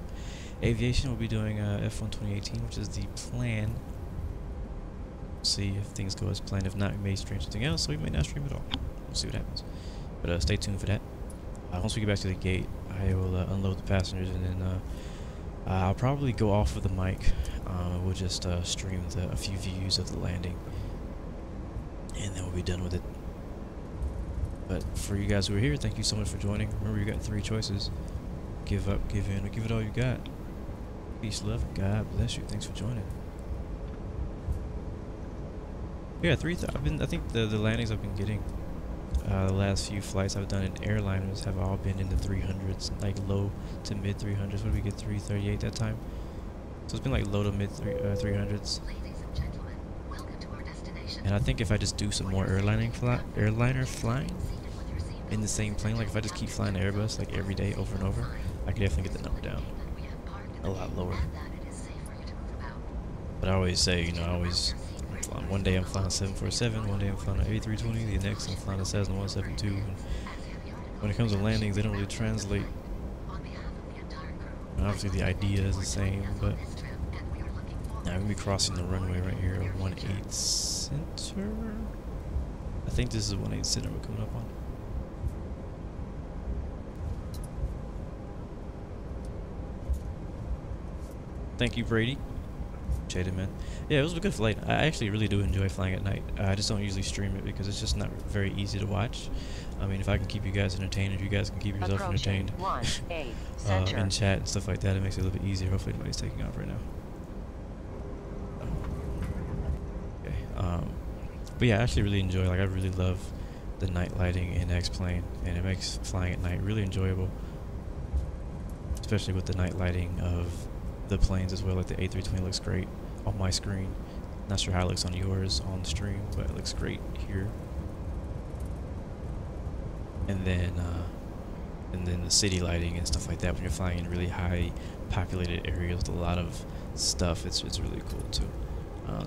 aviation. We'll be doing F1 2018, which is the plan. See if things go as planned. If not, we may stream something else, so we may not stream at all. We'll see what happens. But stay tuned for that. Once we get back to the gate, I will unload the passengers, and then I'll probably go off with the mic. We'll just stream a few views of the landing, and then we'll be done with it. But for you guys who are here, thank you so much for joining. Remember, you got 3 choices: give up, give in, or give it all you got. Peace, love, and God bless you. Thanks for joining. Yeah, I think the landings I've been getting, the last few flights I've done in airliners have all been in the 300s, like low to mid 300s. What did we get? 338 that time. So it's been like low to mid 300s. Ladies and gentlemen, welcome to our destination. And I think if I just do some more airliner flying in the same plane, like if I just keep flying the Airbus like every day over and over, I could definitely get the number down a lot lower. But I always say, you know, one day I'm flying a 747, one day I'm flying an A320, the next I'm flying a Cessna 172. And when it comes to landings, they don't really translate. And obviously the idea is the same, but now I'm gonna be crossing the runway right here at 18 Center. I think this is 18 Center we're coming up on. Thank you, Brady. Appreciate it, man. Yeah, it was a good flight. I actually really do enjoy flying at night. I just don't usually stream it because it's just not very easy to watch. I mean, if I can keep you guys entertained, if you guys can keep yourself entertained in chat and stuff like that, it makes it a little bit easier. Hopefully nobody's taking off right now. Okay. But yeah, I actually really enjoy, like, I really love the night lighting in X-Plane, and it makes flying at night really enjoyable. Especially with the night lighting of the planes as well. Like the A320 looks great on my screen. Not sure how it looks on yours on the stream, but it looks great here. And then the city lighting and stuff like that when you're flying in really high populated areas with a lot of stuff. It's really cool too.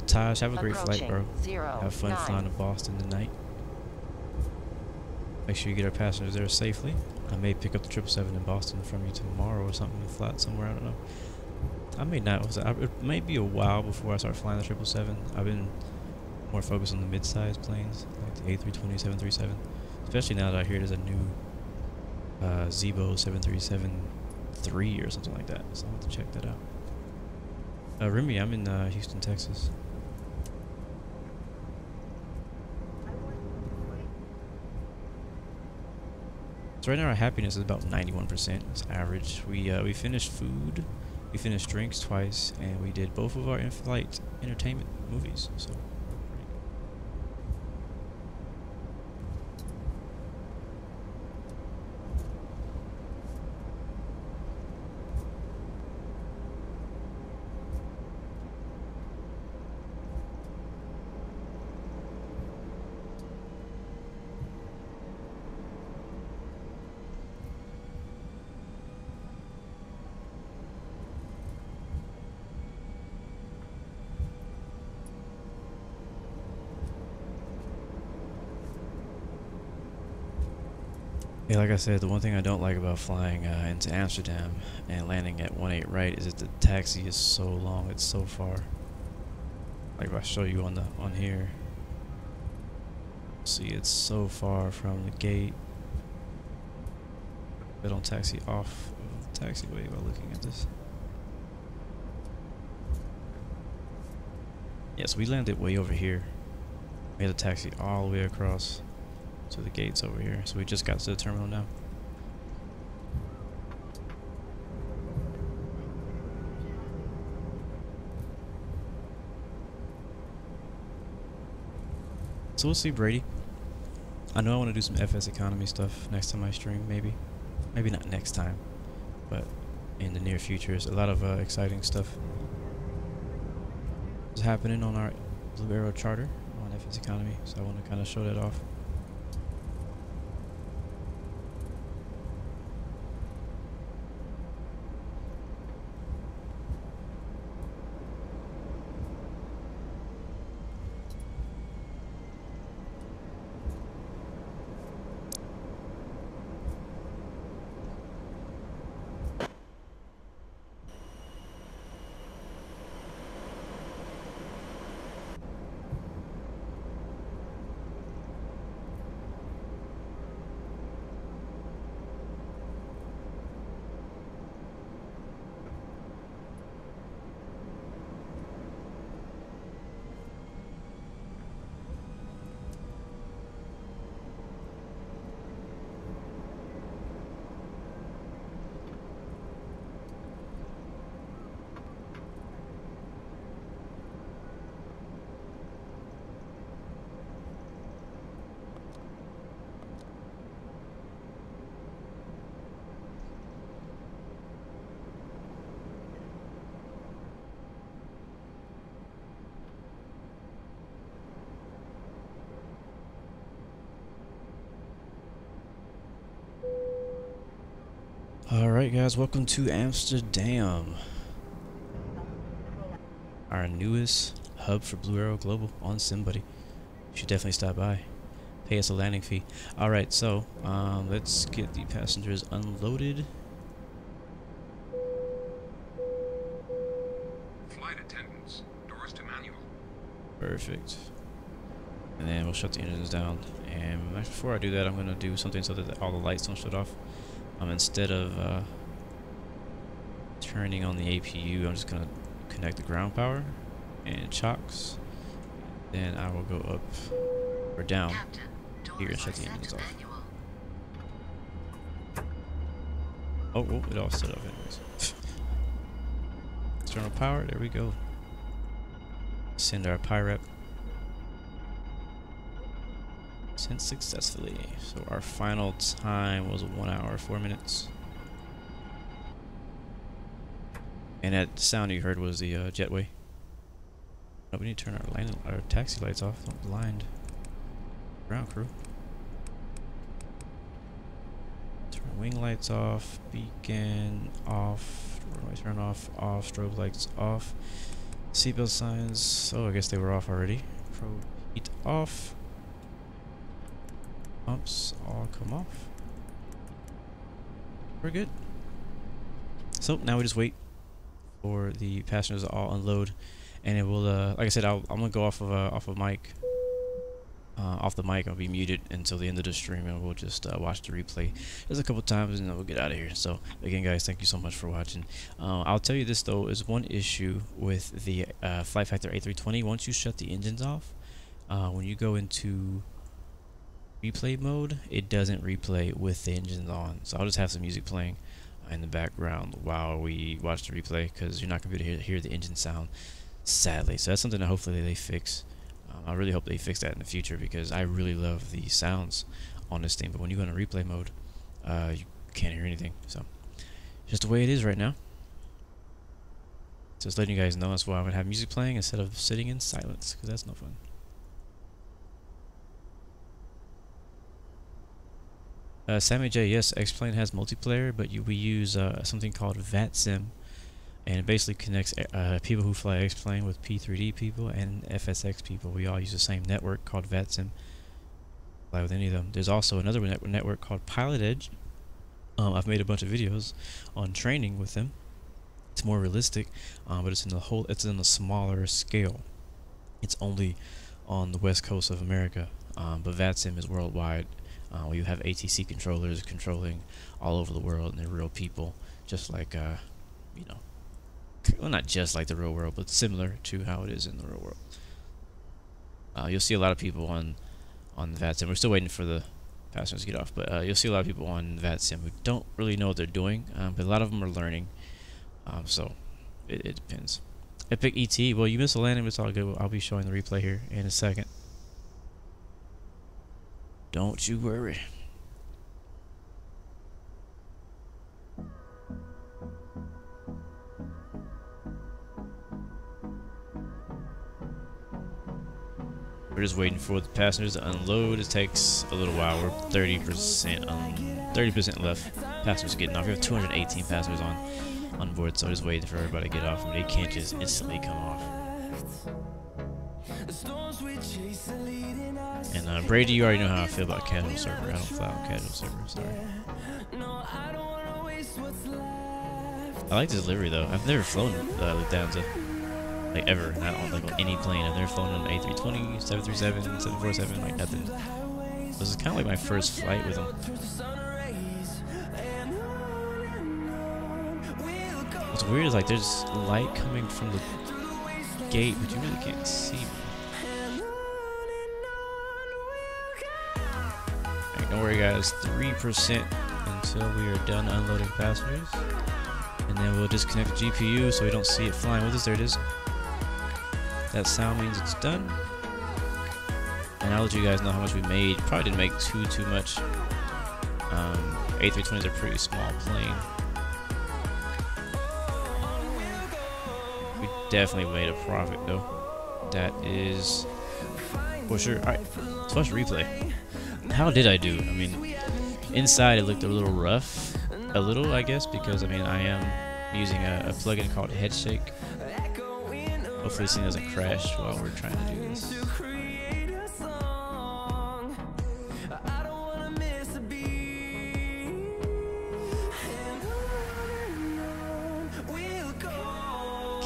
Taj, have a great flight, bro. Have fun flying to Boston tonight. Make sure you get our passengers there safely. I may pick up the 777 in Boston from you tomorrow or something and fly it somewhere. I don't know. I may not. It may be a while before I start flying the 777. I've been more focused on the mid-sized planes, like the A320, 737. Especially now that I hear there's a new Zebo 737-3 or something like that. So I'll have to check that out. Remy, I'm in Houston, Texas. So right now our happiness is about 91%. It's average. We finished food. We finished drinks twice, and we did both of our in-flight entertainment movies. So Yeah, like I said, the one thing I don't like about flying into Amsterdam and landing at 18 right is that the taxi is so long, it's so far. Like if I show you on here, see it's so far from the gate. They don't taxi off of the taxiway while looking at this. Yes, we landed way over here. We had to taxi all the way across to the gates over here. So we just got to the terminal now. So we'll see, Brady. I know I want to do some FS economy stuff next time I stream, maybe. Maybe not next time, but in the near future. There's a lot of exciting stuff is happening on our Blue Arrow charter on FS economy, so I want to kind of show that off. Alright guys, welcome to Amsterdam. Our newest hub for Blue Arrow Global on Simbuddy. You should definitely stop by. Pay us a landing fee. Alright, so let's get the passengers unloaded. Flight attendants, doors to manual. Perfect. And then we'll shut the engines down. And before I do that, I'm going to do something so that all the lights don't shut off. Instead of turning on the APU, I'm just going to connect the ground power and chocks. Then I will go up or down here and shut the engines off. Oh, it all set up anyways. External power, there we go. Send our PIREP. Sent successfully. So our final time was 1 hour 4 minutes. And that sound you heard was the jetway. Oh, we need to turn our taxi lights off. Don't blind ground crew. Turn wing lights off. Beacon off. Runway turn off. Off. Strobe lights off. Seatbelt signs. Oh, I guess they were off already. Pro heat off. Pumps all come off. We're good. So now we just wait for the passengers to all unload, and it will. Like I said, I'm gonna go off of mic. Off the mic, I'll be muted until the end of the stream, and we'll just watch the replay just a couple times, and then we'll get out of here. So again, guys, thank you so much for watching. I'll tell you this though, is one issue with the Flight Factor A320. Once you shut the engines off, when you go into replay mode, it doesn't replay with the engines on. So I'll just have some music playing in the background while we watch the replay, because you're not going to be able to hear the engine sound, sadly. So that's something that hopefully they fix. I really hope they fix that in the future, because I really love the sounds on this thing. But when you go into replay mode, you can't hear anything. So just the way it is right now. Just letting you guys know, that's why I'm going to have music playing instead of sitting in silence, because that's no fun. Sammy J, yes, X-Plane has multiplayer, but we use something called VATSIM, and it basically connects people who fly X-Plane with P3D people and FSX people. We all use the same network called VATSIM. fly with any of them. There's also another network called Pilot Edge. I've made a bunch of videos on training with them. It's more realistic, but it's in a smaller scale. It's only on the west coast of America, but VATSIM is worldwide. Where you have ATC controllers controlling all over the world, and they're real people, just like you know, well, not just like the real world, but similar to how it is in the real world. You'll see a lot of people on VATSIM. We're still waiting for the passengers to get off, but you'll see a lot of people on VATSIM who don't really know what they're doing, but a lot of them are learning. So it depends. Epic ET, well, you missed a landing, but it's all good. I'll be showing the replay here in a second. Don't you worry. We're just waiting for the passengers to unload. It takes a little while. We're 30% left. Passengers getting off. We have 218 passengers on board, so just waiting for everybody to get off. And they can't just instantly come off. And Brady, you already know how I feel about casual server. I don't fly on casual server. Sorry. I like this livery though. I've never flown Lufthansa. Like ever, not on like any plane. I've never flown on an A320, 737, 747, like nothing. This is kind of like my first flight with them. What's weird is like there's light coming from the gate, but you really can't see me. Alright, don't worry guys, 3% until we are done unloading passengers. And then we'll disconnect the GPU so we don't see it flying with us. There it is. That sound means it's done. And I'll let you guys know how much we made. Probably didn't make too much. A320s are a pretty small plane. We definitely made a profit though. That is for sure. Alright, let's watch the replay. How did I do? I mean, inside it looked a little rough. A little, I guess, because I mean I am using a plugin called Headshake. Hopefully this thing doesn't crash while we're trying to do this.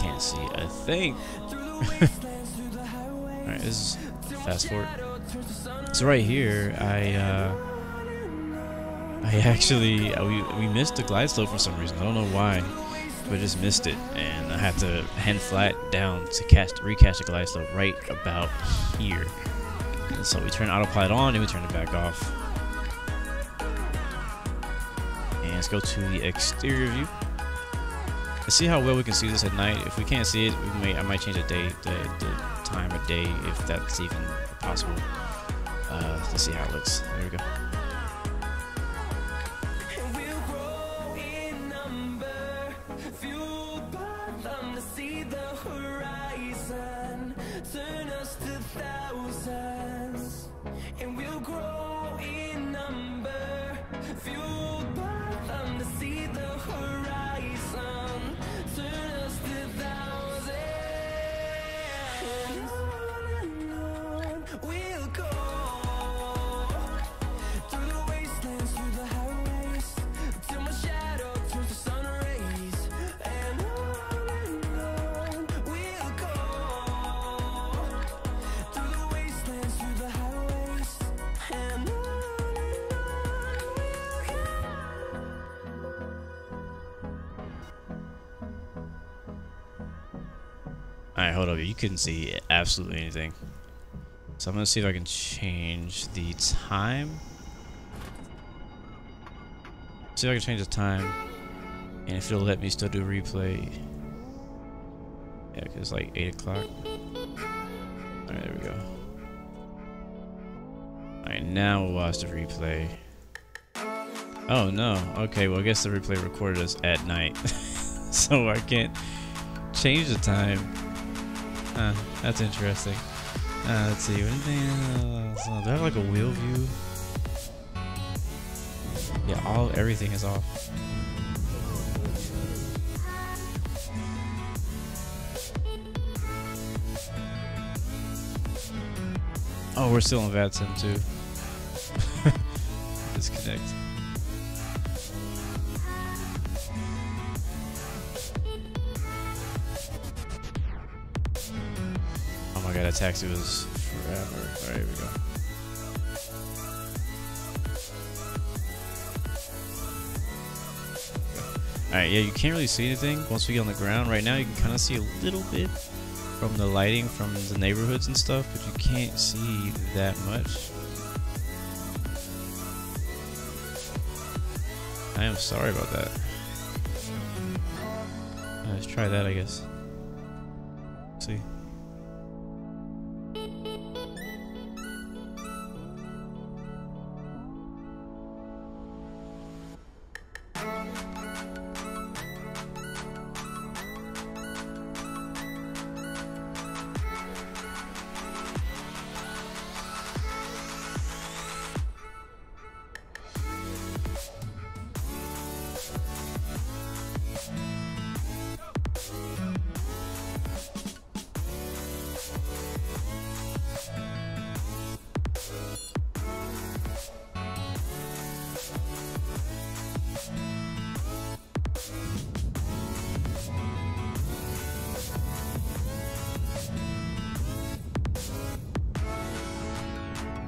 Can't see a thing. Alright, this is fast forward. So right here, we missed the glide slope for some reason. I don't know why, but I just missed it, and I had to hand flat down to recache the glide slope right about here. And so we turn autopilot on and we turn it back off. And let's go to the exterior view. Let's see how well we can see this at night. If we can't see it, I might change the time of day if that's even possible. Let's see how it looks. There we go. Alright, hold up. You couldn't see absolutely anything. So I'm going to see if I can change the time. See if I can change the time. And if it'll let me still do a replay. Yeah, because it's like 8 o'clock. Alright, there we go. Alright, now we'll watch the replay. Oh no. Okay, well I guess the replay recorded us at night. So I can't change the time. That's interesting. Let's see. So do I have like a wheel view? Yeah, everything is off. Oh, we're still on VATSIM too. next. Oh my god, that taxi was forever. Alright, here we go. Alright, yeah, you can't really see anything once we get on the ground. Right now you can kind of see a little bit from the lighting from the neighborhoods and stuff, but you can't see that much. I am sorry about that. Let's try that, I guess. See.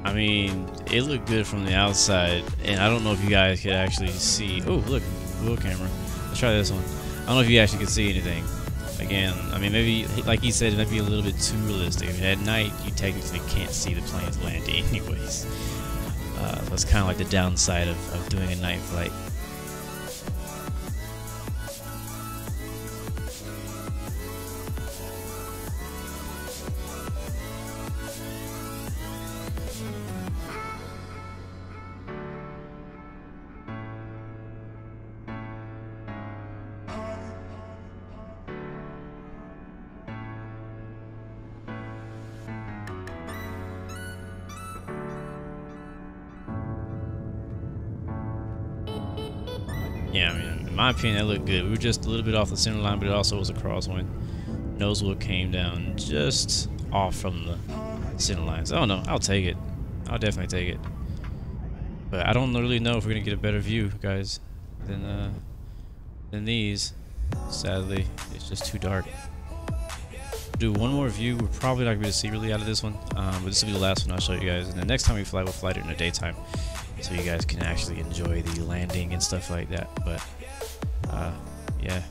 I mean, it looked good from the outside, and I don't know if you guys could actually see. Oh, look, wheel camera. Let's try this one. I don't know if you actually could see anything. Again, I mean, maybe, like he said, it might be a little bit too realistic. At night, you technically can't see the planes landing anyways. That's kind of like the downside of doing a night flight. Yeah, I mean, in my opinion, that looked good. We were just a little bit off the center line, but it also was a crosswind. Nose wheel came down just off from the center lines. I don't know. I'll take it. I'll definitely take it. But I don't really know if we're gonna get a better view, guys, than these. Sadly, it's just too dark. Do one more view. We're probably not gonna be able to see really out of this one, but this will be the last one I'll show you guys. And the next time we fly, we'll fly it in the daytime, so you guys can actually enjoy the landing and stuff like that. But yeah.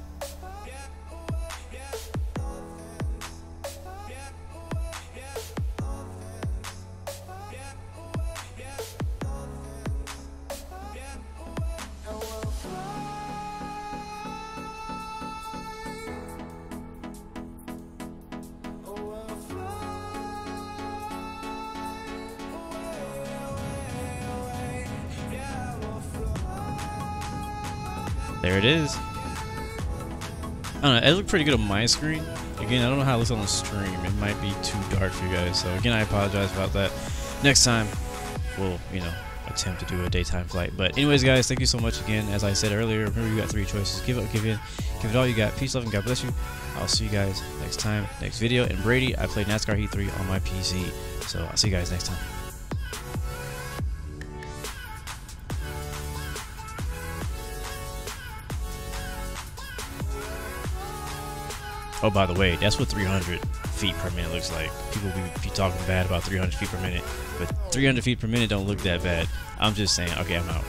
There it is. I don't know, it looked pretty good on my screen. Again, I don't know how it looks on the stream. It might be too dark for you guys. So again, I apologize about that. Next time, we'll, you know, attempt to do a daytime flight. But anyways, guys, thank you so much again. As I said earlier, remember you got 3 choices. Give up, give in, give it all you got. Peace, love, and God bless you. I'll see you guys next time, next video. And Brady, I played NASCAR Heat 3 on my PC. So I'll see you guys next time. Oh, by the way, that's what 300 feet per minute looks like. People be talking bad about 300 feet per minute, but 300 feet per minute don't look that bad. I'm just saying, okay, I'm out.